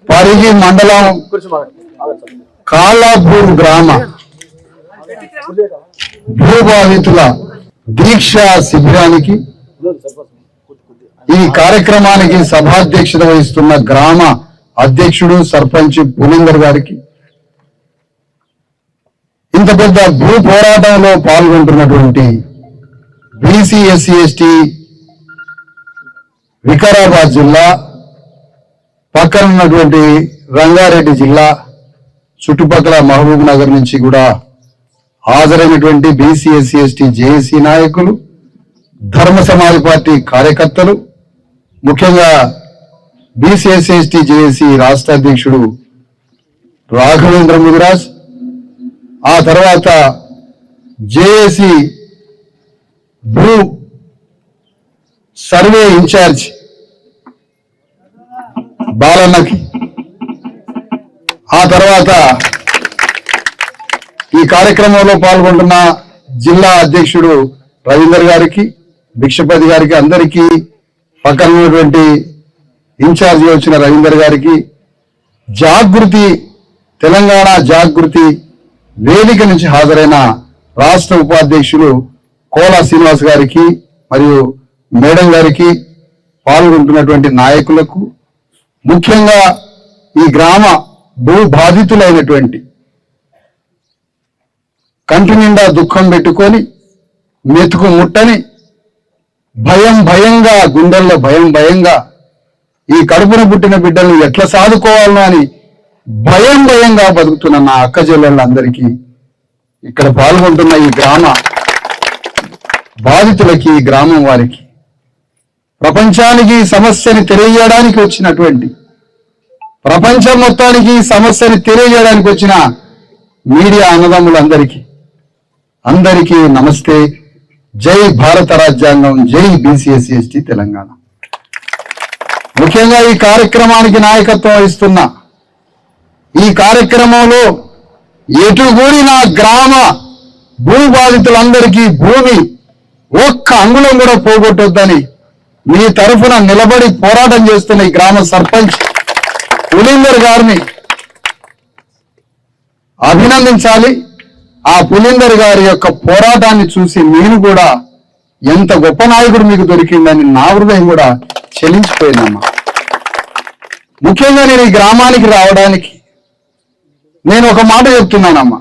పరిగి మండలం కాలాపూర్ గ్రామ భూబాధితుల దీక్షా శిబిరానికి ఈ కార్యక్రమానికి సభాధ్యక్షత వహిస్తున్న గ్రామ అధ్యక్షుడు సర్పంచ్ పులిందర్ గారికి, ఇంత పెద్ద భూ పోరాటంలో పాల్గొంటున్నటువంటి బీసీ ఎస్సీ ఎస్టీ వికారాబాద్ జిల్లా, పక్కన ఉన్నటువంటి రంగారెడ్డి జిల్లా, చుట్టుపక్కల మహబూబ్ నగర్ నుంచి కూడా హాజరైనటువంటి బీసీ ఎస్సీ ఎస్టీ జేఏసీ నాయకులు, ధర్మ సమాజ్ పార్టీ కార్యకర్తలు, ముఖ్యంగా బీసీ ఎస్సీ ఎస్టీ జేఏసీ రాష్ట్ర అధ్యక్షుడు రాఘవేంద్ర ముదిరాజ్, ఆ తర్వాత జేఏసీ భూ సర్వే ఇన్ఛార్జ్ బాలన్నకి, ఆ తర్వాత ఈ కార్యక్రమంలో పాల్గొంటున్న జిల్లా అధ్యక్షుడు రవీందర్ గారికి, భిక్షపతి గారికి, అందరికీ, పక్కన ఉన్నటువంటి ఇన్ఛార్జ్ వచ్చిన రవీందర్ గారికి, జాగృతి తెలంగాణ జాగృతి వేదిక నుంచి హాజరైన రాష్ట్ర ఉపాధ్యక్షులు కోలా శ్రీనివాస్ గారికి మరియు మేడం గారికి, పాల్గొంటున్నటువంటి నాయకులకు, ముఖ్యంగా ఈ గ్రామ భూ బాధితులైనటువంటి కంటి నిండా దుఃఖం పెట్టుకొని మెతుకు ముట్టని భయంగా గుండెల్లో భయంగా ఈ కడుపున పుట్టిన బిడ్డలను ఎట్లా సాదుకోవాలనో అని భయంగా బతుకుతున్న నా అక్క చెల్లెళ్ళందరికీ, ఇక్కడ పాల్గొంటున్న ఈ గ్రామ బాధితులకి, ఈ గ్రామం వారికి, ప్రపంచానికి సమస్యని తెలియజేయడానికి వచ్చినటువంటి, ప్రపంచం మొత్తానికి సమస్యని తెలియజేయడానికి వచ్చిన మీడియా అన్నదమ్ములందరికీ అందరికీ నమస్తే. జై భారత రాజ్యాంగం, జై బీసీ ఎస్సీ ఎస్టీ తెలంగాణ. ముఖ్యంగా ఈ కార్యక్రమానికి నాయకత్వం వహిస్తున్న, ఈ కార్యక్రమంలో ఎటుగూడిన గ్రామ భూ బాధితులందరికీ భూమి ఒక్క అంగుళం కూడా పోగొట్టొద్దని మీ తరఫున నిలబడి పోరాటం చేస్తున్న ఈ గ్రామ సర్పంచ్ పులిందర్ గారిని అభినందించాలి. ఆ పులిందర్ గారి యొక్క పోరాటాన్ని చూసి నేను కూడా ఎంత గొప్ప నాయకుడు మీకు దొరికిందని నా హృదయం కూడా చెలించిపోయిందమ్మా. ముఖ్యంగా నేను ఈ గ్రామానికి రావడానికి నేను ఒక మాట చెప్తున్నానమ్మా,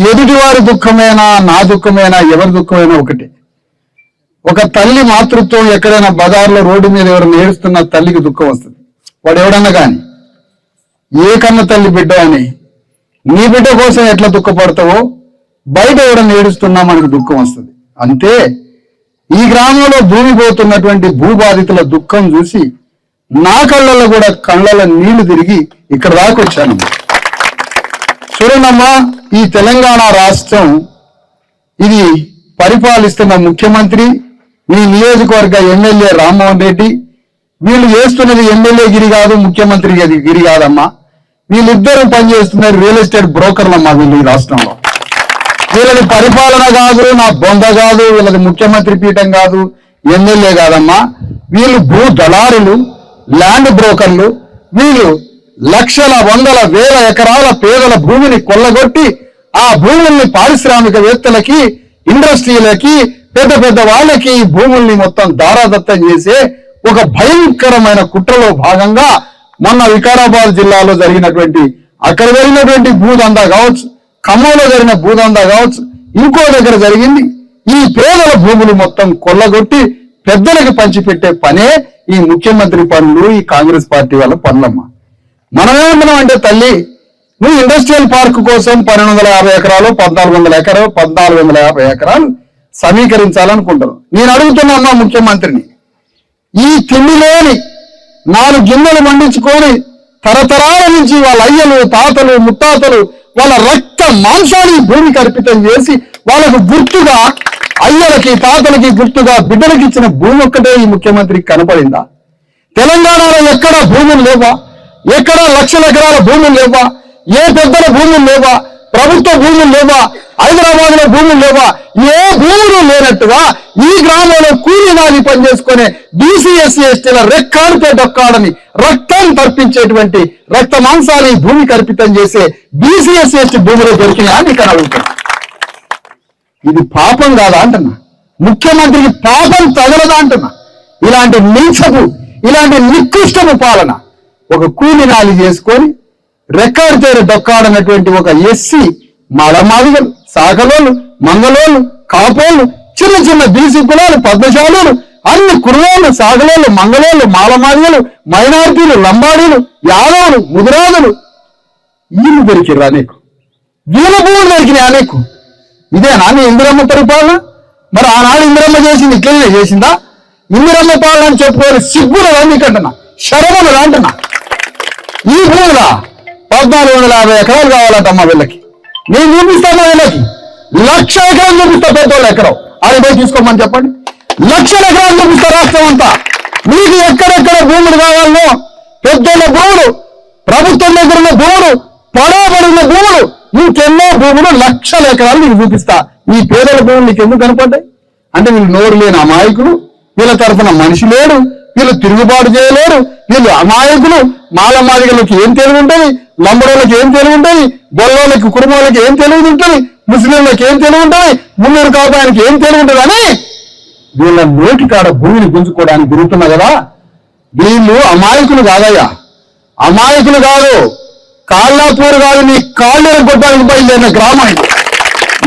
ఎదుటివారి దుఃఖమైనా నా దుఃఖమైనా ఎవరి దుఃఖమైనా ఒకటే. ఒక తల్లి మాతృత్వం ఎక్కడైనా బజార్లో రోడ్డు మీద ఎవరైనా ఏడుస్తున్న తల్లికి దుఃఖం వస్తుంది. వాడు ఎవడన్నా కానీ ఏ కన్న తల్లి బిడ్డ అని నీ బిడ్డ కోసం ఎట్లా దుఃఖపడతావో బయట ఎవడన్నా ఏడుస్తున్నా మనకు దుఃఖం వస్తుంది. అంతే ఈ గ్రామంలో భూమి పోతున్నటువంటి భూబాధితుల దుఃఖం చూసి నా కళ్ళల్లో కూడా కళ్ళల నీళ్లు తిరిగి ఇక్కడ దాకా వచ్చానమ్మా. చూడండమ్మా, ఈ తెలంగాణ రాష్ట్రం ఇది పరిపాలిస్తున్న ముఖ్యమంత్రి, మీ నియోజకవర్గ ఎమ్మెల్యే రామ్మోహన్ రెడ్డి, వీళ్ళు చేస్తున్నది ఎమ్మెల్యే గిరి కాదు, ముఖ్యమంత్రి గిరి కాదమ్మా. వీళ్ళిద్దరూ పనిచేస్తున్నారు రియల్ ఎస్టేట్ బ్రోకర్లమ్మా. వీళ్ళు ఈ రాష్ట్రంలో వీళ్ళది పరిపాలన కాదు, నా బొంద కాదు, వీళ్ళది ముఖ్యమంత్రి పీఠం కాదు, ఎమ్మెల్యే కాదమ్మా. వీళ్ళు భూ దళారులు, ల్యాండ్ బ్రోకర్లు. వీళ్ళు లక్షల వందల వేల ఎకరాల పేదల భూమిని కొల్లగొట్టి ఆ భూముల్ని పారిశ్రామికవేత్తలకి, ఇండస్ట్రీలకి, పెద్ద వాళ్ళకి ఈ భూముల్ని మొత్తం దారాదత్తం చేసే ఒక భయంకరమైన కుట్రలో భాగంగా మొన్న వికారాబాద్ జిల్లాలో జరిగినటువంటి, అక్కడ జరిగినటువంటి భూదందా కావచ్చు, ఖమ్మంలో జరిగిన భూదందా కావచ్చు, ఇంకో దగ్గర జరిగింది. ఈ పేదల భూములు మొత్తం కొల్లగొట్టి పెద్దలకు పంచిపెట్టే పనే ఈ ముఖ్యమంత్రి పనులు, ఈ కాంగ్రెస్ పార్టీ వాళ్ళ పనులమ్మా. మనమేమంటున్నాం అంటే, తల్లి నువ్వు ఇండస్ట్రియల్ పార్క్ కోసం 1250 ఎకరాలు 1450 ఎకరాలు సమీకరించాలనుకుంటారు. నేను అడుగుతున్నా ముఖ్యమంత్రిని, ఈ తిండిలోని 4 గిన్నెలు మండించుకొని తరతరాల నుంచి వాళ్ళ అయ్యలు, తాతలు, ముత్తాతలు వాళ్ళ రక్త మాంసాన్ని భూమికి అర్పితం చేసి వాళ్ళకు గుర్తుగా, అయ్యలకి తాతలకి గుర్తుగా బిడ్డలకి ఇచ్చిన భూమి ఒక్కటే ఈ ముఖ్యమంత్రికి కనపడిందా? తెలంగాణలో ఎక్కడ భూములు లేవా? ఎక్కడ లక్షల ఎకరాల భూములు లేవా? ఏ పెద్దల భూములు లేవా? ప్రభుత్వ భూములు లేవా? హైదరాబాద్ లో భూములు లేవా? ఏ భూములు లేనట్టుగా ఈ గ్రామంలో కూలి నాలి పనిచేసుకునే బీసీ ఎస్సీ ఎస్టీల రెక్కాడితే డొక్కాడని రక్తం తర్పించేటువంటి రక్త మాంసాలు ఈ భూమి కల్పితం చేసే బీసీ ఎస్సీ ఎస్టీ భూములు దొరికినాయని ఇక్కడ అడుగుతున్నా. ఇది పాపం కాదా అంటున్నా. ముఖ్యమంత్రికి పాపం తగలదా అంటున్నా. ఇలాంటి నీచపు, ఇలాంటి నికృష్టపు పాలన ఒక కూలి నాలి చేసుకొని రెక్కాడితే డొక్కాడనటువంటి ఒక ఎస్సీ మలమాదిగలు, సాకలోళ్ళు, మంగళోళ్ళు, కాపోళ్ళు, చిన్న చిన్న బీసీ కులాలు, పద్మశాలులు, అన్ని కుర్రోళ్ళు, సాగలోళ్ళు, మంగళోళ్ళు, మాలమాదిగలు, మైనారిటీలు, లంబాడీలు, యాదవులు, ముదిరాజులు వీళ్ళు దొరికిరా నీకు? వీళ్ళ భూములు దొరికినాయా నీకు? ఇదేనా నీ ఇందిరమ్మ పరిపాలన? మరి ఆనాడు ఇందిరమ్మ చేసింది ఇట్లనే చేసిందా? ఇందిరమ్మ పాలన అని చెప్పుకోవాలి సిగ్గులదా నీకంటున్నా, శరములదా అంటున్నా. ఈ భూములా 1450 ఎకరాలు కావాలంటమ్మా వీళ్ళకి. నేను చూపిస్తామా వీళ్ళకి? 1,00,000 ఎకరాలు చూపిస్తా. పెద్దోళ్ళు ఎకరం అది పోయి తీసుకోమని చెప్పండి. 1,00,000 ఎకరాలు చూపిస్తా రాష్ట్రం అంతా. మీకు ఎక్కడెక్కడ భూములు కావాలనో, పెద్దోళ్ళ భూములు, ప్రభుత్వం దగ్గర ఉన్న భూములు, పడవబడిన భూములు, ఇంకెన్నో భూములు 1,00,000 ఎకరాలు నీకు చూపిస్తా. ఈ పేదల భూములు నీకు ఎందుకు కనపడ్డాయి అంటే వీళ్ళు నోరు లేని అమాయకులు, వీళ్ళ తరఫున మనిషి లేడు, వీళ్ళు తిరుగుబాటు చేయలేరు, వీళ్ళు అమాయకులు. మాలమాదిగలకు ఏం తెలివి ఉంటుంది, లంబడోళ్ళకి ఏం తెలివి ఉంటుంది, గొల్లోళ్ళకి, కుటుంబాలకి ఏం తెలివి ఉంటుంది, ముస్లింలకు ఏం తెలివి ఉంటుంది, మున్నూరు కాపాయానికి ఏం తెలివి ఉంటుంది అని వీళ్ళ నోటి కాడ భూమిని గుంజుకోవడానికి తిరుగుతున్నా కదా. వీళ్ళు అమాయకులు కాదయ్యా, అమాయకులు కాదు. కాళ్ళాపూర్ కాదు, నీ కాళ్ళు ఎరగొట్టడానికి బయలుదేరిన గ్రామం.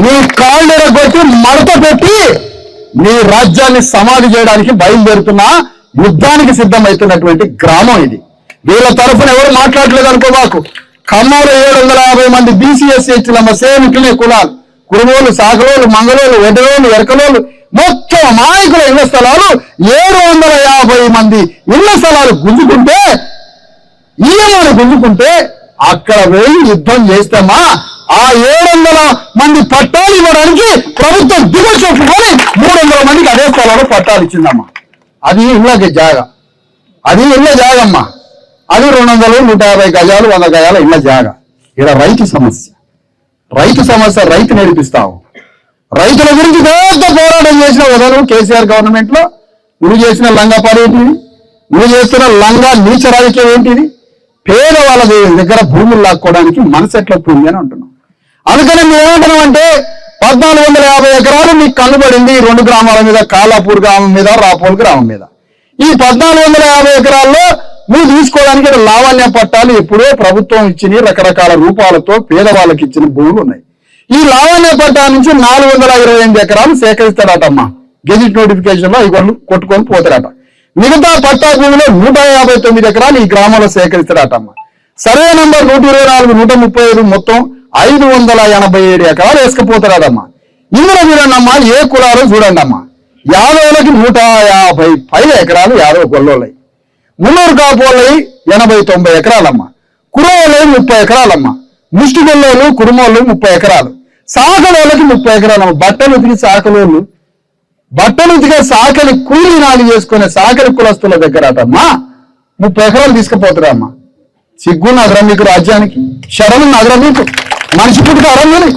నీ కాళ్ళు ఎరగొట్టి మడత పెట్టి నీ రాజ్యాన్ని సమాధి చేయడానికి బయలుదేరుతున్నా, యుద్ధానికి సిద్ధమవుతున్నటువంటి గ్రామం ఇది. వీళ్ళ తరఫున ఎవరు మాట్లాడలేదు అనుకోబాకు. ఖమ్మంలో 750 మంది బీసీ ఎస్సీ ఎస్టీలమ్మ సేమ్ ఇట్లనే కులాలు, కురుమోలు, సాగలోలు, మంగళోలు, వెడ్డలోలు, ఎరకలోలు, మొత్తం అమాయకుల ఇళ్ల స్థలాలు 750 మంది ఇళ్ల స్థలాలు గుంజుకుంటే, ఈయనను గుంజుకుంటే అక్కడ వెళ్ళి యుద్ధం చేస్తామా ఆ 700 మంది పట్టాలు ఇవ్వడానికి ప్రభుత్వం దిగొచ్చుకొని 300 మందికి అదే స్థలంలో పట్టాలు ఇచ్చిందమ్మా. అది ఇళ్ళకి జాగా, అది ఇళ్ళ జాగమ్మా. అది 200, 150 గజాలు, 100 గజాల ఇళ్ళ జాగా. ఇలా రైతు సమస్య, రైతు సమస్య, రైతు నేర్పిస్తావు. రైతుల గురించి పెద్ద పోరాటం చేసిన వదలు కేసీఆర్ గవర్నమెంట్ లో. నువ్వు చేసిన లంగా పని ఏంటిది? నువ్వు చేస్తున్న లంగా నీచ రాజకీయం ఏంటిది? పేదవాళ్ళ దగ్గర భూములు లాక్కోవడానికి మనసు ఎట్లా పోయింది అని అంటున్నాం. అందుకని మేము ఏమంటున్నాం అంటే 1450 ఎకరాలు మీకు కనుబడింది ఈ 2 గ్రామాల మీద, కాలాపూర్ గ్రామం మీద, రాపోల్ గ్రామం మీద. ఈ 1450 ఎకరాల్లో నువ్వు తీసుకోవడానికి లావణ్య పట్టాలు ఎప్పుడో ప్రభుత్వం ఇచ్చిన రకరకాల రూపాలతో పేదవాళ్ళకి ఇచ్చిన భూములు ఉన్నాయి. ఈ లావణ్య పట్టా నుంచి 428 ఎకరాలు సేకరిస్తాడటమ్మా. గెజిట్ నోటిఫికేషన్ లో ఇవన్నీ కొట్టుకొని పోతాడట. మిగతా పట్టా భూమిలో 159 ఎకరాలు ఈ గ్రామంలో సేకరిస్తాడటమ్మా. సర్వే నంబర్ 124, 135 మొత్తం 587 ఎకరాలు వేసుకుపోతాడమ్మా. ఇందులో చూడండమ్మా ఏ కులాలో చూడండి అమ్మా. యాదవులకి 150 ఎకరాలు యాదవ గొల్లోళ్ళయి, మున్నూరు కాపోళ్ళయి 80-90 ఎకరాలమ్మా, కురోళ్ళయి 30 ఎకరాలమ్మా, ముష్టి గొల్లోళ్ళు, కురుమోళ్ళు 30 ఎకరాలు, సాకలోళ్ళకి 30 ఎకరాలమ్మా. బట్టలు ఉతికి సాకలోళ్ళు, బట్టలు ఉతికే సాకలి కూలి నాలి చేసుకునే సాకలి కులస్తుల దగ్గర అటమ్మా 30 ఎకరాలు తీసుకుపోతారమ్మా. సిగ్గున్నదిరా మీకు రాజ్యానికి? శరమున్నదిరా మీకు? మనిషి పుట్టుక అరణ్యని,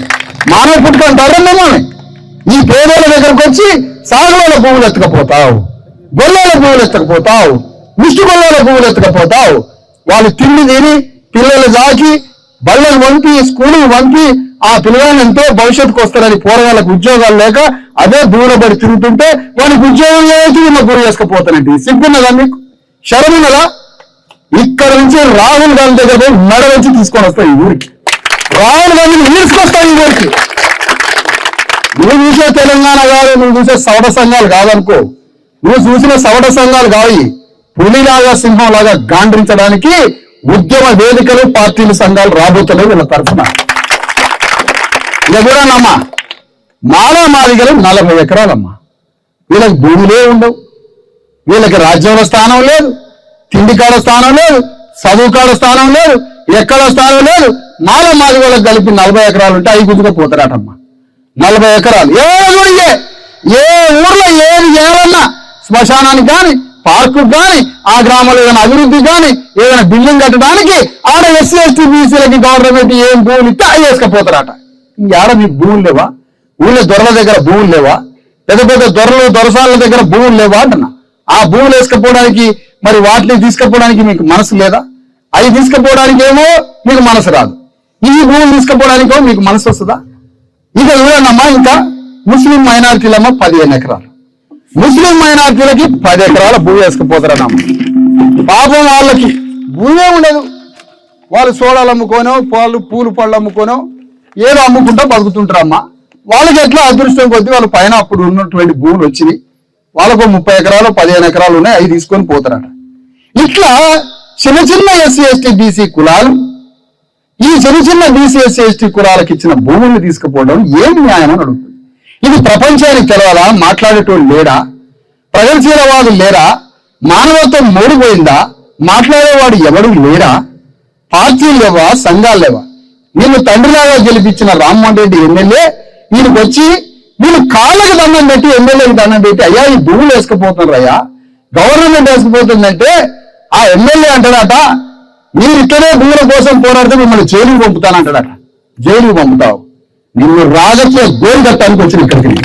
మానవ పుట్టుక అంటే అరణ్యమని. ఈ పేదల దగ్గరకు వచ్చి సాగుల భూములు ఎత్తుకపోతావు, గొల్లోల భూములు ఎత్తుకపోతావు, ముష్టి గొల్లోల భూములు ఎత్తుకపోతావు. వాళ్ళు తిండి తిని పిల్లలు దాకి బళ్ళలు పంపి స్కూలుకు పంపి ఆ పిల్లలను ఎంతో భవిష్యత్తుకు వస్తారని పోరగాళ్ళకు ఉద్యోగాలు లేక అదే దూరబడి తిరుగుతుంటే వానికి ఉద్యోగం లేకపోతే వీళ్ళ గురి చేసుకుపోతానండి. సిగ్గున్నదా మీకు? శరమున్నదా? ఇక్కడ నుంచి రాహుల్ గాంధీ దగ్గర మెడ వచ్చి తీసుకొని వస్తాయి ఈ ఊరికి. రాహుల్ గాంధీని ఈడ్చుకొస్తాయి ఈ ఊరికి. నువ్వు చూసే తెలంగాణ కాదు, నువ్వు చూసే సవట సంఘాలు కాదనుకో. నువ్వు చూసిన సవట సంఘాలు కావు. పులిలాగా సింహంలాగా గాండ్రించడానికి ఉద్యమ వేదికలు, పార్టీలు, సంఘాలు రాబోతున్నాయి వీళ్ళ తరఫున. ఇక కూడా నమ్మా మాదిగలు 40 ఎకరాలమ్మా. వీళ్ళకి భూములే ఉండవు, వీళ్ళకి రాజ్యంలో స్థానం లేదు, తిండి కాడ స్థానం లేదు, చదువు కాడ స్థానం లేదు, ఎక్కడ స్థానం లేదు. మాదిగలకు కలిపి 40 ఎకరాలు ఉంటే అవి గుంజుకపోతారటమ్మా. 40 ఎకరాలు ఏ ఊర్లో ఏది చేయాలన్నా శ్మశానానికి కానీ, పార్కు కానీ, ఆ గ్రామంలో ఏదైనా అభివృద్ధి కానీ, ఏదైనా బిల్డింగ్ కట్టడానికి ఆడ ఎస్సీ ఎస్టీ బీసీలకి గవర్నమెంట్ ఏం భూములు ఇస్తే అవి వేసుకపోతారట. ఆడ మీకు భూములు లేవా? ఊళ్ళో దొరల దగ్గర భూములు లేవా? పెద్ద పెద్ద దొరలు దొరసాల దగ్గర భూములు లేవా అంటున్నా. ఆ భూములు వేసుకపోవడానికి మరి వాటిని తీసుకుపోవడానికి మీకు మనసు లేదా? అవి తీసుకుపోవడానికి ఏమో మీకు మనసు రాదు, ఈ భూములు తీసుకుపోవడానికో మీకు మనసు వస్తుందా? ఇక చూడనమ్మా, ఇంకా ముస్లిం మైనారిటీలమ్మ 15 ఎకరాలు, ముస్లిం మైనారిటీలకి 10 ఎకరాల భూమి వేసుకుపోతారన్నమ్మ. పాపం వాళ్ళకి భూమే ఉండదు, వాళ్ళు సోడాలు అమ్ముకోనో పూలు పళ్ళు అమ్ముకోనో ఏదో అమ్ముకుంటా బతుకుతుంటారమ్మా. వాళ్ళకి ఎట్లా అదృష్టం కొద్దీ వాళ్ళ పైన అప్పుడు ఉన్నటువంటి భూములు వచ్చినాయి, వాళ్ళకు 30 ఎకరాలు 15 ఎకరాలు ఉన్నాయి, అవి తీసుకొని పోతారట. ఇట్లా చిన్న చిన్న ఎస్సీ ఎస్టీ బీసీ కులాలు, ఈ చిన్న చిన్న బీసీ ఎస్సీ ఎస్టీ కులాలకు ఇచ్చిన భూముల్ని తీసుకుపోవడం ఏం న్యాయం అని అడుగుతుంది. ఇది ప్రపంచానికి తెలవాలా? మాట్లాడేటోళ్ళు లేడా? ప్రగతిశీలవాదులు లేరా? మానవత్వం మూడిపోయిందా? మాట్లాడేవాడు ఎవడు లేడా? పార్టీలు లేవా? సంఘాలు లేవా? వీళ్ళు తండ్రిలాగా గెలిపించిన రామ్మోహన్ రెడ్డి ఎమ్మెల్యే వీళ్ళకి వచ్చి వీళ్ళు కాళ్ళకి దండం పెట్టి ఎమ్మెల్యేకి దండం పెట్టి అయ్యా ఈ భూములు వేసుకుపోతున్నారు అయ్యా, గవర్నమెంట్ వేసుకుపోతుందంటే ఆ ఎమ్మెల్యే అంటాడట, మీరు ఇక్కడే భూముల కోసం పోరాడితే మిమ్మల్ని జైలుకి పంపుతానంటాడట. జైలుకి పంపుతావు? నిన్ను రాజకీయ గోరు కట్టడానికి వచ్చిన ఇక్కడికి,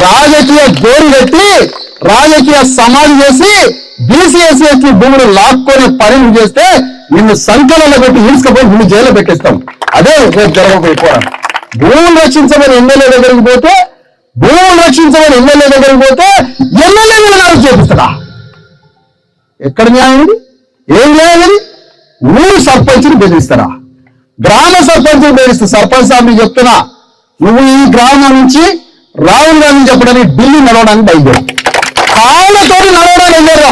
రాజకీయ గోరు కట్టి రాజకీయ సమాధి చేసి బీసీఎస్సీ భూములు లాక్కొని పనులు చేస్తే నిన్ను సంకలంలో పెట్టి ఈడ్చుకపోయి నిన్ను జైల్లో పెట్టేస్తాం. అదే జరగబోయే పోరాటం. భూములు రక్షించమని ఎమ్మెల్యే దగ్గరికి పోతే, భూములు రక్షించమని ఎమ్మెల్యే దగ్గరికి పోతే ఎమ్మెల్యే మీద అరెస్ట్ చేపిస్తాడా? ఎక్కడ న్యాయం ఇది? ఏం న్యాయం ఇది? ఊరు సర్పంచ్ని బెదిరిస్తారా? గ్రామ సర్పంచ్ని బెదిరిస్తా. సర్పంచ్ సాబ్ నీకు చెప్తున్నా, నువ్వు ఈ గ్రామం నుంచి రాహుల్ గాంధీ చెప్పడానికి ఢిల్లీ నడవడానికి బయలుదేరు, కాళ్ళతో నడవడానికి వెళ్ళారు.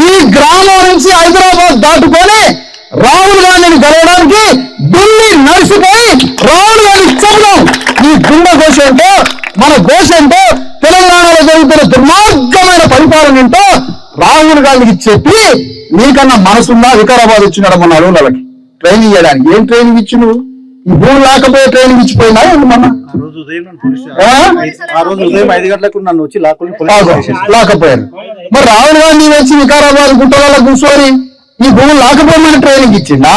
ఈ గ్రామం నుంచి హైదరాబాద్ దాటుకొని రాహుల్ గాంధీని గెలవడానికి ఢిల్లీ నడిచిపోయి రాహుల్ గాంధీ చెబుదాం. ఈ గుండె ఘోష ఏంటో, మన ఘోష ఏంటో, తెలంగాణలో జరుగుతున్న దుర్మార్గమైన పరిపాలన ఏంటో రాహుల్ గాంధీకి చెప్పి నీకన్నా మనసున్నా వికారాబాద్ వచ్చినాడు మన అడవులకి ట్రైనింగ్ చేయడానికి. ఏం ట్రైనింగ్ ఇచ్చి నువ్వు? ఈ భూమి లేకపోయే ట్రైనింగ్ ఇచ్చిపోయినా మొన్న? లాకపోయారు. మరి రాహుల్ గాంధీ వచ్చి వికారాబాద్ గుట్టలలో కూర్చొని ఈ భూములు లాకపోమని ట్రైనింగ్ ఇచ్చిండా,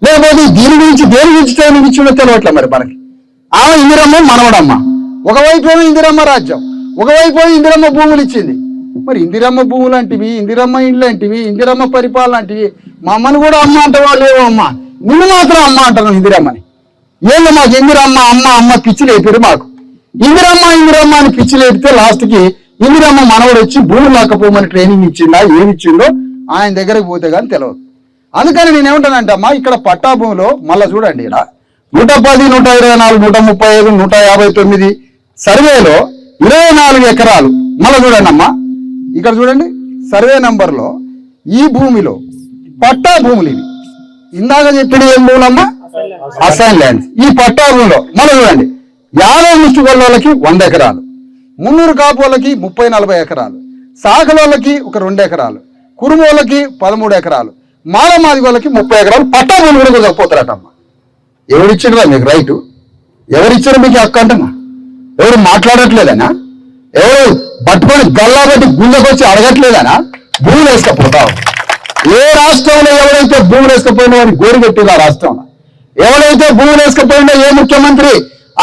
లేకపోతే దీని గురించి దేని గురించి ట్రైనింగ్ ఇచ్చిండో తెలియట్లే. మరి మనకి ఆమె ఇందిరమ్మ మనవడమ్మ, ఒకవైపు ఇందిరమ్మ రాజ్యం, ఒకవైపు ఇందిరమ్మ భూములు ఇచ్చింది. మరి ఇందిరమ్మ భూములు అంటివి, ఇందిరమ్మ ఇండ్లు అంటివి, ఇందిరమ్మ పరిపాలన అంటివి. మా అమ్మని కూడా అమ్మ అంటావా? లేవో అమ్మ, నిన్ను మాత్రం అమ్మ అంటాను ఇందిరమ్మని. ఏందో మాకు ఇందిరమ్మ అమ్మ అమ్మ పిచ్చి లేపారు మాకు. ఇందిరమ్మ ఇందిరమ్మ అని పిచ్చి లేపితే లాస్ట్కి ఇందిరమ్మ మనవడు వచ్చి భూములు లేకపోమని ట్రైనింగ్ ఇచ్చిందా, ఏమి ఇచ్చిందో ఆయన దగ్గరకు పోతే కానీ తెలియదు. అందుకని నేనేమంటానంటే అమ్మా, ఇక్కడ పట్టా భూమిలో మళ్ళీ చూడండి, ఇక్కడ 110, 124, 135, 159 సర్వేలో 24 ఎకరాలు. మళ్ళీ చూడండి అమ్మా, ఇక్కడ చూడండి సర్వే నంబర్లో ఈ భూమిలో పట్టా భూములు ఇవి. ఇందాక చెప్పిన ఏం భూములమ్మా? Assign lands. ఈ పట్టా భూమిలో మళ్ళీ చూడండి 50 ముష్టిగొల్లకి 100 ఎకరాలు, 300 కాపులకి 30-40 ఎకరాలు, సాగలోళ్ళకి ఒక 2 ఎకరాలు, కురుమోళ్ళకి 13 ఎకరాలు, మాలమాదిగోళ్ళకి 30 ఎకరాలు పట్టా భూములు కూడా చచ్చిపోతారటమ్మా. ఎవరిచ్చారా మీకు రైటు? ఎవరిచ్చారు మీకు హక్కు అంటున్నా? ఎవరు మాట్లాడట్లేదనా? ఎవరు పట్టుకొని గల్లా బట్టి గుండెకొచ్చి అడగట్లేదనా? భూములు వేసుకపోతావు. ఏ రాష్ట్రంలో ఎవరైతే భూములు వేసుకపోయినా వాడిని గోరు పెట్టిందో ఆ రాష్ట్రంలో, ఎవరైతే భూములు వేసుకపోయినా ఏ ముఖ్యమంత్రి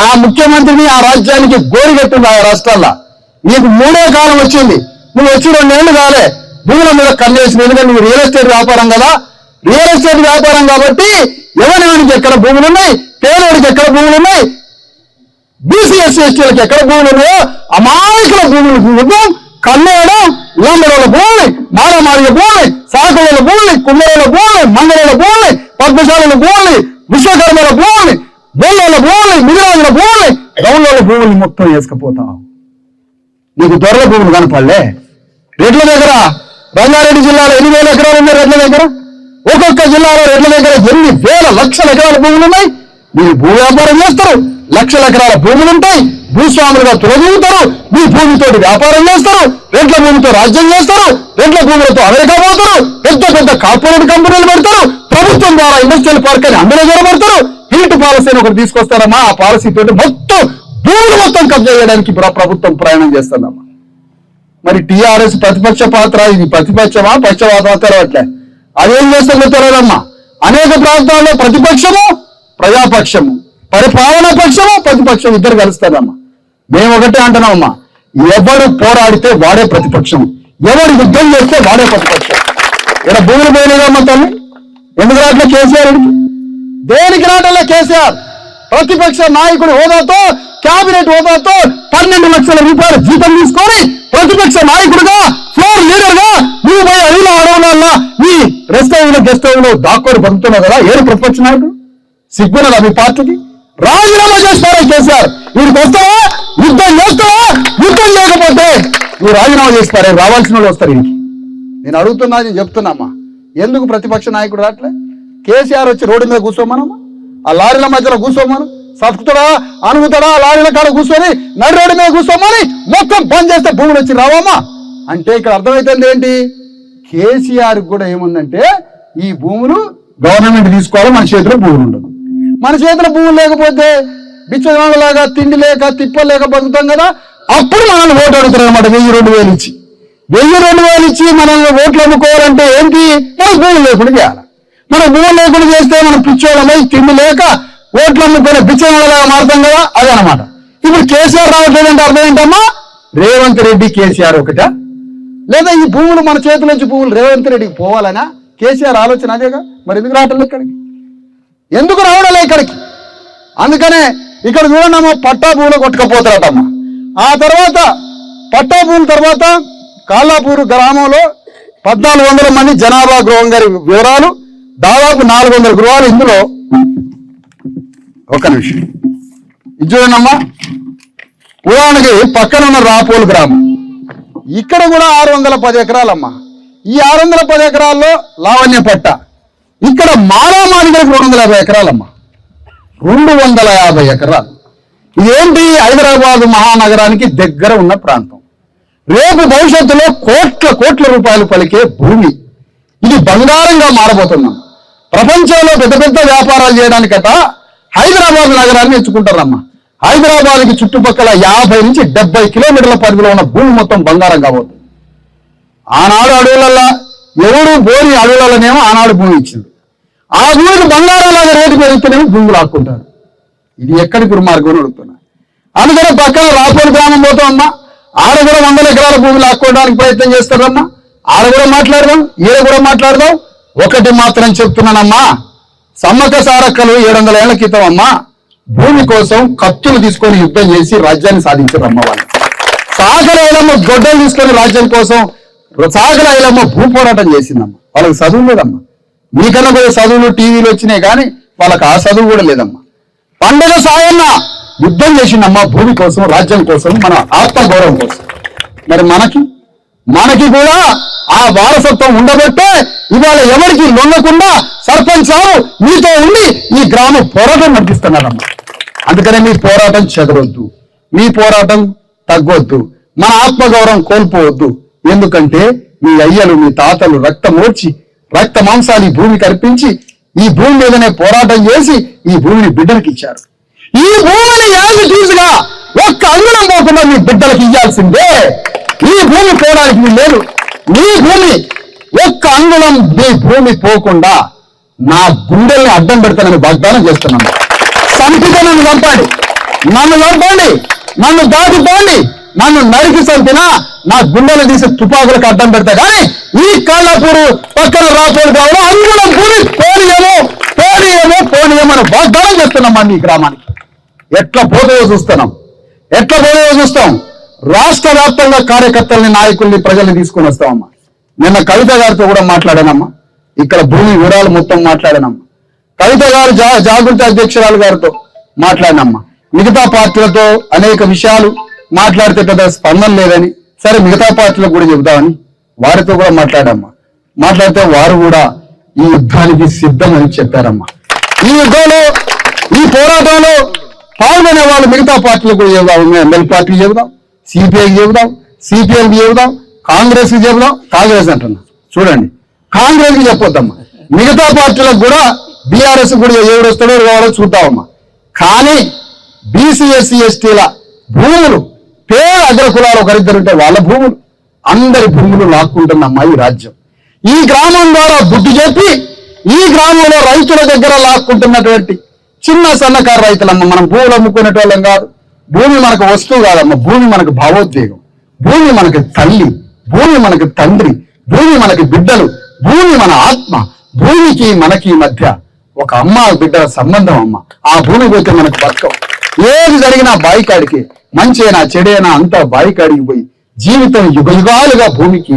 ఆ ముఖ్యమంత్రిని ఆ రాజ్యానికి గోరు పెట్టిందో ఆ రాష్ట్రాల్లో. నీకు 3వ కాలం వచ్చింది, నువ్వు వచ్చి 2 ఏళ్ళు కాలే భూముల మీద కన్నేసిన. ఎందుకంటే నువ్వు రియల్ ఎస్టేట్ వ్యాపారం కదా, రియల్ ఎస్టేట్ వ్యాపారం కాబట్టి ఎవరికి ఎక్కడ భూములు ఉన్నాయి, పేదోడికి ఎక్కడ భూములు ఉన్నాయి, బీసీఎస్సీ ఎస్టీలకు ఎక్కడ భూములు ఉన్నాయో అమాయకుల భూములు చూద్దాం. కన్నేయడం, లంబడోళ్ళ భూమి, మాలమాదిగ భూమి, సాకుల భూమి, కుమ్మరోళ్ళ భూమి, మంగళోళ్ళ భూమి, పద్మశాలుల భూమి, విశ్వకర్మల భూమి, బొల్లోళ్ళ భూమి, మిగిరాజుల భూమి, గౌళ్ళ భూములు మొత్తం వేసుకుపోతావు. నీకు దొరల భూములు కనపడలే? రెడ్ల దగ్గర రంగారెడ్డి జిల్లాలో 8,000 ఎకరాలు ఉన్నాయి. రెడ్ల దగ్గర ఒక్కొక్క జిల్లాలో రెడ్ల దగ్గర 8,000 లక్షల ఎకరాల భూములు ఉన్నాయి. మీరు భూ వ్యాపారం చేస్తారు, లక్షల ఎకరాల భూములు ఉంటాయి, భూస్వాములుగా తులగలుగుతారు, మీ భూమితోటి వ్యాపారం చేస్తారు, రెడ్ల భూమితో రాజ్యం చేస్తారు, రెడ్ల భూములతో అమెరికా పోతారు, పెద్ద పెద్ద కార్పొరేట్ కంపెనీలు పెడతారు, ప్రభుత్వం ద్వారా ఇండస్ట్రియల్ పార్క్ అని అందులో జరబడతారు. హిల్ట్ పాలసీ అని ఒకటి తీసుకొస్తారమ్మా, ఆ పాలసీ తోటి మొత్తం భూములు మొత్తం కబ్జా చేయడానికి ప్రభుత్వం ప్రయాణం చేస్తుందమ్మా. మరి టీఆర్ఎస్ ప్రతిపక్ష పాత్ర, ఇది ప్రతిపక్షమా పక్షపాతమా తెలవట్లే. అదేం చేస్తుందో తెలియదమ్మా. అనేక ప్రాంతాల్లో ప్రతిపక్షము ప్రజాపక్షము, పరిపాలనా పక్షము ప్రతిపక్షం ఇద్దరు కలుస్తారమ్మా. మేము ఒకటే అంటున్నామమ్మా, ఎవరు పోరాడితే వాడే ప్రతిపక్షం, ఎవరు యుద్ధం చేస్తే వాడే ప్రతిపక్షం. ఇలా భూములు పోయినారమ్మా తల్లి, ఎందుకు రావట్లే కేసీఆర్? దేనికి రావట్లే కేసీఆర్? ప్రతిపక్ష నాయకుడి హోదాతో, క్యాబినెట్ హోదాతో 12 లక్షల రూపాయల జీతం తీసుకొని ప్రతిపక్ష నాయకుడిగా, ఫ్లోర్ లీడర్ గా నువ్వు పోయి అడిగిన అడవుల ఈ రెస్ట్ హౌస్ లో గెస్ట్ హౌస్ లో దాక్కొని బతుకుతున్నావు కదా. ఏడు ప్రతిపక్ష నాయకుడు సిగ్గున్నదా మీ పార్టీకి? రాజీనామా చేస్తారా కేసీఆర్? వీడికి వస్తావా? యుద్ధం చేస్తావా? యుద్ధం చేయకపోతే నువ్వు రాజీనామా చేస్తారే, రావాల్సిన వాళ్ళు వస్తారు ఇంటికి. నేను అడుగుతున్నా, నేను చెప్తున్నామ్మా, ఎందుకు ప్రతిపక్ష నాయకుడు రావట్లే? కేసీఆర్ వచ్చి రోడ్డు మీద కూర్చోమనమ్మా, ఆ లారీల మధ్యలో కూర్చోమను, సతుకుతాడా అనుగుతాడా లారీల కాడ కూర్చొని నడి రోడ్డు మీద కూర్చోమని మొత్తం బంద్ చేస్తే భూములు వచ్చి రావమ్మా అంటే ఇక్కడ అర్థమవుతుంది ఏంటి? కేసీఆర్ కూడా ఏముందంటే ఈ భూములు గవర్నమెంట్ తీసుకోవాలి, మన చేతిలో భూములు ఉండదు. మన చేతిలో భూములు లేకపోతే బిచ్చలాగా తిండి లేక తిప్పలేక బతుకుతాం కదా. అప్పుడు మనల్ని ఓటు అడుగుతారు అనమాట. 1000-2000 ఇచ్చి 1000-2000 ఇచ్చి మనల్ని ఓట్లు అమ్ముకోవాలంటే ఏంటి? మనకు భూములు లేకుండా చేయాలి. మనం భూములు లేకుండా చేస్తే మనం పిచ్చోళ్ళమై తిండి లేక ఓట్లు అమ్ముకునే బిచ్చలాగా మారుతాం కదా. అదే అనమాట. ఇప్పుడు కేసీఆర్ రావట్లేదంటే అర్థం ఏంటమ్మా? రేవంత్ రెడ్డి కేసీఆర్ ఒకట, లేదా ఈ భూములు మన చేతుల నుంచి భూములు రేవంత్ రెడ్డికి పోవాలనా? కేసీఆర్ ఆలోచన అదేగా. మరి ఎందుకు రావట్లేదు ఇక్కడికి? ఎందుకు రావడలే ఇక్కడికి? అందుకనే ఇక్కడ చూడమ్మా, పట్టా భూములు కొట్టుకపోతారటమ్మా. ఆ తర్వాత పట్టా భూముల తర్వాత కాలాపూర్ గ్రామంలో 1400 మంది జనాభా గృహం గారి వివరాలు, దాదాపు 400 గృహాలు. ఇందులో ఒక్క నిమిషం ఇది చూడమ్మా. ఉదాహరణకి పక్కన ఉన్న రాపోలు గ్రామం, ఇక్కడ కూడా 610 ఎకరాలమ్మా. ఈ 610 ఎకరాల్లో లావణ్య పట్ట, ఇక్కడ మారామాదిగలకు 250 ఎకరాలమ్మా. 250 ఎకరాలు. ఇదేంటి? హైదరాబాద్ మహానగరానికి దగ్గర ఉన్న ప్రాంతం. రేపు భవిష్యత్తులో కోట్ల రూపాయలు పలికే భూమి. ఇది బంగారంగా మారబోతున్నాం. ప్రపంచంలో పెద్ద పెద్ద వ్యాపారాలు చేయడానికట హైదరాబాద్ నగరాన్ని ఎంచుకుంటారమ్మా. హైదరాబాద్కి చుట్టుపక్కల 50 నుంచి 70 కిలోమీటర్ల పరిధిలో ఉన్న భూమి మొత్తం బంగారం కాబోతుంది. ఆనాడు అడవులల్లా ఎవరు బోరి అడవులలోనేమో ఆనాడు భూమి ఇచ్చింది. ఆ భూమికి బంగారం లాగా రేటు పెరుగుతూనేమో భూములు ఆక్కుంటారు. ఇది ఎక్కడి దుర్మార్గం అడుగుతున్నా. అందుకనే పక్కన రాపోలు గ్రామం పోతామమ్మా. ఆడ కూడా 100 ఎకరాల భూములు ఆక్కోవడానికి ప్రయత్నం చేస్తారమ్మా. ఆడ కూడా మాట్లాడదాం, ఈడ కూడా మాట్లాడదాం. ఒకటి మాత్రం చెప్తున్నానమ్మా, సమ్మక్క సారక్కలు 700 ఏళ్ల క్రితం అమ్మా భూమి కోసం కత్తులు తీసుకొని యుద్ధం చేసి రాజ్యాన్ని సాధించారు అమ్మ వాళ్ళు. సాగర ఐలమ్మ గొడ్డలు తీసుకొని రాజ్యం కోసం సాగర ఐలమ్మ భూ పోరాటం చేసిందమ్మా. వాళ్ళకి చదువు లేదమ్మా. మీకన్నా కూడా చదువులు టీవీలు వచ్చినాయి కానీ వాళ్ళకి ఆ చదువు కూడా లేదమ్మా. పండుగ సాయన్న యుద్ధం చేసిందమ్మా భూమి కోసం, రాజ్యం కోసం, మన ఆత్మగౌరవం కోసం. మరి మనకి కూడా ఆ వారసత్వం ఉండబట్టే ఇవాళ ఎవరికి లొంగకుండా సర్పంచ్ మీతో ఉండి ఈ గ్రామ పోరాటం నడిపిస్తున్నారమ్మా. అందుకనే మీ పోరాటం చెదరొద్దు, మీ పోరాటం తగ్గొద్దు, మన ఆత్మగౌరవం కోల్పోవద్దు. ఎందుకంటే మీ అయ్యలు, మీ తాతలు రక్తమోడ్చి రక్త మాంసాలు ఈ భూమికి అర్పించి ఈ భూమి మీదనే పోరాటం చేసి ఈ భూమిని బిడ్డలకు ఇచ్చారు. ఈ భూమిని యాజిటీజుగా ఒక్క అంగుళం పోకుండా మీ బిడ్డలకు ఇవ్వాల్సిందే. ఈ భూమి పోవడానికి మీరు లేదు. మీ భూమి ఒక్క అంగుళం మీ భూమి పోకుండా నా గుండెల్ని అడ్డం పెడతానని వాగ్దానం చేస్తున్నాను. సంపితే నన్ను చంపండి, నన్ను దాటిపోండి, నన్ను నరికి చంపినా నా గుండెలు తీసి తుపాకులకు అడ్డం పెడతా. కానీ ఈ కాళ్ళపూరు పక్కన రాపోలు కావడం అంగుళం భూమి పోనీయమో అని వాగ్దానం చేస్తున్నామా మీ గ్రామానికి. ఎట్లా పోతుందో చూస్తాం. రాష్ట్ర వ్యాప్తంగా కార్యకర్తల్ని, నాయకుల్ని, ప్రజల్ని తీసుకొని వస్తామమ్మా. నిన్న కవిత గారితో కూడా మాట్లాడానమ్మా. ఇక్కడ భూమి వివరాలు మొత్తం మాట్లాడానమ్మా. కవిత గారు జాగృతి అధ్యక్షురాలు గారితో మాట్లాడినమ్మా. మిగతా పార్టీలతో అనేక విషయాలు మాట్లాడితే పెద్ద స్పందన లేదని, సరే మిగతా పార్టీలకు కూడా చెబుతామని వారితో కూడా మాట్లాడితే వారు కూడా ఈ యుద్ధానికి సిద్ధమని చెప్పారమ్మా. ఈ యుద్ధంలో, ఈ పోరాటంలో పాల్గొనే వాళ్ళు మిగతా పార్టీలకు కూడా చెబుదాం. ఎమ్మెల్యే పార్టీకి చెబుదాం, సిపిఐకి చెబుదాం, సిపిఎంకి చెబుదాం, కాంగ్రెస్కి చెబుదాం. కాంగ్రెస్ అంటున్నా చూడండి, కాంగ్రెస్కి చెప్పొద్దమ్మా. మిగతా పార్టీలకు కూడా, బీఆర్ఎస్ కూడా ఎవరు వస్తాడో ఎవరో చూద్దామమ్మా. కానీ బీసీ ఎస్సీ ఎస్టీల భూములు, పేద అగ్రకులాలు ఒకరిద్దరుంటే వాళ్ళ భూములు, అందరి భూములు లాక్కుంటుందమ్మా ఈ రాజ్యం. ఈ గ్రామం ద్వారా బుద్ధి చెప్పి ఈ గ్రామంలో రైతుల దగ్గర లాక్కుంటున్నటువంటి చిన్న సన్నకారు రైతులమ్మ, మనం భూములు అమ్ముకునేటోళ్ళం కాదు. భూమి మనకు వస్తువు కాదమ్మ, భూమి మనకు భావోద్వేగం, భూమి మనకు తల్లి, భూమి మనకు తండ్రి, భూమి మనకి బిడ్డలు, భూమి మన ఆత్మ. భూమికి మనకి మధ్య ఒక అమ్మ బిడ్డల సంబంధం అమ్మ. ఆ భూమి పోతే మనకు బతకం. ఏది జరిగినా బాయికాడికి, మంచైనా చెడైనా అంతా బాయికాడికి పోయి జీవితం యుగయుగాలుగా భూమికి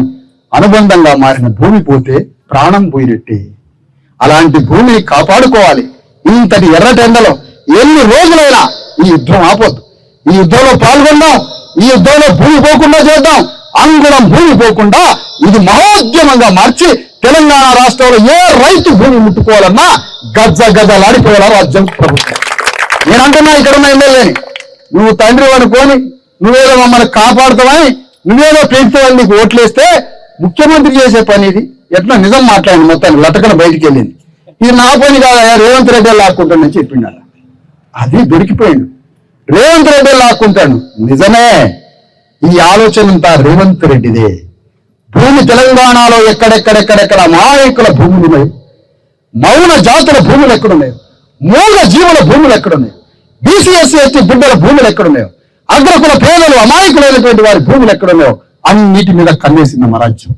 అనుబంధంగా మారిన భూమి పోతే ప్రాణం పోయినట్టే. అలాంటి భూమిని కాపాడుకోవాలి. ఇంతటి ఎర్రటెండలో ఎన్ని రోజులైనా ఈ యుద్ధం ఆపొద్దు. ఈ యుద్ధంలో పాల్గొందాం. ఈ యుద్ధంలో భూమి పోకుండా చేద్దాం. అంగుళం భూమి పోకుండా ఇది మహోద్యమంగా మార్చి తెలంగాణ రాష్ట్రంలో ఏ రైతు భూమి ముట్టుకోవాలన్నా గజ్జలాడిపోయేలా రాజ్యం ప్రభుత్వం. నేను అంటున్నా, ఇక్కడ ఉన్న ఎమ్మెల్యేని, నువ్వు తండ్రి అనుకోని నువ్వేదో మమ్మల్ని కాపాడుతావని నువ్వేదో పెంచుతావని నీకు ఓట్లేస్తే ముఖ్యమంత్రి చేసే పని ఇది. ఎట్లా నిజం మాట్లాడింది, మొత్తాన్ని లటకన బయటికి వెళ్ళింది. ఇది నా పని కాదా, రేవంత్ రెడ్డి లాక్కుంటాడని చెప్పిండ. అది దొరికిపోయింది. రేవంత్ రెడ్డి లాక్కుంటాడు. నిజమే, ఈ ఆలోచన అంతా రేవంత్ రెడ్డిదే. భూమి తెలంగాణలో ఎక్కడెక్కడెక్కడెక్కడ అమాయకుల భూములు ఉన్నాయి, మౌన జాతుల భూములు ఎక్కడున్నాయో, మూగ జీవుల భూములు ఎక్కడున్నాయో, బీసీఎస్సీ ఎస్టీ బిడ్డల భూములు ఎక్కడున్నాయో, అగ్రకుల పేదలు అమాయకులైనటువంటి వారి భూములు ఎక్కడున్నాయో అన్నిటి మీద కన్నేసింది మా రాజ్యం.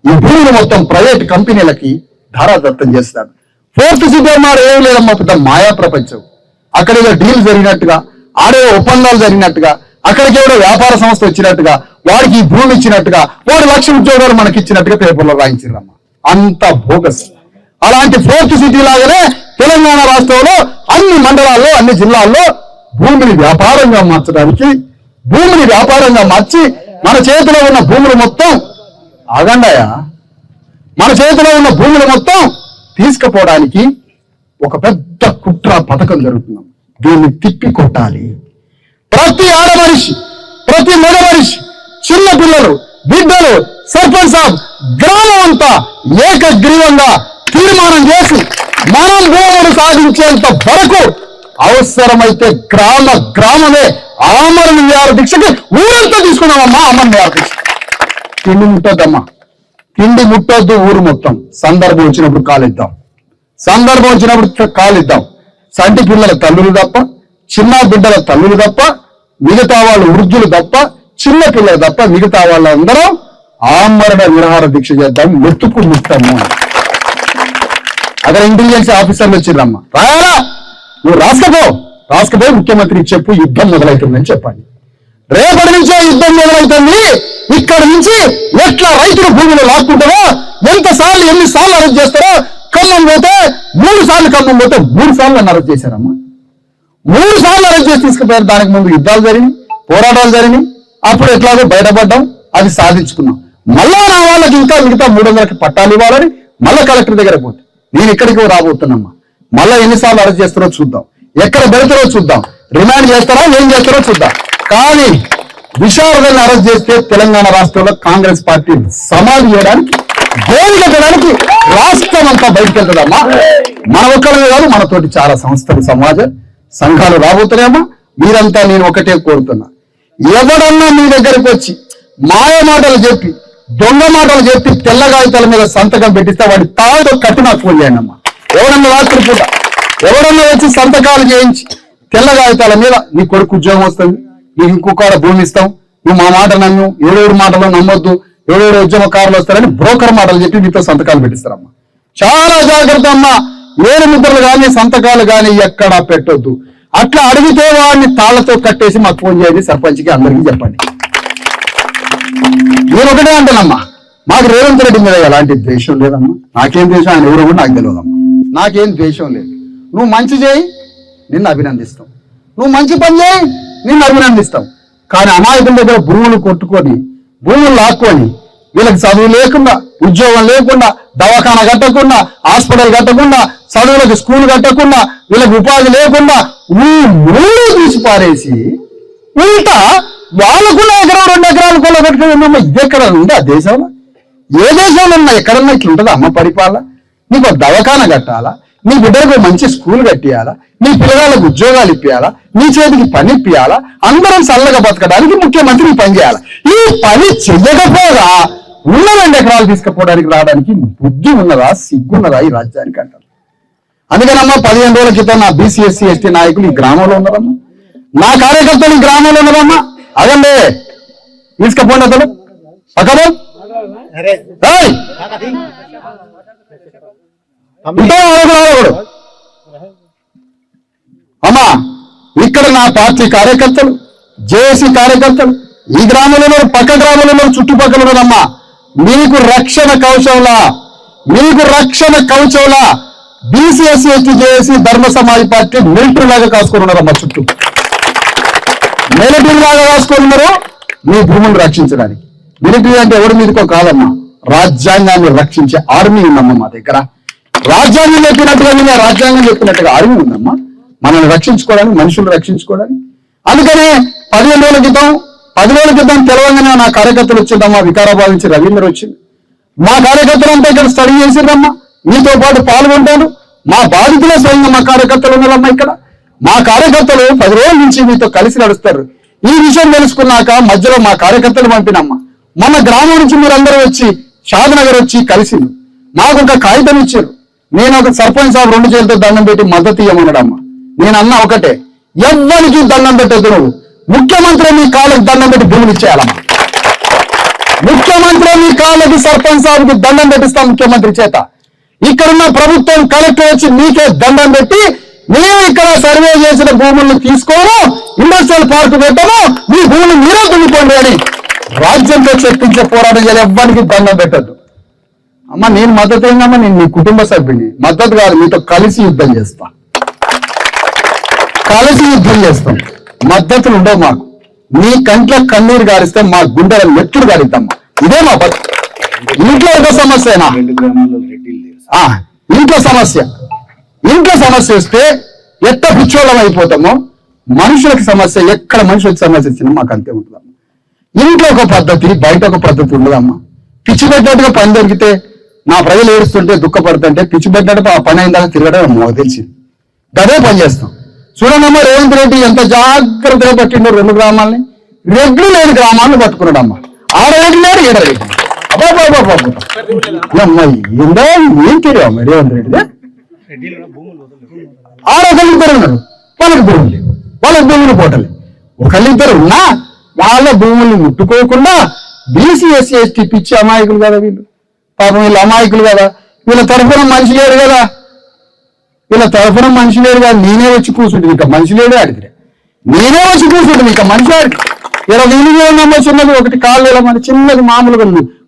ఈ భూములు మొత్తం ప్రైవేట్ కంపెనీలకి ధారాదత్తం చేస్తారు. ఫోర్త్ సిటీ మాట ఏం లేదమ్మా, పెద్ద మాయా ప్రపంచం. అక్కడ ఏదో డీల్ జరిగినట్టుగా, ఆడే ఒప్పందాలు జరిగినట్టుగా, అక్కడికి ఎవడో వ్యాపార సంస్థ వచ్చినట్టుగా, వాడికి ఈ భూమి ఇచ్చినట్టుగా, వాడు 1,00,000 ఉద్యోగాలు మనకి ఇచ్చినట్టుగా పేపర్లో రాయించారమ్మా. అంత బోగస్. అలాంటి ఫోర్త్ సిటీ లాగానే తెలంగాణ రాష్ట్రంలో అన్ని మండలాల్లో, అన్ని జిల్లాల్లో భూమిని వ్యాపారంగా మార్చడానికి, భూమిని వ్యాపారంగా మార్చి మన చేతిలో ఉన్న భూములు మొత్తం ఆగండాయా, మన చేతిలో ఉన్న భూములు మొత్తం తీసుకుపోవడానికి ఒక పెద్ద కుట్ర పథకం జరుగుతున్నాం. దీన్ని తిప్పి కొట్టాలి. ప్రతి ఆడ మనిషి, ప్రతి మగ మనిషి, చిన్న పిల్లలు, బిడ్డలు, సర్పంచ్ సాబ్, గ్రామం అంతా ఏకగ్రీవంగా తీర్మానం చేసి మనం భూములు సాధించేంత వరకు అవసరమైతే గ్రామమే ఆమరణ నిరాహార దీక్షకి ఊరంతా తీసుకున్నామమ్మా. అమరణ నిరాహార దీక్ష. తిండి ముట్టొద్దమ్మా, తిండి ముట్టొద్దు. ఊరు మొత్తం సందర్భం వచ్చినప్పుడు కాలిద్దాం, సందర్భం వచ్చినప్పుడు కాలిద్దాం. సంటి పిల్లల తల్లులు తప్ప, చిన్న బిడ్డల తల్లులు తప్ప, మిగతా వాళ్ళు వృద్ధులు తప్ప, చిన్న పిల్లలు తప్ప మిగతా వాళ్ళందరూ ఆమరణ నిరాహార దీక్ష చేద్దాం. మెత్తుకు ముట్టాము. అక్కడ ఇంటెలిజెన్స్ ఆఫీసర్లు వచ్చిర్రమ్మా, రాయాలా, నువ్వు రాసుకపోయి ముఖ్యమంత్రికి చెప్పు, యుద్ధం మొదలవుతుందని చెప్పండి. రేపటి నుంచే యుద్ధం మొదలవుతుంది. ఇక్కడ నుంచి ఎట్లా రైతుల భూములు లాక్కుంటారో, ఎన్నిసార్లు అరెస్ట్ చేస్తారో. ఖమ్మం పోతే 3 సార్లు, ఖమ్మం పోతే 3 సార్లు నన్ను అరెస్ట్ చేశారమ్మా. 3 సార్లు అరెస్ట్ చేసి తీసుకుపోయారు. దానికి ముందు యుద్ధాలు జరిగినాయి, పోరాటాలు జరిగినాయి. అప్పుడు ఎట్లాగో బయటపడ్డాం, అది సాధించుకున్నాం. మళ్ళా నా వాళ్ళకి ఇంకా మిగతా 300కి పట్టాలు ఇవ్వాలని మళ్ళా కలెక్టర్ దగ్గర పోతే, నేను ఇక్కడికి రాబోతున్నామ్మా. మళ్ళా ఎన్నిసార్లు అరెస్ట్ చేస్తారో చూద్దాం, ఎక్కడ పెడతారో చూద్దాం, రిమాండ్ చేస్తారా, ఏం చేస్తారో చూద్దాం. కానీ విశారదల్ని అరెస్ట్ చేస్తే తెలంగాణ రాష్ట్రంలో కాంగ్రెస్ పార్టీ సమాధి చేయడానికి, గోలు కట్టడానికి రాష్ట్రం అంతా బయటకు వెళ్తుందమ్మా. మన ఒక్కరే కాదు, మనతోటి చాలా సంస్థలు, సమాజం, సంఘాలు రాబోతున్నాయమ్మా. మీరంతా నేను ఒకటే కోరుతున్నా, ఎవడన్నా మీ దగ్గరకు వచ్చి మాయ మాటలు చెప్పి, దొంగ మాటలు చెప్పి తెల్ల కాగితాల మీద సంతకం పెట్టిస్తే వాడి తాడుతో కట్టి నాకు ఫోన్ చేయండి అమ్మా. ఎవడన్నా రాత్రి పూట ఎవడన్నా వచ్చి సంతకాలు చేయించి తెల్ల కాగితాల మీద నీ కొడుకు ఉద్యోగం వస్తుంది, నీకు ఇంకొక భూమి ఇస్తాం, నువ్వు మా మాట నన్ను, ఎవడెవడి మాటలో నమ్మొద్దు, ఎవడెవడు ఉద్యమకారులు వస్తారని బ్రోకర్ మాటలు చెప్పి మీతో సంతకాలు పెట్టిస్తారమ్మా. చాలా జాగ్రత్త అమ్మా. ఏడు ముద్రలు కానీ సంతకాలు కానీ ఎక్కడా పెట్టొద్దు. అట్లా అడిగితే వాడిని తాళ్లతో కట్టేసి మాకు ఫోన్ చేయండి, సర్పంచ్కి అందరికీ చెప్పండి. నేను ఒకటే అంటానమ్మా, మాకు రేవంత్ రెడ్డి మీద ఎలాంటి ద్వేషం లేదమ్మా. నాకేం ద్వేషం, ఆయన ఎవరు కూడా నాకు తెలియదమ్మా. నాకేం ద్వేషం లేదు. నువ్వు మంచి చేయి, నిన్ను అభినందిస్తాం. నువ్వు మంచి పని చేయి, నిన్ను అభినందిస్తాం. కానీ అమాయకుల దగ్గర భూములు కొట్టుకొని, భూములు లాక్కొని, వీళ్ళకి చదువు లేకుండా, ఉద్యోగం లేకుండా, దవాఖానా కట్టకుండా, హాస్పిటల్ కట్టకుండా, చదువులకు స్కూల్ కట్టకుండా, వీళ్ళకి ఉపాధి లేకుండా ఊళ్ళు తీసి పారేసి ఉల్టా వాళ్ళకున్న 1-2 ఎకరాలు కొల్ల పెట్టుకుని ఉన్నామా. ఇది ఎక్కడ ఉంది ఆ దేశంలో? ఏ దేశంలో ఉన్నా ఎక్కడన్నా ఇట్లా ఉంటుందా అమ్మ పరిపాలన? నీకు దవాఖానా కట్టాలా, నీ బిడ్డలకు మంచి స్కూల్ కట్టియాలా, నీ పిల్లగాళ్ళకు ఉద్యోగాలు ఇప్పియాలా, నీ చేతికి పని ఇప్పియాలా, అందరం చల్లగా బతకడానికి ముఖ్యమంత్రి పని చేయాలి. ఈ పని చెయ్యకపోగా ఉన్న 2 ఎకరాలు తీసుకుపోవడానికి రావడానికి బుద్ధి ఉన్నదా, సిగ్గున్నదా ఈ రాజ్యానికి అంటారు. అందుకనమ్మా 15 రోజుల క్రితం నా బీసీ ఎస్సీ ఎస్టీ నాయకులు ఈ గ్రామంలో ఉన్నారమ్మా, నా కార్యకర్తలు ఈ గ్రామంలో ఉన్నారమ్మా. అదండి తీసుకపోండి అతను పక్కన అమ్మా. ఇక్కడ నా పార్టీ కార్యకర్తలు జేఏసీ కార్యకర్తలు ఈ గ్రామంలో పక్క గ్రామంలో చుట్టుపక్కల ఉన్నదమ్మా. మీకు రక్షణ కవచంలా బీసీ ఎస్సీ ఎస్టీ జేఏసీ ధర్మ సమాజ్ పార్టీ మిలిటరీ లాగా కాసుకొని ఉన్నారమ్మా. చుట్టూ మిలిటరీ లాగా కాసుకొని ఉన్నారు మీ భూములను రక్షించడానికి. మిలిటరీ అంటే ఎవరి మీదకో కాదమ్మా, రాజ్యాంగాన్ని రక్షించే ఆర్మీ ఉందమ్మా మా దగ్గర. రాజ్యాంగం చెప్పినట్టుగా ఆర్మీ ఉందమ్మా మనల్ని రక్షించుకోవడానికి, మనుషులు రక్షించుకోవడానికి. అందుకనే 10 రోజుల క్రితం తెలవంగానే నా కార్యకర్తలు వచ్చిందమ్మా. వికారాబాద్ నుంచి రవీంద్ర వచ్చింది. మా కార్యకర్తలంతా ఇక్కడ స్టడీ చేసిందమ్మా, మీతో పాటు పాల్గొంటాను. మా బాధితులే స్వయంగా మా కార్యకర్తలు ఉన్నారమ్మా. ఇక్కడ మా కార్యకర్తలు 10 రోజుల నుంచి మీతో కలిసి నడుస్తారు. ఈ విషయం తెలుసుకున్నాక మధ్యలో మా కార్యకర్తలు పంపినమ్మా. మన గ్రామం నుంచి మీరందరూ వచ్చి షాద్నగర్ వచ్చి కలిసింది. నాకు ఒక కాగితం ఇచ్చారు. నేను ఒక సర్పంచ్ సాబ్ 2 చేతులతో దండం పెట్టి మద్దతు ఇవ్వమన్నాడమ్మా. నేను అన్నా ఒకటే, ఎవ్వరికి దండం పెట్టద్దు, నువ్వు ముఖ్యమంత్రి మీ కాళ్ళకి దండం పెట్టి భూములు ఇచ్చేయాలమ్మా. ముఖ్యమంత్రి మీ కాళ్ళకి సర్పంచ్ సాబ్కి దండం పెట్టిస్తాం ముఖ్యమంత్రి చేత. ఇక్కడున్న ప్రభుత్వం కలెక్టర్ వచ్చి మీకే దండం పెట్టి మేము ఇక్కడ సర్వే చేసిన భూములను తీసుకోను, ఇండస్ట్రియల్ పార్క్ పెట్టము, మీ భూములు మీరే దున్నుకోండి అని రాజ్యంతో చర్చించే పోరాటం చేయాలి. ఎవ్వరికి దండం పెట్టద్దు అమ్మా. నేను మద్దతు ఏందమ్మా, నేను మీ కుటుంబ సభ్యుని మద్దతు కాదు, మీతో కలిసి యుద్ధం చేస్తాం. మద్దతులు ఉండవు మాకు. మీ కంట్లో కన్నీరు గారిస్తే మా గుండెల మెట్టుడు గారిద్దమ్మా. ఇదే మా బతుకు. ఇంట్లో ఒక సమస్యనా, ఇంట్లో సమస్య వస్తే ఎట్ట పిచ్చోళ్ళం అయిపోతామో, మనుషులకు సమస్య ఎక్కడ మనుషులకు సమస్య వచ్చినా మాకు అంతే ఉంటుందమ్మా. ఇంట్లో ఒక పద్ధతి, బయట ఒక పద్ధతి ఉండదమ్మా. పిచ్చి పెట్టినట్టుగా పని దొరికితే, నా ప్రజలు ఏడుస్తుంటే దుఃఖపడుతుంటే పిచ్చి పెట్టినట్టు ఆ పని అయిందాక తిరగడం మాకు తెలిసింది. గదే పని చేస్తాం. చూడండమ్మా, రేవంత్ రెడ్డి ఎంత జాగ్రత్తగా పట్టిండో 2 గ్రామాలని, రెడ్లు లేని గ్రామాలను పట్టుకున్నాడమ్మా. 6 రెడ్లు లేడు, 7 రెడ్లు. అబ్బాయి ఏందో ఏం తెలియదు మరి రేవంత్ రెడ్డి. 6 ఒకళ్ళిద్దరు ఉన్నారు, వాళ్ళకి భూములు లేవు, వాళ్ళకి భూములు పోటలే. ఒకళ్ళిద్దరు ఉన్నా వాళ్ళ భూముల్ని ముట్టుకోకుండా బీసీ ఎస్సీ ఎస్టీ పిచ్చి అమాయకులు కదా వీళ్ళు. పాపం వీళ్ళు అమాయకులు కదా, వీళ్ళ తరఫున మనిషి లేడు కదా, నేనే వచ్చి కూర్చుంటుంది. ఇక మనిషి లేడే అడిగితే నేనే వచ్చి కూర్చుంటుంది. ఇక మనిషి ఆడి ఇలా వీళ్ళు చిన్నది ఒకటి కాళ్ళు మన చిన్నది మామూలుగా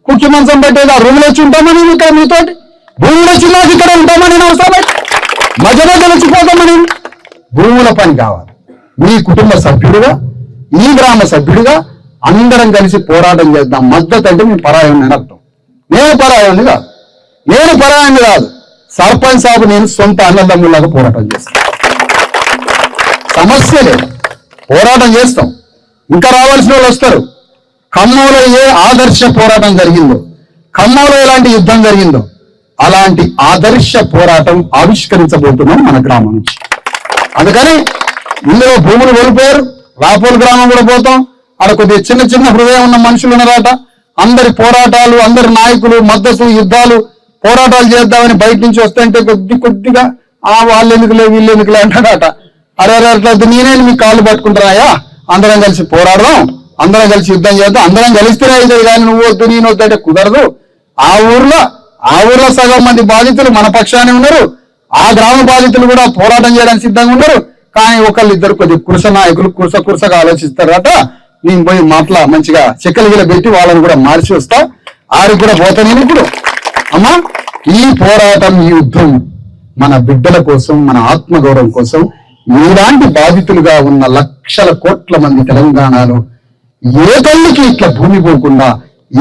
కుర్చీ మంచం పెట్టేది ఆ రూమ్లో వచ్చి ఉంటామని ఇక్కడ మీతోటి భూములు వచ్చినా ఇక్కడ ఉంటామని అవసరమై మధ్య వచ్చిపోతామని. భూముల పని కావాలి. మీ కుటుంబ సభ్యుడిగా, ఈ గ్రామ సభ్యుడిగా అందరం కలిసి పోరాటం చేద్దాం. మద్దతు అంటే మేము పరాయాన్ని అర్థం. నేను పరాయాన్ని కాదు, సర్పంచ్ సాబు నేను సొంత అన్నదమ్ములాగా పోరాటం చేస్తాం. సమస్య లేదు, పోరాటం చేస్తాం. ఇంకా రావాల్సిన వాళ్ళు వస్తారు. ఖమ్మంలో ఏ ఆదర్శ పోరాటం జరిగిందో, ఖమ్మంలో ఎలాంటి యుద్ధం జరిగిందో అలాంటి ఆదర్శ పోరాటం ఆవిష్కరించబోతున్నాం మన గ్రామం నుంచి. అందుకని ఇందులో భూములు కోల్పోయారు. రాపోలు గ్రామం కూడా పోతాం. అక్కడ కొద్దిగా చిన్న హృదయం ఉన్న మనుషులు ఉన్నారట. అందరి పోరాటాలు, అందరి నాయకులు మద్దతు, యుద్ధాలు, పోరాటాలు చేద్దామని బయట నుంచి వస్తుంటే కొద్దిగా వాళ్ళు ఎందుకులే వీళ్ళు ఎందుకులే అంటాడట. అరే అట్లా నేనే మీ కాళ్ళు పట్టుకుంటారాయా, అందరం కలిసి పోరాడదాం, అందరం కలిసి యుద్ధం చేద్దాం, అందరం కలిస్తేనే అవుతుంది కానీ నువ్వు వద్దు నేను వద్దంటే కుదరదు. ఆ ఊర్లో సగం మంది బాధితులు మన పక్షానే ఉన్నారు. ఆ గ్రామ బాధితులు కూడా పోరాటం చేయడానికి సిద్ధంగా ఉన్నారు. కానీ ఒకళ్ళిద్దరు కొద్దిగా కురుస నాయకులు కురుసగా ఆలోచిస్తారట. నేను పోయి మాటల మంచిగా చెక్కలు గిల పెట్టి వాళ్ళని కూడా మార్చి వస్తా. ఆడికి కూడా పోతా నేను ఇప్పుడు. అమ్మా, ఈ పోరాటం, ఈ యుద్ధం మన బిడ్డల కోసం, మన ఆత్మగౌరవం కోసం, ఇలాంటి బాధితులుగా ఉన్న లక్షల కోట్ల మంది తెలంగాణలో ఏ తల్లికి ఇట్లా భూమి పోకుండా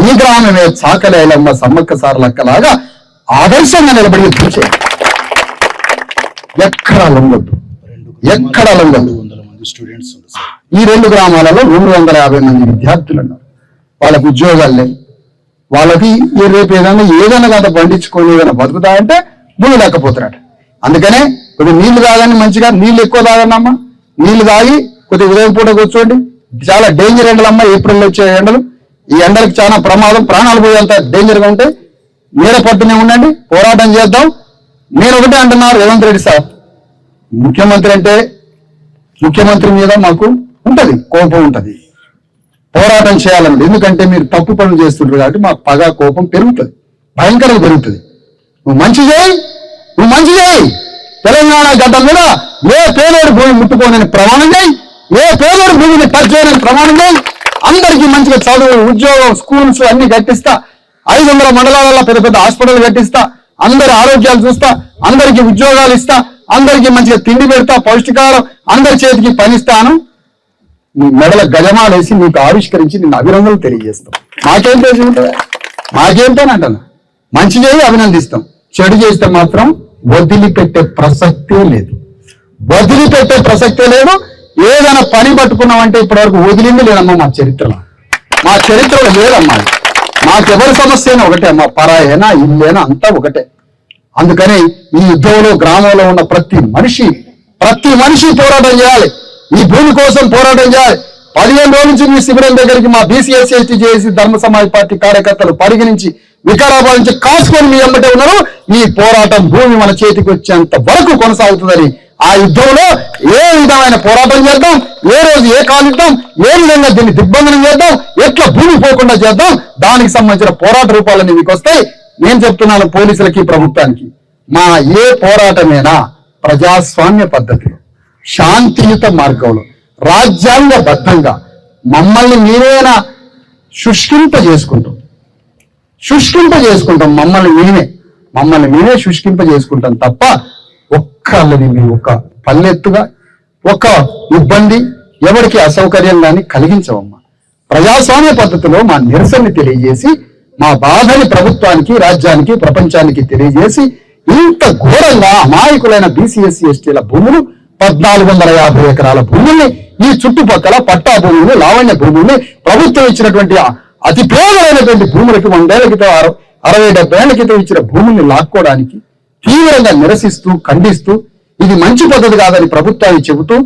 ఈ గ్రామమే చాకలేలమ్మ సమ్మక్క సారలక్కలాగా ఆదర్శంగా నిలబడి చూసేది. ఎక్కడా లొంగొద్దు. ఈ 2 గ్రామాలలో 250 మంది విద్యార్థులు ఉన్నారు. వాళ్ళకి ఉద్యోగాలు లేవు. వాళ్ళకి రేపు ఏదైనా కదా పండించుకొని ఏదైనా బతుకుతా అంటే భూమి లేకపోతున్నాడు. అందుకనే కొద్దిగా నీళ్లు తాగండి, మంచిగా నీళ్లు ఎక్కువ తాగండి. నీళ్లు తాగి కొద్దిగా ఉదయం పూట కూర్చోండి. చాలా డేంజర్ ఎండలమ్మ, ఏప్రిల్లో వచ్చే ఎండలు. ఈ ఎండలకు చాలా ప్రమాదం, ప్రాణాలు పోయేంత డేంజర్గా ఉంటాయి. నీడ పట్టునే ఉండండి, పోరాటం చేద్దాం. నేను ఒకటే అంటున్నా రేవంత్ రెడ్డి సార్, ముఖ్యమంత్రి అంటే ముఖ్యమంత్రి మీద మాకు ఉంటది, కోపం ఉంటది, పోరాటం చేయాలన్నది. ఎందుకంటే మీరు తప్పు పనులు చేస్తుంటారు కాబట్టి మాకు పగ కోపం పెరుగుతుంది, భయంకరంగా పెరుగుతుంది. నువ్వు మంచి చేయి, నువ్వు మంచి చేయి. తెలంగాణ గడ్డ మీద ఏ పేదోడు భూమి ముట్టుకోనని ప్రమాణం చేయి, ఏ పేదోడు భూమిని టచ్ చేయని ప్రమాణం చేయి. అందరికీ మంచిగా చదువు, ఉద్యోగం, స్కూల్స్ అన్ని కట్టిస్తా, 500 మండలాలలో పెద్ద పెద్ద హాస్పిటల్ కట్టిస్తా, అందరి ఆరోగ్యాలు చూస్తా, అందరికీ ఉద్యోగాలు ఇస్తా, అందరికీ మంచిగా తిండి పెడతా, పౌష్టికాహారం, అందరి చేతికి పనిస్తాను. నీ మెడల గజమాలేసి నీకు ఆవిష్కరించి నిన్ను అభినందనలు తెలియజేస్తాం. మాకేం తెలిసి ఉంటుందా? మాకేంటోనంటాను. మంచి చేయి అభినందిస్తాం, చెడు చేస్తే మాత్రం వదిలిపెట్టే ప్రసక్తే లేదు, వదిలిపెట్టే ప్రసక్తే లేదు. ఏదైనా పని పట్టుకున్నామంటే ఇప్పటివరకు వదిలింది లేదమ్మా మా చరిత్రలో, మా చరిత్రలో లేదమ్మా. మాకెవరి సమస్య అయినా ఒకటే అమ్మా, పరాయేనా ఇల్లేనా అంతా ఒకటే. అందుకని ఈ యుద్ధంలో గ్రామంలో ఉన్న ప్రతి మనిషి పోరాటం చేయాలి, ఈ భూమి కోసం పోరాటం చేయాలి. 15 రోజుల నుంచి మీ శిబిరం దగ్గరికి మా బీసీఎస్సీ ఎస్టీ జేఏసీ ధర్మ సమాజ్ పార్టీ కార్యకర్తలు పరిగణించి వికారాబాద్ నుంచి కాసుకొని మీ ఎమ్మటే ఉన్నారు. ఈ పోరాటం భూమి మన చేతికి వచ్చేంత వరకు కొనసాగుతుందని, ఆ యుద్ధంలో ఏ విధమైన పోరాటం చేద్దాం, ఏ రోజు ఏ కాలిద్దాం, ఏ విధంగా దీన్ని దిగ్బంధనం చేద్దాం, ఎట్లా భూమి పోకుండా చేద్దాం, దానికి సంబంధించిన పోరాట రూపాలన్నీ మీకు వస్తాయి. నేను చెప్తున్నాను పోలీసులకి, ప్రభుత్వానికి, మా ఏ పోరాటమైనా ప్రజాస్వామ్య పద్ధతిలో, శాంతియుత మార్గంలో, రాజ్యాంగబద్ధంగా మమ్మల్ని మీరేనా శుష్కింప చేసుకుంటాం, మమ్మల్ని మేమే శుష్కింప చేసుకుంటాం తప్ప ఒక్కళ్ళని మేము ఒక పల్లెత్తుగా ఒక ఇబ్బంది ఎవరికి అసౌకర్యం కానీ కలిగించవమ్మా. ప్రజాస్వామ్య పద్ధతిలో మా నిరసనని తెలియజేసి, మా బాధని ప్రభుత్వానికి, రాజ్యానికి, ప్రపంచానికి తెలియజేసి, ఇంత ఘోరంగా అమాయకులైన బీసీఎస్సీ ఎస్టీల భూములు 1450 ఎకరాల భూముల్ని, ఈ చుట్టుపక్కల పట్టా భూములు, లావణ్య భూముల్ని, ప్రభుత్వం ఇచ్చినటువంటి అతి పేదలైనటువంటి భూములకి 100 ఏళ్ల క్రితం 60-70 ఏళ్ల క్రితం ఇచ్చిన భూముల్ని లాక్కోవడానికి తీవ్రంగా నిరసిస్తూ, ఖండిస్తూ, ఇది మంచి పద్ధతి కాదని ప్రభుత్వాన్ని చెబుతూ,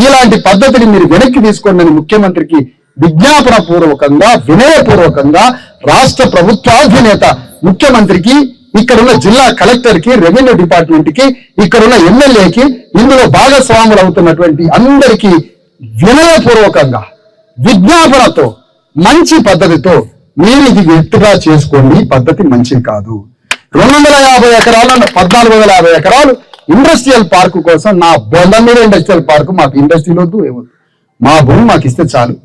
ఇలాంటి పద్ధతిని మీరు వెనక్కి తీసుకోండి ముఖ్యమంత్రికి విజ్ఞాపన పూర్వకంగా, వినయపూర్వకంగా రాష్ట్ర ప్రభుత్వాధినేత ముఖ్యమంత్రికి, ఇక్కడున్న జిల్లా కలెక్టర్ కి, రెవెన్యూ డిపార్ట్మెంట్ కి, ఇక్కడున్న ఎమ్మెల్యేకి, ఇందులో భాగస్వాములు అవుతున్నటువంటి అందరికీ వినయపూర్వకంగా, విజ్ఞాపనతో, మంచి పద్ధతితో మీరు ఇది ఎత్తుగా చేసుకోండి. పద్ధతి మంచిది కాదు. 250 ఎకరాలు 1450 ఎకరాలు ఇండస్ట్రియల్ పార్క్ కోసం, నా బొంద మీద ఇండస్ట్రియల్ పార్క్, మాకు ఇండస్ట్రీలు వద్దు, ఏమొద్దు, మా భూమి మాకు ఇస్తే చాలు,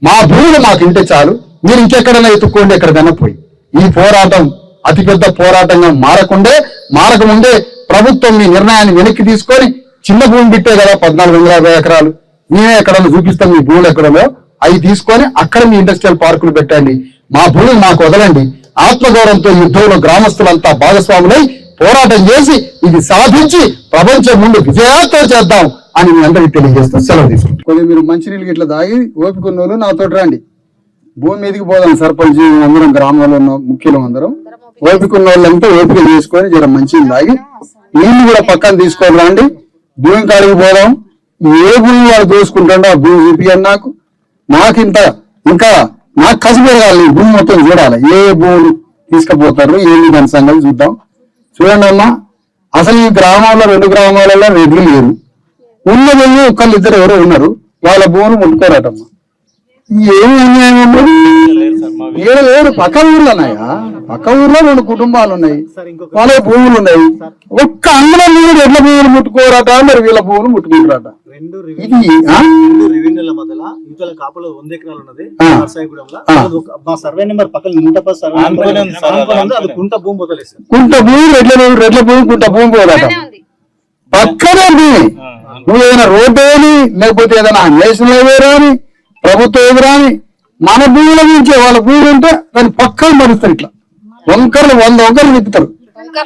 మా భూములు మాకు ఇంటే చాలు. మీరు ఇంకెక్కడైనా ఎత్తుక్కోండి, ఎక్కడికైనా పోయి. ఈ పోరాటం అతిపెద్ద పోరాటంగా మారకముందే ప్రభుత్వం మీ నిర్ణయాన్ని వెనక్కి తీసుకొని, చిన్న భూమి బిట్టే కదా 1450 ఎకరాలు, మేమే ఎక్కడన్నా చూపిస్తాం మీ భూములు ఎక్కడలో, అవి తీసుకొని అక్కడ మీ ఇండస్ట్రియల్ పార్కులు పెట్టండి, మా భూమిని మాకు వదలండి. ఆత్మగౌరవంతో యుద్ధంలో గ్రామస్తులంతా భాగస్వాములై పోరాటం చేసి ఇది సాధించి ప్రపంచం ముందు విజయాలతో చేద్దాం అని మీ అందరికీ తెలియజేస్తూ సెలవు తీసుకుంటాం. కొద్దిగా మీరు మంచినీళ్ళు ఇట్లా తాగి ఓపిక ఉన్న వాళ్ళు నాతో రండి, భూమి మీదకి పోదాం. సర్పంచ్ అందరం, గ్రామంలో ఉన్న ముఖ్యులు అందరం ఓపిక ఉన్న వాళ్ళంతా ఓపిక చేసుకొని జర మంచిని తాగి నీళ్లు కూడా పక్కన తీసుకొని రండి, భూమి కాడికి పోదాం. ఏ భూమి వాళ్ళు దోసుకుంటాడో ఆ భూమి చూపియండి ఇంకా నాకు కసి పెరగాలి, భూమి మొత్తం చూడాలి, ఏ భూములు తీసుకుపోతారు ఏంటి దాని సంగతి చూద్దాం. చూడండి అమ్మా, అసలు ఈ గ్రామాల్లో 2 గ్రామాలలో రెడ్లు లేరు, ఉన్నది ఒకళ్ళిద్దరు ఎవరో ఉన్నారు, వాళ్ళ భూములు ముట్టుకోరటమ్మా. ఏమి అన్యాయం లేరు. పక్క ఊర్లో ఉన్నాయా? పక్క ఊర్లో 2 కుటుంబాలు ఉన్నాయి, వాళ్ళ భూములు ఉన్నాయి. ఒక్క అందులో మీరు ఎడ్ల భూములు ముట్టుకోరట, మరి వీళ్ళ భూములు ముట్టుకుంటారట. ఇది కుంట భూమి రెడ్ల భూమి కుంట భూమి పోదట. పక్కనే నువ్వు ఏదైనా రోడ్డు అని, లేకపోతే ఏదైనా అన్వేషణ ఏరాని, ప్రభుత్వం ఎదురాని, మన భూముల నుంచి వాళ్ళ భూములు ఉంటే దాన్ని పక్కన మరుస్తారు. ఇట్లా 100 వంకర్లు తిప్పుతారు,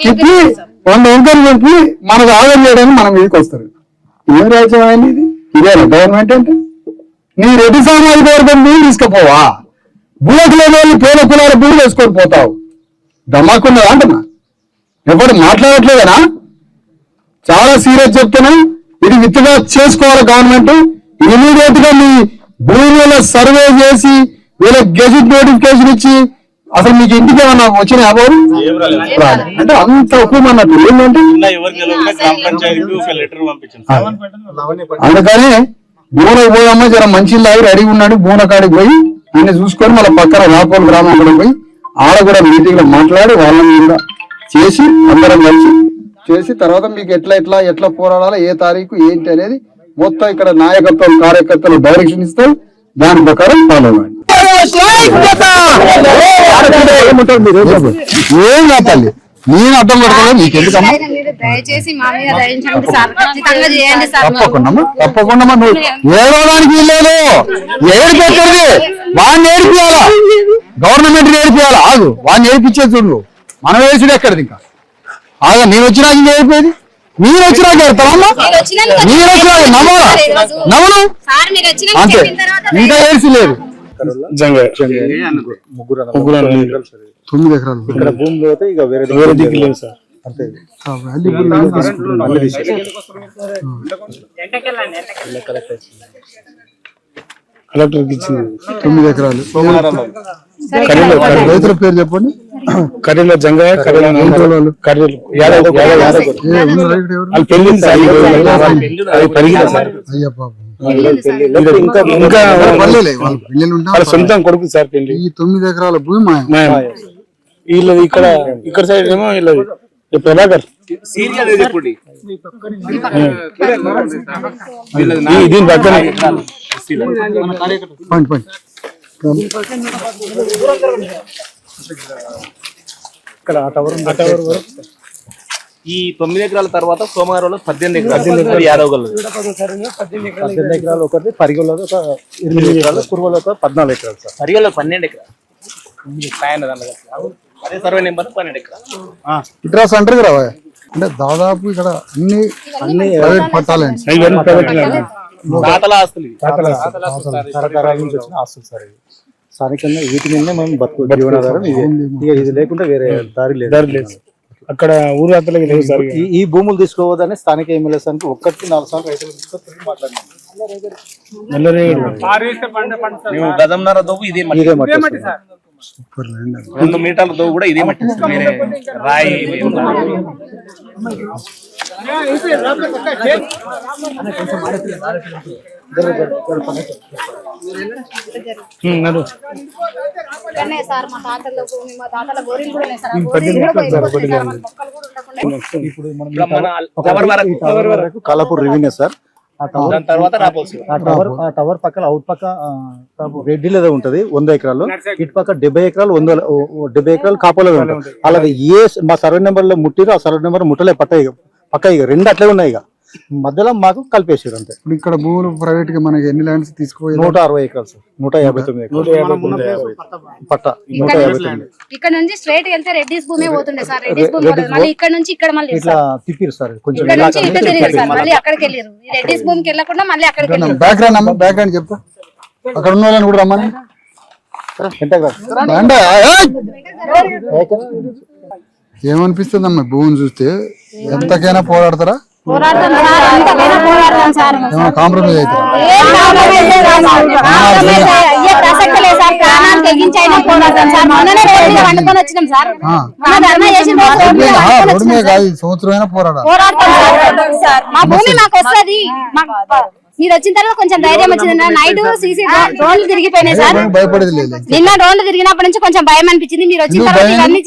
తిప్పి 100 వంకర్లు తిప్పి మనకు ఆగం చేయడానికి మన మీదకి వస్తారు. ఏం రాజ్యం ఇది? ఇదేనా గవర్నమెంట్ అంటే? నీ రెడ్డి సామాజిక వర్గం భూమి తీసుకుపోవా? భూలకు లేని వాళ్ళు పేద కులాల భూములు వేసుకొని పోతావు. దమ్మాకున్నదా అంటున్నా? ఎవరు మాట్లాడట్లేదనా? చాలా సీరియస్ చెప్తున్నాం. ఇది విత్తుగా చేసుకోవాలి గవర్నమెంట్. ఇమీడియట్ గా మీ భూముల సర్వే చేసి వీళ్ళకి గెజిట్ నోటిఫికేషన్ ఇచ్చి అసలు మీకు ఇంటికి ఏమన్నా వచ్చిన అబౌరు అంటే అంత ఎక్కువ అన్నట్టు ఏంటంటే అందుకని బోనకు పోయమ్మా జర మంచి రెడీ ఉన్నాడు బోన కాడికి పోయి ఆయన చూసుకొని మళ్ళీ పక్కన రాపోలు గ్రామం కూడా పోయి ఆడ కూడా మీటింగ్ లో మాట్లాడి వాళ్ళని కూడా చేసి అందరం కలిసి చేసి తర్వాత మీకు ఎట్లా పోరాడాలి ఏ తారీఖు ఏంటి అనేది మొత్తం ఇక్కడ నాయకత్వం కార్యకర్తలు డైరెక్షన్ ఇస్తారు దాని ప్రకారం ఫాలో అవ్వండి. ఏం కాపాలి నేను అడ్డం పడుతున్నాను మీకు ఎందుకమ్మా తప్పకుండా నువ్వు ఏడవడానికి వీల్లేదు ఏడిపోతుంది వాడిని ఏడిపియాలా గవర్నమెంట్ ఏడిపియాలా ఆగు వాడిని ఏడిపించేది చూడు మనం వేసుడు ఎక్కడిది ఇంకా ఆగా నేను వచ్చినాక ఇంకా ఏడిపోయేది మీరు వచ్చినాక ఏడతావమ్మా మీరు వచ్చినాక నవ్వను అంతే ఇంకా ఏడ్చి లేదు 9 ఎకరాలు ఇక్కడ భూమిలో అయితే ఇక వేరే దిక్కు లేదు సార్ అంతే కలెక్టర్కి ఇచ్చింది 9 ఎకరాలు రైతుల పేరు చెప్పండి కరీలో జంగయ్య కరీలో యాదవ్ పెళ్ళింది సార్ అయ్యా పాపం ఇంకా వాళ్ళ సొంతం కొడుకు సార్ పెళ్లి ఈ 9 ఎకరాల భూమి వీళ్ళది ఇక్కడ సైడ్ ఏమో వీళ్ళది ప్రభాకర్ దీని పక్కన ఇక్కడ ఈ 9 ఎకరాల తర్వాత సోమవారంలో 18 ఎకరాలు యాదవ్ గల్లు 18 ఎకరాలు ఒకటి పరిగెలో 8 ఎకరాలు కురువలో 14 ఎకరాలు సార్ పరిగెలో 12 ఎకరాలు అదే సర్వే నెంబర్ 12 ఎకరాలు ఇట్రా సెంటర్కి రావా అంటే దాదాపు ఇక్కడ అన్ని ప్రైవేట్ పట్టాలండి దాతల ఆస్తులు తరతరాల నుంచి వచ్చిన ఆస్తులు సార్ ఇది స్థానికంగా వీటి మీద మనం బతుకు జీవనాధారం ఇది లేకుండా వేరే దారి లేదు అక్కడ ఊరు అతలకి లేదు సార్ ఈ భూములు తీసుకోవద్దని స్థానిక ఎమ్మెల్యే సార్కి 1-4 సార్లు రైతులు తీసుకొని మాట్లాడినాం గజంన్నర దోపు ఇదే మట్టి 2 మీటర్ల దోపు కూడా ఇదే మట్టి వేరే రాయి కాలాపూర్ రెవెన్యూ సార్ ఆ టవర్ పక్కన అవుట్ పక్క రెడ్డిలో ఉంటది 100 ఎకరాలు ఇటు పక్క 70 ఎకరాలు 70 ఎకరాలు కాపోలో ఉంటుంది అలాగే మా సర్వే నెంబర్ లో ముట్టిరు ఆ సర్వే నెంబర్ ముట్టలే పక్క ఇక 2 అట్లే ఉన్నాయి ఇక మధ్యలో మాకు కలిపేసారు అంతే ఇక్కడ భూములు ప్రైవేట్ గా మనకి ఎన్ని ల్యాండ్స్ తీసుకోవాలి 160 ఎకరాలు సార్ 159 ఎకరాలు పట్ట 159 ఇక్కడ నుంచి స్ట్రైట్ వెళ్తే రెడ్డిస్ భూమి పోతుండే సార్ రెడ్డిస్ భూమి మళ్ళీ ఇక్కడ నుంచి ఇక్కడ మళ్ళీ ఇట్లా తిప్పిరు సార్ కొంచెం ఇక్కడ నుంచి ఇటు తిరిగారు సార్ మళ్ళీ అక్కడికి వెళ్ళారు ఈ రెడ్డిస్ భూమికి వెళ్ళకుండా మళ్ళీ అక్కడికి వెళ్ళారు బ్యాక్గ్రౌండ్ అమ్మ బ్యాక్గ్రౌండ్ చెప్పు అక్కడ ఉన్న వాళ్ళని కూడా రమ్మని అంటే ఏమనిపిస్తుంది అమ్మా భూమిని చూస్తే ఎంతకైనా పోరాడతారా ఏమైనా కాంప్రమైజ్ అవుతారా రోడ్డు మీద కాదు సంవత్సరం అయినా పోరాడాలి మీరు వచ్చిన తర్వాత కొంచెం ధైర్యం వచ్చింది నైట్ సీసీ డ్రోన్లు తిరిగిపోయినాయి సార్ భయపడేది లేదు నిన్న డ్రోన్లు తిరిగినప్పటి నుంచి కొంచెం భయం అనిపించింది మీరు వచ్చిన తర్వాత ఇవన్నీ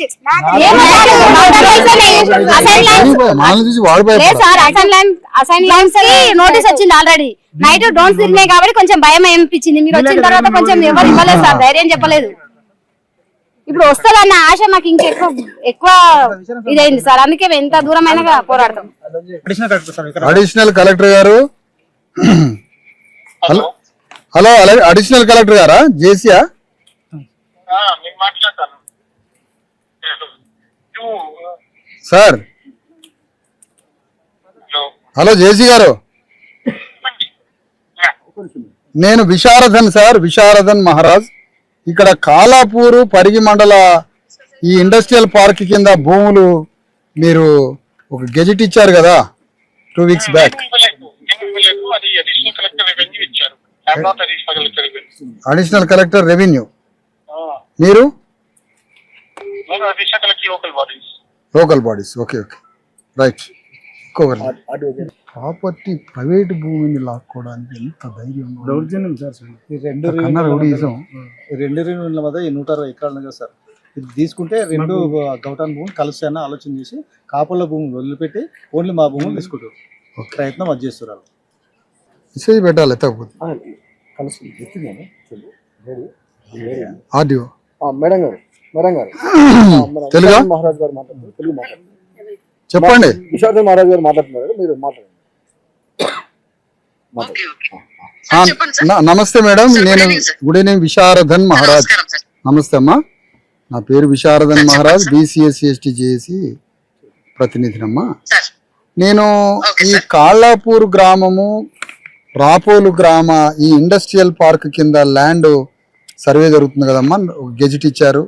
అసైన్ లైన్స్ కి నోటీస్ వచ్చింది ఆల్రెడీ నైట్ డ్రోన్స్ తిరిగినాయి కాబట్టి కొంచెం భయం అనిపించింది మీరు వచ్చిన తర్వాత కొంచెం ఎవరు ఇవ్వలేదు సార్ ధైర్యం చెప్పలేదు ఇప్పుడు వస్తుందన్న ఆశ మాకు ఎక్కువ ఇదైంది సార్ అందుకే ఎంత దూరమైనా పోరాడతాం అడిషనల్ కలెక్టర్ గారు హలో అడిషనల్ కలెక్టర్ గారా జేసీయా సార్ హలో జేసీ గారు నేను విశారదన్ సార్ విశారదన్ మహారాజ్ ఇక్కడ కాలాపూరు పరిగి మండల ఈ ఇండస్ట్రియల్ పార్క్ కింద భూములు మీరు ఒక గెజెట్ ఇచ్చారు కదా 2 weeks back additional collector revenue మీరు local bodies. Okay okay right. Property private భూమిని లాక్కోవడానికి ఎంత ధైర్యం! దౌర్జన్యం సార్. ఈ రెండు రౌడీజం. రెండు రివ్యూల మధ్య ఈ 160 ఎకరాలు కదా సార్. ఇది తీసుకుంటే రెండు గౌటాన్ భూములు కలుస్తాయని ఆలోచన చేసి కాపుల భూములు వదిలిపెట్టి ఓన్లీ మా భూములు తీసుకుంటారు. ప్రయత్నం అది చేస్తున్నారు. మెసేజ్ పెట్టాలి తప్పదు. ఆడియో మేడం గారు తెలుగా మహారాజ్ గారు మాట్లాడుతున్నారు. తెలుగు మాట్లాడుతున్నారు. చెప్పండి. విశారదన్ మహారాజ్ గారు మాట్లాడుతున్నారు. మీరు మాట్లాడండి. నమస్తే మేడం. నేను గుడ్ ఈవినింగ్ విశారదన్ మహారాజ్. నమస్తే అమ్మా. నా పేరు Visharadan Maharaj, BC SC ST JAC ప్రతినిధినమ్మా. నేను ఈ కాళ్ళాపూర్ గ్రామము, రాపోలు గ్రామ ఈ ఇండస్ట్రియల్ పార్క్ కింద ల్యాండ్ సర్వే జరుగుతుంది కదమ్మా, గెజిట్ ఇచ్చారు.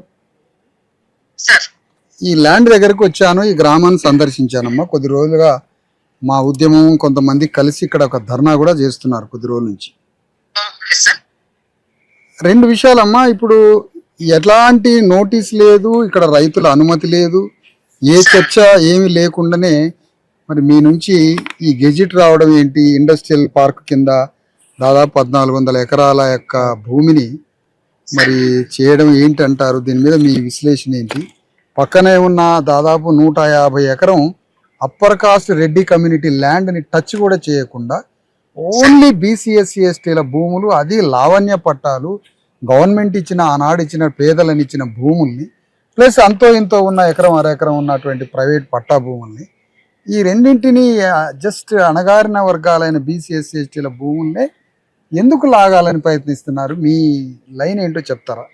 ఈ ల్యాండ్ దగ్గరకు వచ్చాను, ఈ గ్రామాన్ని సందర్శించానమ్మా. కొద్ది రోజులుగా మా ఉద్యమం కొంతమంది కలిసి ఇక్కడ ఒక ధర్నా కూడా చేస్తున్నారు కొద్ది రోజుల నుంచి. రెండు విషయాలమ్మా. ఇప్పుడు ఎలాంటి నోటీస్ లేదు, ఇక్కడ రైతుల అనుమతి లేదు, ఏ చర్చ ఏమి లేకుండానే మరి మీ నుంచి ఈ గెజిట్ రావడం ఏంటి? ఇండస్ట్రియల్ పార్క్ కింద దాదాపు 1400 ఎకరాల యొక్క భూమిని మరి చేయడం ఏంటి అంటారు? దీని మీద మీ విశ్లేషణ ఏంటి? పక్కనే ఉన్న దాదాపు 150 ఎకరం అప్పర్ కాస్ట్ రెడ్డి కమ్యూనిటీ ల్యాండ్ని టచ్ కూడా చేయకుండా ఓన్లీ బీసీఎస్సీ ఎస్టీల భూములు, అది లావణ్య పట్టాలు, గవర్నమెంట్ ఇచ్చిన ఆనాడు ఇచ్చిన పేదలను ఇచ్చిన భూముల్ని ప్లస్ అంతో ఇంతో ఉన్న ఎకరం అరెకరం ఉన్నటువంటి ప్రైవేట్ పట్టా భూముల్ని, ఈ రెండింటిని జస్ట్ అణగారిన వర్గాలైన బీసీఎస్సీ ఎస్టీల భూముల్నే ఎందుకు లాగాలని ప్రయత్నిస్తున్నారు? మీ లైన్ ఏంటో చెప్తారా?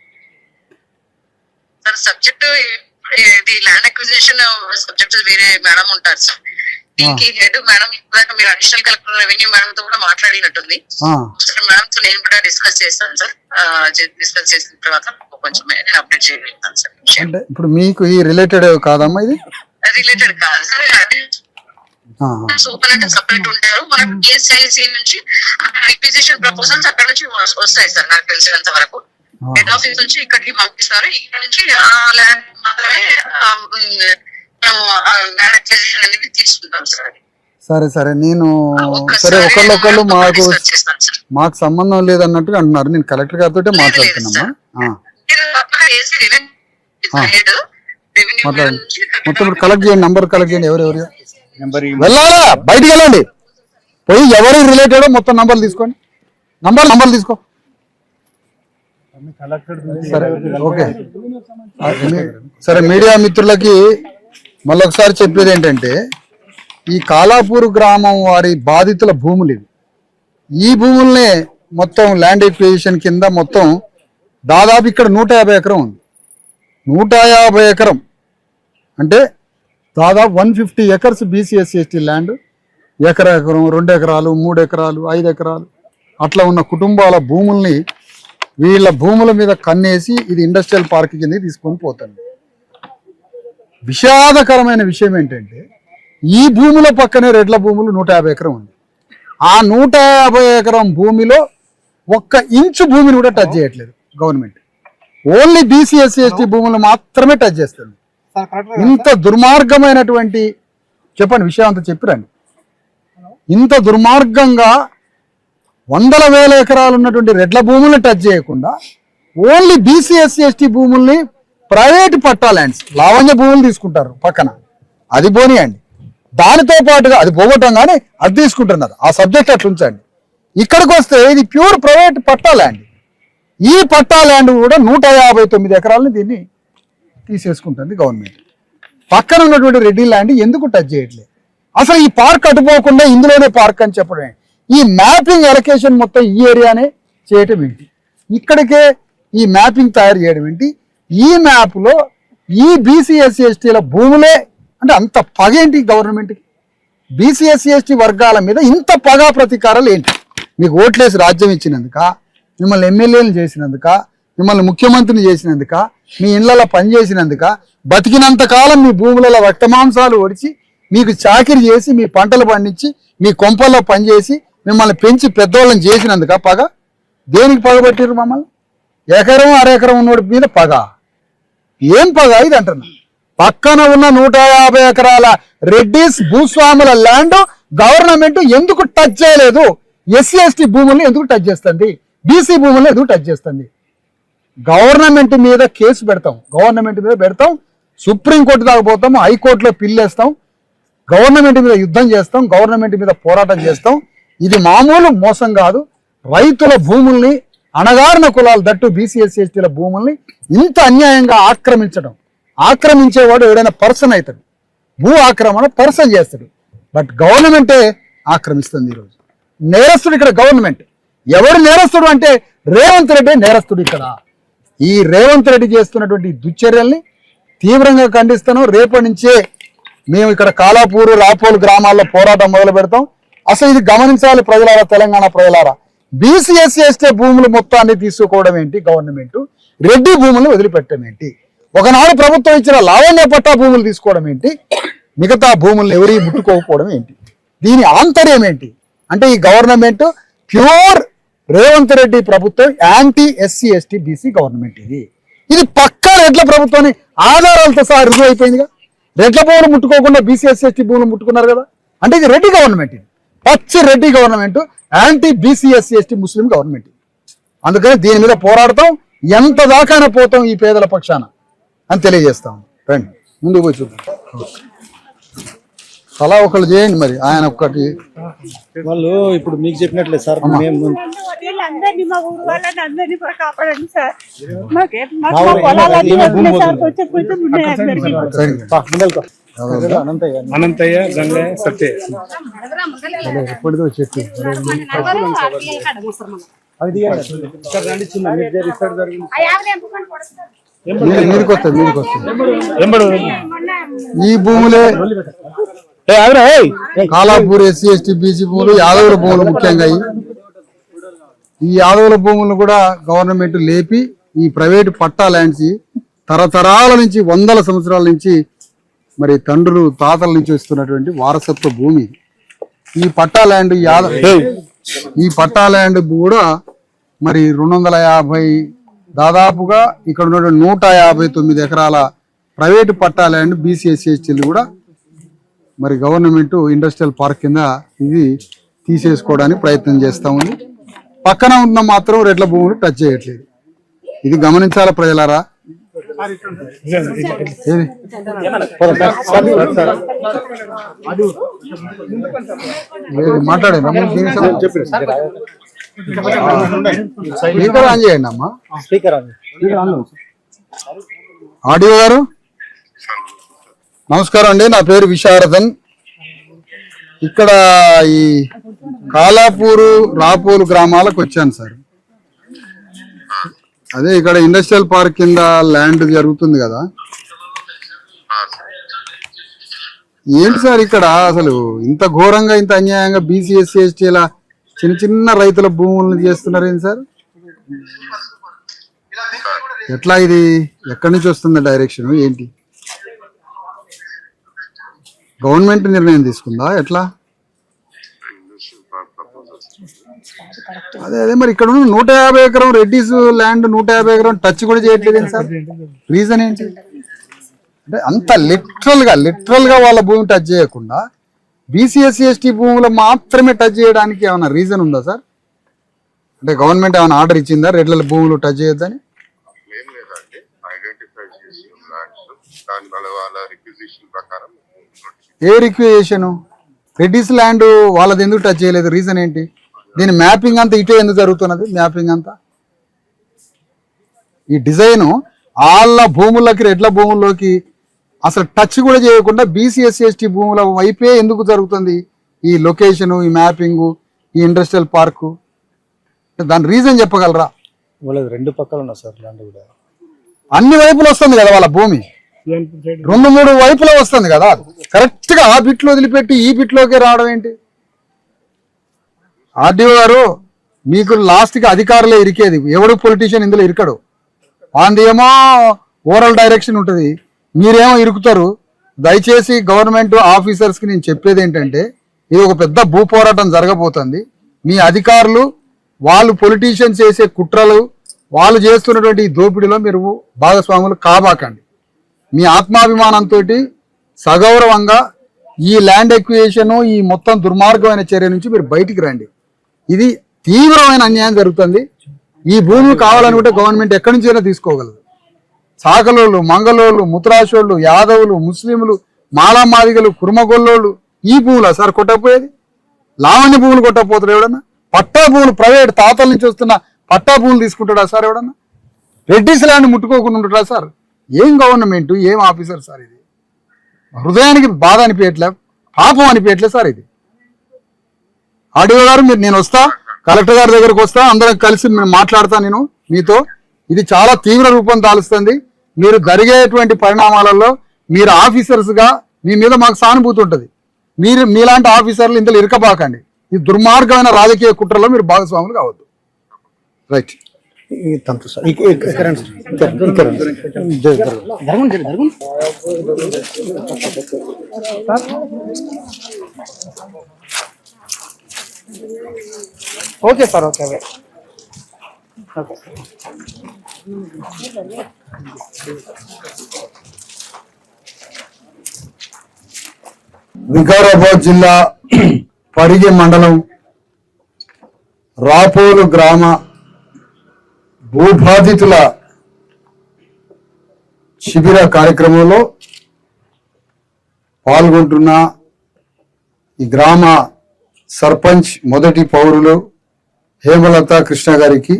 సార్ సబ్జెక్ట్ ఇది ల్యాండ్ అక్విజిషన్ సబ్జెక్ట్ వేరే మేడం ఉంటారు సార్. దీనికి హెడ్ మేడం ఇప్పుడు మీరు అడిషనల్ కలెక్టర్ రెవెన్యూ మేడం తో కూడా మాట్లాడినట్టుంది. మేడం తో నేను కూడా డిస్కస్ చేస్తాను సార్. డిస్కస్ చేసిన తర్వాత కొంచెం నేను అప్డేట్ చేయగలుగుతాను సార్. అంటే ఇప్పుడు మీకు ఈ రిలేటెడ్ కాదమ్మా, ఇది రిలేటెడ్ కాదు సార్. సూపర్ అంటే సపరేట్ ఉంటారు. మనకు పిఎస్ఐసి నుంచి రిక్విజిషన్ ప్రపోజల్స్ అక్కడ నుంచి వస్తాయి సార్. నాకు తెలిసినంత వరకు హెడ్ ఆఫీస్ నుంచి ఇక్కడికి పంపిస్తారు. ఇక్కడ నుంచి ఆ ల్యాండ్ మాత్రమే ల్యాండ్ అక్విజిషన్ అనేది తీసుకుంటాం సార్. సరే సరే, నేను సరే ఒకళ్ళు మాకు సంబంధం లేదన్నట్టుగా అంటున్నారు. నేను కలెక్టర్ గారితో మాట్లాడుతున్నామా? మాట్లాడండి. మొత్తం కలెక్ట్ చేయండి, నంబర్ కలెక్ట్ చేయండి. ఎవరెవరు వెళ్ళాలా? బయటికి వెళ్ళండి, పోయి ఎవరు రిలేటెడో మొత్తం నంబర్లు తీసుకోండి. నంబర్లు తీసుకో. సరే ఓకే. సరే, మీడియా మిత్రులకి మళ్ళొకసారి చెప్పేది ఏంటంటే, ఈ కాలాపూర్ గ్రామం వారి బాధితుల భూములు ఇవి. ఈ భూముల్నే మొత్తం ల్యాండ్ ఎక్విజిషన్ కింద మొత్తం దాదాపు ఇక్కడ 150 ఎకరం ఉంది. 150 ఎకరం అంటే దాదాపు 150 ఎకర్స్ బీసీఎస్సీ ఎస్టీ ల్యాండ్. ఎకరం 2 ఎకరాలు 3 ఎకరాలు 5 ఎకరాలు అట్లా ఉన్న కుటుంబాల భూముల్ని వీళ్ళ భూముల మీద కన్నేసి ఇది ఇండస్ట్రియల్ పార్క్ కింద తీసుకొని పోతుంది. విషాదకరమైన విషయం ఏంటంటే, ఈ భూముల పక్కనే రెడ్ల భూములు 150 ఎకరం ఉంది. ఆ 150 ఎకరం భూమిలో 1 ఇంచు భూమిని కూడా టచ్ చేయట్లేదు గవర్నమెంట్. ఓన్లీ బీసీఎస్సీ ఎస్టీ భూములు మాత్రమే టచ్ చేస్తుంది. ఇంత దుర్మార్గమైనటువంటి, చెప్పండి విషయం అంతా చెప్పిరండి. ఇంత దుర్మార్గంగా 100,000 ఎకరాలు ఉన్నటువంటి రెడ్ల భూములను టచ్ చేయకుండా ఓన్లీ బీసీఎస్సీ ఎస్టీ భూముల్ని ప్రైవేట్ పట్టా ల్యాండ్స్, లావణ్య భూములు తీసుకుంటారు పక్కన. అది పోనీయండి, దానితో పాటుగా అది పోగొట్టం కానీ అది తీసుకుంటున్నారు. ఆ సబ్జెక్ట్ అట్లా ఉంచండి. ఇక్కడికి వస్తే ఇది ప్యూర్ ప్రైవేట్ పట్టా ల్యాండ్. ఈ పట్టా ల్యాండ్ కూడా 159 ఎకరాలని దీన్ని తీసేసుకుంటుంది గవర్నమెంట్. పక్కన ఉన్నటువంటి రెడ్డి ల్యాండ్ ఎందుకు టచ్ చేయట్లేదు? అసలు ఈ పార్క్ అటుపోకుండా ఇందులోనే పార్క్ అని చెప్పడమే. ఈ మ్యాపింగ్ అలొకేషన్ మొత్తం ఈ ఏరియానే చేయటం ఏంటి? ఇక్కడికే ఈ మ్యాపింగ్ తయారు చేయడం ఏంటి? ఈ మ్యాప్లో ఈ బీసీఎస్సీ ఎస్టీల భూములే అంటే అంత పగ ఏంటి గవర్నమెంట్కి? బీసీఎస్సీ ఎస్టీ వర్గాల మీద ఇంత పగా ప్రతీకారాలు ఏంటి? మీకు ఓట్లేసి రాజ్యం ఇచ్చినందుక, మిమ్మల్ని ఎమ్మెల్యేలు చేసినందుక, మిమ్మల్ని ముఖ్యమంత్రిని చేసినందుక, మీ ఇళ్లలో పనిచేసినందుక, బతికినంత కాలం మీ భూములలో రక్తమాంసాలు ఒడిచి మీకు చాకిరి చేసి మీ పంటలు పండించి మీ కొంపల్లో పనిచేసి మిమ్మల్ని పెంచి పెద్దవాళ్ళని చేసినందుక పగ? దేనికి పగబట్టిర్రు మమ్మల్ని? ఎకరం అరెకరం ఉన్నోడి మీద పగ. ఏం పగ ఇది అంటున్నా. పక్కన ఉన్న 150 ఎకరాల రెడ్డిస్ భూస్వాముల ల్యాండ్ గవర్నమెంట్ ఎందుకు టచ్ చేయలేదు? ఎస్సీ ఎస్టీ భూముల్ని ఎందుకు టచ్ చేస్తుంది? బీసీ భూముల్ని ఎందుకు టచ్ చేస్తుంది? గవర్నమెంట్ మీద కేసు పెడతాం, గవర్నమెంట్ మీద పెడతాం, సుప్రీంకోర్టు దాకా పోతాం, హైకోర్టులో పిల్లేస్తాం, గవర్నమెంట్ మీద యుద్ధం చేస్తాం, గవర్నమెంట్ మీద పోరాటం చేస్తాం. ఇది మామూలు మోసం కాదు. రైతుల భూముల్ని, అణగారిన కులాలు దట్టు బీసీ ఎస్సీ ఎస్టీల భూముల్ని ఇంత అన్యాయంగా ఆక్రమించేవాడు ఎవడైనా పర్సన్ అవుతాడు. భూ ఆక్రమణ పర్సన్ చేస్తాడు. బట్ గవర్నమెంటే ఆక్రమిస్తుంది ఈరోజు. నేరస్తుడు ఇక్కడ గవర్నమెంట్. ఎవరు నేరస్తుడు అంటే రేవంత్ రెడ్డి నేరస్తుడు ఇక్కడ. ఈ రేవంత్ రెడ్డి చేస్తున్నటువంటి దుశ్చర్యల్ని తీవ్రంగా ఖండిస్తాను. రేపటి నుంచే మేము ఇక్కడ కాలాపూరు, రాపోలు గ్రామాల్లో పోరాటం మొదలు పెడతాం. అసలు ఇది గమనించాలి ప్రజలారా, తెలంగాణ ప్రజలారా. బీసీ ఎస్సీ ఎస్టీ భూములు మొత్తాన్ని తీసుకోవడం ఏంటి గవర్నమెంట్? రెడ్డి భూములు వదిలిపెట్టడం ఏంటి? ఒకనాడు ప్రభుత్వం ఇచ్చిన లావణ్య పట్టా భూములు తీసుకోవడం ఏంటి? మిగతా భూములను ఎవరి ముట్టుకోకపోవడం ఏంటి? దీని ఆంతర్యం ఏంటి అంటే ఈ గవర్నమెంట్ ప్యూర్ రేవంత్ రెడ్డి ప్రభుత్వం anti SC ST BC government. ఇది పక్కా రెడ్ల ప్రభుత్వాన్ని ఆధారాలతో సహా రుజువు అయిపోయిందిగా. రెడ్ల భూములు ముట్టుకోకుండా బీసీ ఎస్సీ ఎస్టీ భూములు ముట్టుకున్నారు కదా. అంటే ఇది రెడ్డి గవర్నమెంట్, ఇది పచ్చి Reddy government, anti BC SC ST Muslim government. అందుకని దీని మీద పోరాడతాం, ఎంత దాకానే పోతాం ఈ పేదల పక్షాన అని తెలియజేస్తాం. రండి ముందుకు పోయి చూద్దాం. అలా ఒకళ్ళు చేయండి మరి. ఆయన ఒక్కటి వాళ్ళు ఇప్పుడు మీకు చెప్పినట్లే సార్, మేము అందరినీ మా ఊరు వాళ్ళని అందరినీ కాపాడండి సార్. మాకు పొలాలన్నీ వదిలేసారు, కొంచెం కొంచెం ఉన్నాయి అందరికీ. అనంతయ్య, గంగయ్య, సత్య ఎప్పటిదో చెప్పి మీదకి వస్తుంది. ఈ భూములే కాలాపూర్ ఎస్సీ ఎస్టీ బీసీ భూములు, యాదవుల భూములు ముఖ్యంగా. ఈ యాదవుల భూములను కూడా గవర్నమెంట్ లేపి ఈ ప్రైవేటు పట్టా ల్యాండ్స్ తరతరాల నుంచి, వందల సంవత్సరాల నుంచి మరి తండ్రులు తాతల నుంచి వస్తున్నటువంటి వారసత్వ భూమి. ఈ పట్టా ల్యాండ్ ఈ పట్టా ల్యాండ్ కూడా మరి 250 దాదాపుగా ఇక్కడ ఉన్న 159 ఎకరాల ప్రైవేటు పట్టా ల్యాండ్ బీసీ ఎస్సీ ఎస్టీలు కూడా మరి గవర్నమెంట్ ఇండస్ట్రియల్ పార్క్ కింద ఇది తీసేసుకోవడానికి ప్రయత్నం చేస్తా ఉంది. పక్కన ఉన్న మాత్రం రెడ్ల భూములు టచ్ చేయట్లేదు. ఇది గమనించాల ప్రజలారా. మాట్లాడే స్పీకర్ ఆన్ చేయండి అమ్మా. ఆడియో గారు నమస్కారం అండి. నా పేరు విశారదన్. ఇక్కడ ఈ కాలాపూరు, రాపోలు గ్రామాలకు వచ్చాను సార్. అదే ఇక్కడ ఇండస్ట్రియల్ పార్క్ కింద ల్యాండ్ జరుగుతుంది కదా. ఏంటి సార్ ఇక్కడ అసలు ఇంత ఘోరంగా, ఇంత అన్యాయంగా బీసీ ఎస్సీ ఎస్టీల చిన్న చిన్న రైతుల భూములను చేస్తున్నారు ఏంటి సార్? ఎట్లా ఇది? ఎక్కడి నుంచి వస్తుంది డైరెక్షన్? ఏంటి గవర్నమెంట్ నిర్ణయం తీసుకుందా ఎట్లా? అదే మరి ఇక్కడ 150 ఎకరం రెడ్డిస్ ల్యాండ్, 150 ఎకరం టచ్ కూడా చేయట్లేదు సార్. రీజన్ ఏంటి అంటే అంత లిటరల్ గా వాళ్ళ భూమి టచ్ చేయకుండా బీసీ ఎస్సీ ఎస్టీ భూములు మాత్రమే టచ్ చేయడానికి ఏమైనా రీజన్ ఉందా సార్? అంటే గవర్నమెంట్ ఏమైనా ఆర్డర్ ఇచ్చిందా రెడ్ల భూములు టచ్ చేయొద్దని? ఏ రిక్వెజేషన్? రెడ్డిస్ ల్యాండ్ వాళ్ళది ఎందుకు టచ్ చేయలేదు? రీజన్ ఏంటి? దీని మ్యాపింగ్ అంతా ఇటే ఎందుకు జరుగుతున్నది? మ్యాపింగ్ అంతా ఈ డిజైన్ వాళ్ళ భూములకి, రెడ్ల భూముల్లోకి అసలు టచ్ కూడా చేయకుండా బీసీ ఎస్సీ ఎస్టీ భూముల వైపే ఎందుకు జరుగుతుంది ఈ లొకేషన్, ఈ మ్యాపింగ్, ఈ ఇండస్ట్రియల్ పార్కు? దాని రీజన్ చెప్పగలరా? వాళ్ళది రెండు పక్కల ఉన్నా సార్ ల్యాండ్ కూడా. అన్ని వైపులు వస్తుంది కదా వాళ్ళ భూమి, 2-3 వైపులో వస్తుంది కదా. కరెక్ట్ గా ఆ బిట్లో వదిలిపెట్టి ఈ బిట్లోకి రావడం ఏంటి? ఆర్డీఓ గారు, మీకు లాస్ట్ కి అధికారులే ఇరికేది, ఎవడు పొలిటీషియన్ ఇందులో ఇరకడు. ఏమో ఓవరాల్ డైరెక్షన్ ఉంటుంది, మీరేమో ఇరుకుతారు. దయచేసి గవర్నమెంట్ ఆఫీసర్స్ కి నేను చెప్పేది ఏంటంటే, ఇది ఒక పెద్ద భూ పోరాటం జరగబోతుంది. మీ అధికారులు, వాళ్ళు పొలిటీషియన్స్ చేసే కుట్రలు, వాళ్ళు చేస్తున్నటువంటి దోపిడీలో మీరు భాగస్వాములు కాబాకండి. మీ ఆత్మాభిమానంతో సగౌరవంగా ఈ ల్యాండ్ ఎక్విజిషన్ ఈ మొత్తం దుర్మార్గమైన చర్య నుంచి మీరు బయటికి రండి. ఇది తీవ్రమైన అన్యాయం జరుగుతుంది. ఈ భూములు కావాలనుకుంటే గవర్నమెంట్ ఎక్కడి నుంచైనా తీసుకోగలదు. సాకలోళ్ళు, మంగళోళ్ళు, ముత్రాశోళ్ళు, యాదవులు, ముస్లింలు, మాలామాదిగలు, కుర్మగొల్లోళ్ళు ఈ భూములా సార్ కొట్టకపోయేది? లావణ్య భూములు కొట్టకపోతారు ఎవడన్నా? పట్టా భూములు ప్రైవేట్ తాతల నుంచి వస్తున్న పట్టా భూములు తీసుకుంటాడా సార్ ఎవడన్నా? రెడ్డిస్ ల్యాండ్ ముట్టుకోకుండా ఉంటాడా సార్? ఏం గవర్నమెంట్, ఏం ఆఫీసర్ సార్ ఇది? హృదయానికి బాధ అనిపించట్లే, పాపం అనిపించట్లే సార్ ఇది. ఆర్డీఓ గారు మీరు, నేను వస్తా, కలెక్టర్ గారి దగ్గరకు వస్తా, అందరం కలిసి నేను మాట్లాడతా నేను మీతో. ఇది చాలా తీవ్ర రూపం దాలుస్తుంది. మీరు జరిగేటువంటి పరిణామాలలో మీరు ఆఫీసర్స్గా మీ మీద మాకు సానుభూతి ఉంటుంది. మీరు మీలాంటి ఆఫీసర్లు ఇందులో ఇరకబాకండి. ఈ దుర్మార్గమైన రాజకీయ కుట్రలో మీరు భాగస్వాములు కావద్దు. Right. Okay sir, okay. Vikarabad జిల్లా పరిగి మండలం రాపోలు గ్రామ భూబాధితుల శిబిర కార్యక్రమంలో పాల్గొంటున్న ఈ గ్రామ సర్పంచ్ మొదటి పౌరులు హేమలత కృష్ణ గారికి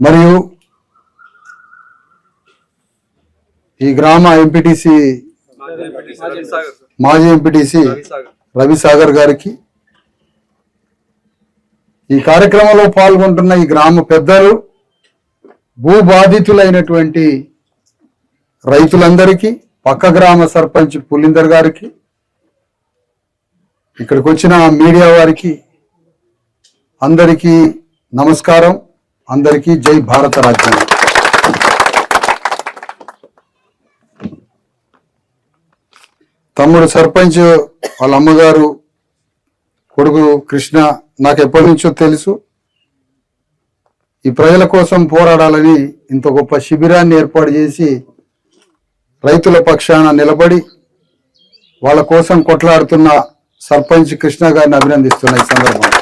మరియు ఈ గ్రామ ఎంపీటీసీ మాజీ ఎంపీటీసీ రవిసాగర్ గారికి, ఈ కార్యక్రమంలో పాల్గొంటున్న ఈ గ్రామ పెద్దలు, భూబాధితులైనటువంటి రైతులందరికీ, పక్క గ్రామ సర్పంచ్ పులిందర్ గారికి, ఇక్కడికి వచ్చిన మీడియా వారికి అందరికీ నమస్కారం. అందరికీ జై భారత రాజ్యాంగం. తమ్ముడు సర్పంచ్ వాళ్ళ అమ్మగారు కొడుకు కృష్ణ నాకు ఎప్పటి నుంచో తెలుసు. ఈ ప్రజల కోసం పోరాడాలని ఇంత గొప్ప శిబిరాన్ని ఏర్పాటు చేసి రైతుల పక్షాన నిలబడి వాళ్ళ కోసం కొట్లాడుతున్న సర్పంచ్ కృష్ణ గారిని అభినందిస్తున్న ఈ సందర్భంగా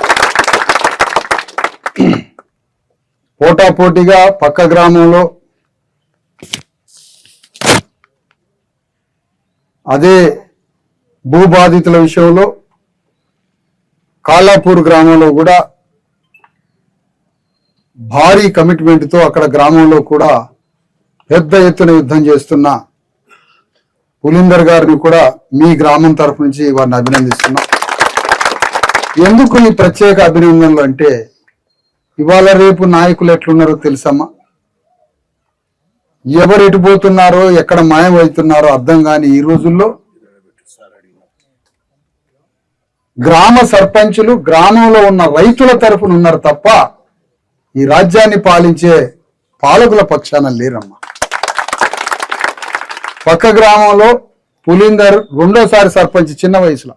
పోటాపోటీగా పక్క గ్రామంలో అదే భూబాధితుల విషయంలో కాలాపూర్ గ్రామంలో కూడా భారీ కమిట్మెంట్తో అక్కడ గ్రామంలో కూడా పెద్ద ఎత్తున యుద్ధం చేస్తున్న పులిందర్ గారిని కూడా మీ గ్రామం తరఫు నుంచి వారిని అభినందిస్తున్నా. ఎందుకు ఈ ప్రత్యేక అభినందనలు అంటే, ఇవాళ రేపు నాయకులు ఎట్లున్నారో తెలుసమ్మా. ఎవరు ఎటుపోతున్నారో ఎక్కడ మాయమవుతున్నారో అర్థం కాని ఈ రోజుల్లో గ్రామ సర్పంచులు గ్రామంలో ఉన్న రైతుల తరఫున ఉన్నారు తప్ప ఈ రాజ్యాన్ని పాలించే పాలకుల పక్షాన లేరమ్మా. పక్క గ్రామంలో పులిందర్ రెండోసారి సర్పంచ్, చిన్న వయసులో,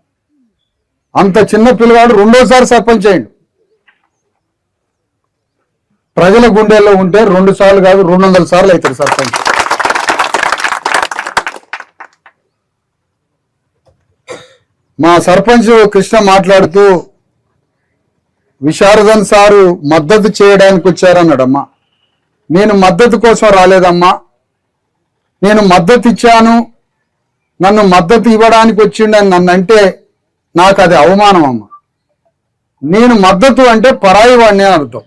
అంత చిన్న పిల్లవాడు రెండోసారి సర్పంచ్ అయ్యిండు. ప్రజల గుండెల్లో ఉంటే 2 సార్లు కాదు 200 సార్లు అవుతారు సర్పంచ్. మా సర్పంచ్ కృష్ణ మాట్లాడుతూ విశారదన్ సారు మద్దతు చేయడానికి వచ్చారన్నాడమ్మా. నేను మద్దతు కోసం రాలేదమ్మా, నేను మద్దతు ఇచ్చాను, నన్ను మద్దతు ఇవ్వడానికి వచ్చిండని నన్ను అంటే నాకు అది అవమానం అమ్మా. నేను మద్దతు అంటే పరాయి వాడిని అని అర్థం.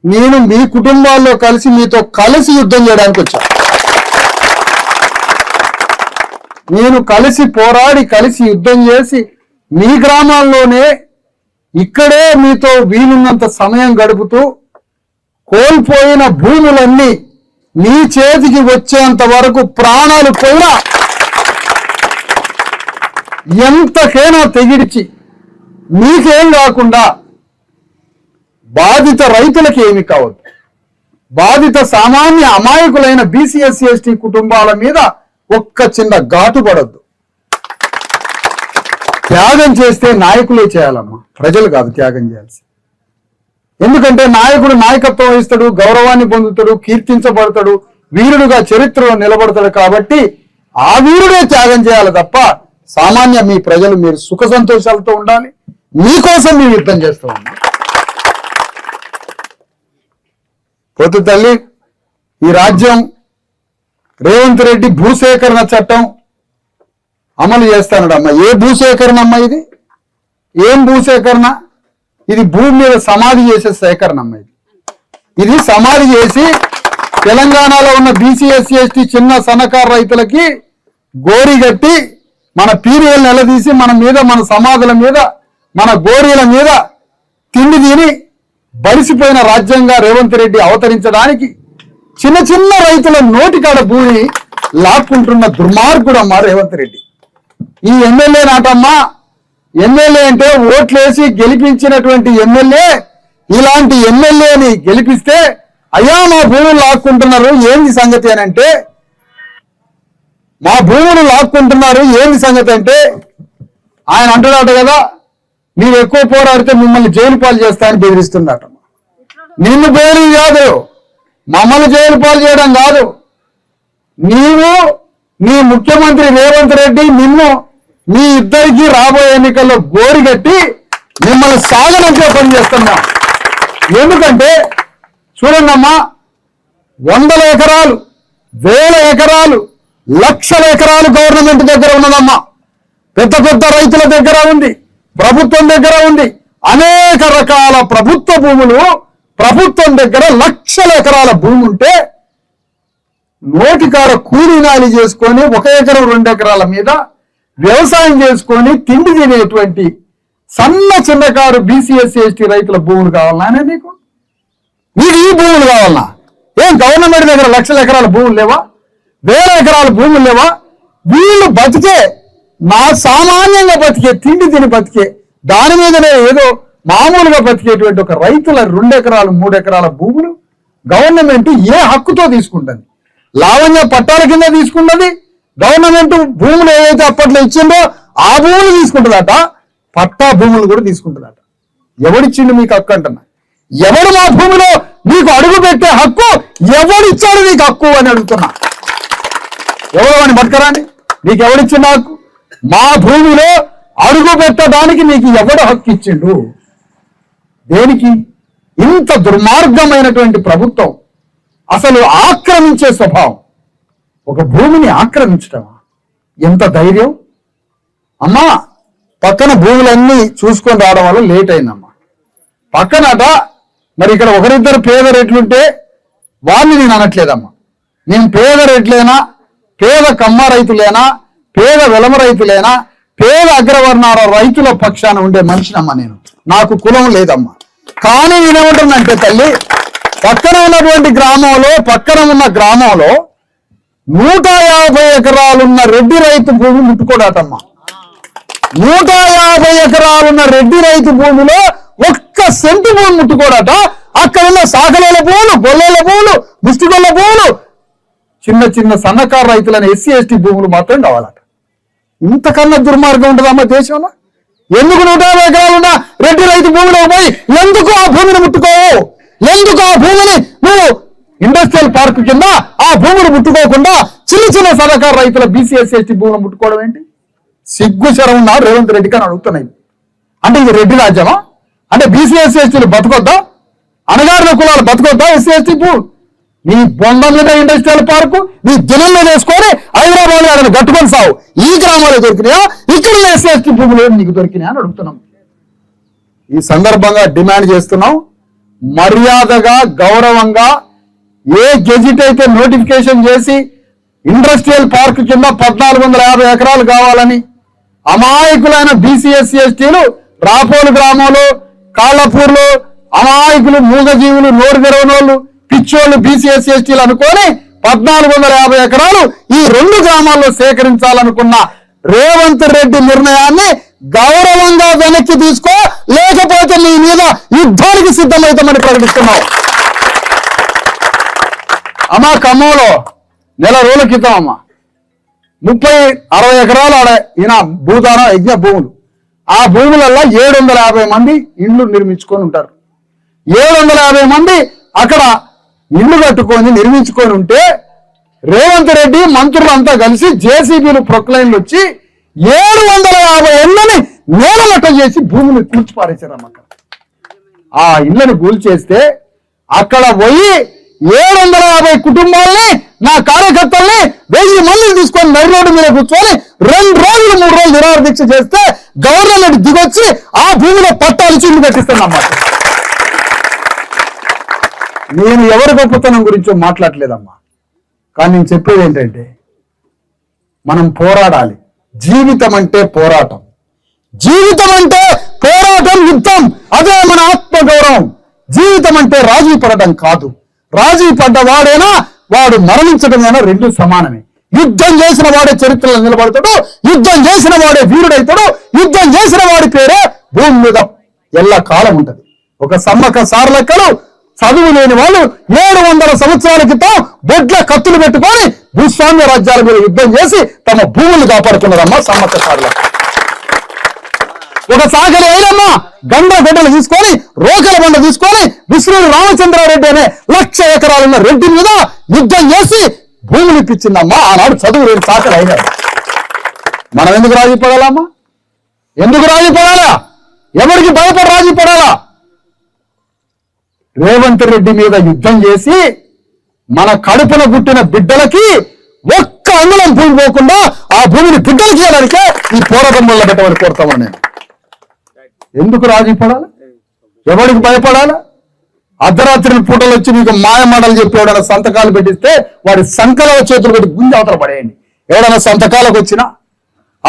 నేను మీ కుటుంబాల్లో కలిసి మీతో కలిసి యుద్ధం చేయడానికి వచ్చాను. నేను కలిసి పోరాడి కలిసి యుద్ధం చేసి మీ గ్రామాల్లోనే ఇక్కడే మీతో వీలున్నంత సమయం గడుపుతూ కోల్పోయిన భూములన్నీ మీ చేతికి వచ్చేంత వరకు ప్రాణాలు పోయినా ఎంతకైనా తెగిడిచి మీకేం కాకుండా బాధిత రైతులకి ఏమి కావద్దు, బాధిత సామాన్య అమాయకులైన బీసీ ఎస్సీ ఎస్టీ కుటుంబాల మీద ఒక్క చిన్న ఘాటు పడద్దు. త్యాగం చేస్తే నాయకులే చేయాలమ్మా, ప్రజలు కాదు త్యాగం చేయాల్సి. ఎందుకంటే నాయకుడు నాయకత్వం వహిస్తాడు, గౌరవాన్ని పొందుతాడు, కీర్తించబడతాడు, వీరుడుగా చరిత్రలో నిలబడతాడు కాబట్టి ఆ వీరుడే త్యాగం చేయాలి తప్ప సామాన్య మీ ప్రజలు మీరు సుఖ సంతోషాలతో ఉండాలి. మీకోసం మేము యుద్ధం చేస్తూ ఉన్నాం. పొద్దు తల్లి, ఈ రాజ్యం రేవంత్ రెడ్డి భూసేకరణ చట్టం అమలు చేస్తానడమ్మా. ఏ భూసేకరణ అమ్మా ఇది? ఏం భూసేకరణ? ఇది భూమి మీద సమాధి చేసే సేకరణ అమ్మా. ఇది సమాధి చేసి తెలంగాణలో ఉన్న బీసీ ఎస్సీ ఎస్టీ చిన్న సన్నకారు రైతులకి గోరి కట్టి మన పీరియల్ నిలదీసి మన మీద, మన సమాధుల మీద, మన గోరీల మీద తిండి తిని బలిసిపోయిన రాజ్యంగా రేవంత్ రెడ్డి అవతరించడానికి చిన్న చిన్న రైతుల నోటికాడ భూమి లాక్కుంటున్న దుర్మార్గుడమ్మా రేవంత్ రెడ్డి. ఈ ఎమ్మెల్యే నాటమ్మా. ఎమ్మెల్యే అంటే ఓట్లేసి గెలిపించినటువంటి ఎమ్మెల్యే ఇలాంటి ఎమ్మెల్యేని గెలిపిస్తే అయ్యా మా భూములు లాక్కుంటున్నారు ఏంది సంగతి అని అంటే, మా భూములు లాక్కుంటున్నారు ఏంది సంగతి అంటే ఆయన అంటున్నాడు కదా, మీరు ఎక్కువ పోరాడితే మిమ్మల్ని జైలు పాలు చేస్తానని బెదిరిస్తున్నట. నిన్ను బెదిరి కాదు, మమ్మల్ని జైలు పాలు చేయడం కాదు, నీవు నీ ముఖ్యమంత్రి రేవంత్ రెడ్డి నిన్ను మీ ఇద్దరికి రాబోయే ఎన్నికల్లో గోరిగట్టి మిమ్మల్ని సాగనంటే పని చేస్తున్నాం. ఎందుకంటే చూడండమ్మా, 100 ఎకరాలు, 1000 ఎకరాలు, లక్షల ఎకరాలు గవర్నమెంట్ దగ్గర ఉన్నదమ్మా. పెద్ద పెద్ద రైతుల దగ్గర ఉంది, ప్రభుత్వం దగ్గర ఉంది. అనేక రకాల ప్రభుత్వ భూములు ప్రభుత్వం దగ్గర లక్షల ఎకరాల భూమి ఉంటే నోటికాడ కూలీనాలి చేసుకొని 1 ఎకరం 2 ఎకరాల మీద వ్యవసాయం చేసుకొని తిండి తినేటువంటి సన్న చిన్నకారు బీసీ ఎస్సీ ఎస్టీ రైతుల భూములు కావాలన్నా నీకు? నీకు ఈ భూములు కావాలన్నా? ఏం గవర్నమెంట్ దగ్గర లక్షల ఎకరాల భూములు లేవా? 1000 ఎకరాల భూములు లేవా? వీళ్ళు బతికే, నా సామాన్యంగా బతికే, తిండి తిని బతికే, దాని మీదనే ఏదో మామూలుగా బతికేటువంటి ఒక రైతుల 2 ఎకరాలు 3 ఎకరాల భూములు గవర్నమెంట్ ఏ హక్కుతో తీసుకుంటుంది? లావణ్య పట్టాల కింద తీసుకున్నది గవర్నమెంట్. భూములు ఏవైతే అప్పట్లో ఇచ్చిందో ఆ భూములు తీసుకుంటుందట, పట్టా భూములు కూడా తీసుకుంటుందట. ఎవడిచ్చిండు మీకు హక్కు అంటున్నా? ఎవడు మా భూమిలో నీకు అడుగు పెట్టే హక్కు ఎవడిచ్చాడు నీకు హక్కు అని అడుగుతున్నా. ఎవరు అని బతకరాని నీకు ఎవడిచ్చిండు హక్కు? మా భూమిలో అడుగు పెట్టడానికి నీకు ఎవడు హక్కు ఇచ్చిండు? దేనికి ఇంత దుర్మార్గమైనటువంటి ప్రభుత్వం? అసలు ఆక్రమించే స్వభావం, ఒక భూమిని ఆక్రమించటమా? ఎంత ధైర్యం అమ్మా! పక్కన భూములన్నీ చూసుకొని రావడం వల్ల లేట్ అయిందమ్మా. పక్కనట మరి ఇక్కడ ఒకరిద్దరు పేద రేట్లుంటే వాళ్ళని నేను అనట్లేదమ్మా. నేను పేద రేట్లేనా, పేద కమ్మ రైతులేనా, పేద వెలమ రైతులేనా, పేద అగ్రవర్ణాల రైతుల పక్షాన ఉండే మనిషినమ్మా నేను. నాకు కులం లేదమ్మా. కానీ నేనేమంటున్నానంటే తల్లి, పక్కన ఉన్నటువంటి గ్రామంలో, పక్కన ఉన్న గ్రామంలో 150 ఎకరాలున్న రెడ్డి రైతు భూమి ముట్టుకోడాటమ్మా. 150 ఎకరాలున్న రెడ్డి రైతు భూమిలో 1 సెంటు భూమి ముట్టుకోడాట. అక్కడ ఉన్న సాగలేల భూములు, గొల్లల భూములు, ముష్టిగొల్ల భూములు, చిన్న చిన్న సన్నకారు రైతులైన ఎస్సీ ఎస్టీ భూములు మాత్రం కావాలట. ఇంతకన్నా దుర్మార్గం ఉంటుందమ్మా దేశంలో? ఎందుకు 150 ఎకరాలున్న రెడ్డి రైతు భూమిలో పోయి ఎందుకు ఆ భూమిని ముట్టుకోవు? ఎందుకు ఆ భూమిని నువ్వు ఇండస్ట్రియల్ పార్క్ కింద ఆ భూములు ముట్టుకోకుండా చిన్న చిన్న సన్నకారు రైతుల బీసీ ఎస్సీ ఎస్టీ భూములు ముట్టుకోవడం ఏంటి? సిగ్గు శరం ఉన్నా రేవంత్ రెడ్డికి అని అడుగుతున్నాయి. అంటే ఇది రెడ్డి రాజ్యమా? అంటే బీసీ ఎస్సీ ఎస్టీలు బతకొద్దా? అనగారిన కులాలు బతకొద్దా? ఎస్సీ ఎస్టీ భూ నీ బొంద మీద ఇండస్ట్రియల్ పార్కు నీ దినంలో వేసుకొని హైదరాబాద్ గారిని కట్టుకొని సావు. ఈ గ్రామాలు దొరికినాయా? ఇక్కడ ఎస్సీ ఎస్టీ భూములు నీకు దొరికినాయా అని అడుగుతున్నాం. ఈ సందర్భంగా డిమాండ్ చేస్తున్నాం, మర్యాదగా గౌరవంగా ఏ గెజిట్ అయితే నోటిఫికేషన్ చేసి ఇండస్ట్రియల్ పార్క్ కింద 1450 ఎకరాలు కావాలని అమాయకులైన బీసీ ఎస్సీ ఎస్టీలు రాపోలు గ్రామంలో, కాళ్ళపూర్లో అమాయకులు, మూగజీవులు, నోరు తెరవనోళ్ళు, పిచ్చోళ్ళు బీసీ ఎస్సీ ఎస్టీలు అనుకొని 1450 ఎకరాలు ఈ 2 గ్రామాల్లో సేకరించాలనుకున్న రేవంత్ రెడ్డి నిర్ణయాన్ని గౌరవంగా వెనక్కి తీసుకో, లేకపోతే నీ మీద యుద్ధానికి సిద్ధమవుతామని ప్రకటిస్తున్నాం. అమ్మా ఖమ్మంలో నెల రోజుల క్రితం అమ్మ 30-60 ఎకరాలు ఆడ ఈయన భూదానం యజ్ఞ భూములు. ఆ భూములలో 750 మంది ఇండ్లు నిర్మించుకొని ఉంటారు. 750 మంది అక్కడ ఇల్లు కట్టుకొని నిర్మించుకొని ఉంటే రేవంత్ రెడ్డి మంత్రులంతా కలిసి జేసీబీలు ప్రొక్లైన్లు వచ్చి 750 ఇళ్లని నేలమట్టం చేసి భూమిని కూల్చిపారేశారమ్మ. ఆ ఇళ్లను కూల్చేస్తే అక్కడ పోయి 750 కుటుంబాలని నా కార్యకర్తల్ని 1000 మందిని తీసుకొని నడి రోడ్డు మీద కూర్చొని 2 రోజులు 3 రోజులు నిరాహార దీక్ష చేస్తే గవర్నమెంట్ దిగొచ్చి ఆ భూమిలో పట్టాలు ఇల్లు కట్టిస్తానన్నమాట. నేను ఎవరి గొప్పతనం గురించో మాట్లాడలేదమ్మా, కానీ నేను చెప్పేది ఏంటంటే మనం పోరాడాలి. జీవితం అంటే పోరాటం, జీవితం అంటే పోరాటం, యుద్ధం. అదే మన ఆత్మగౌరవం. జీవితం అంటే రాజీ పడడం కాదు. రాజీ పడ్డవాడైనా వాడు మరణించడమైనా రెండు సమానమే. యుద్ధం చేసిన వాడే చరిత్రలో నిలబడతాడు, యుద్ధం చేసిన వాడే వీరుడైతాడు, యుద్ధం చేసిన వాడి పేరే భూమి మీద ఎల్ల కాలం ఉంటది. ఒక సమ్మక్క సారలక్కలు చదువు లేని వాళ్ళు 700 సంవత్సరాల క్రితం బొడ్ల కత్తులు పెట్టుకొని భూస్వామ్య రాజ్యాల మీద యుద్ధం చేసి తమ భూములు కాపాడుకున్నారమ్మా సమ్మక్క సారలక్క. ఒక సాగరి అయినమ్మా గండలు తీసుకొని రోకల బండ తీసుకొని విష్ణుడు రామచంద్రారెడ్డి అనే 1,00,000 ఎకరాలున్న రెడ్డి మీద యుద్ధం చేసి భూములు ఇప్పించిందమ్మా. ఆనాడు చదువు లేని సాకలు అయినాడు. మనం ఎందుకు రాజీ పడాలమ్మా? ఎందుకు రాజీ పడాలా? ఎవరికి భయపడి రాజీ పడాలా? రేవంత్ రెడ్డి మీద యుద్ధం చేసి మన కడుపున పుట్టిన బిడ్డలకి ఒక్క అంగుళం భూమి పోకుండా ఆ భూమిని బిడ్డలకి ఇవ్వడానికే ఈ పోరాటం వల్ల పెట్టమని కోరుతామని నేను. ఎందుకు రాజీ పడాలి? ఎవరికి భయపడాలా? అర్ధరాత్రి పూటలు వచ్చి మీకు మాయమాటలు చెప్పి ఎవడైనా సంతకాలు పెట్టిస్తే వాడి సంకల చేతులు పెట్టి గుంజి అవతల పడేయండి. ఎవడైనా సంతకాలకు వచ్చినా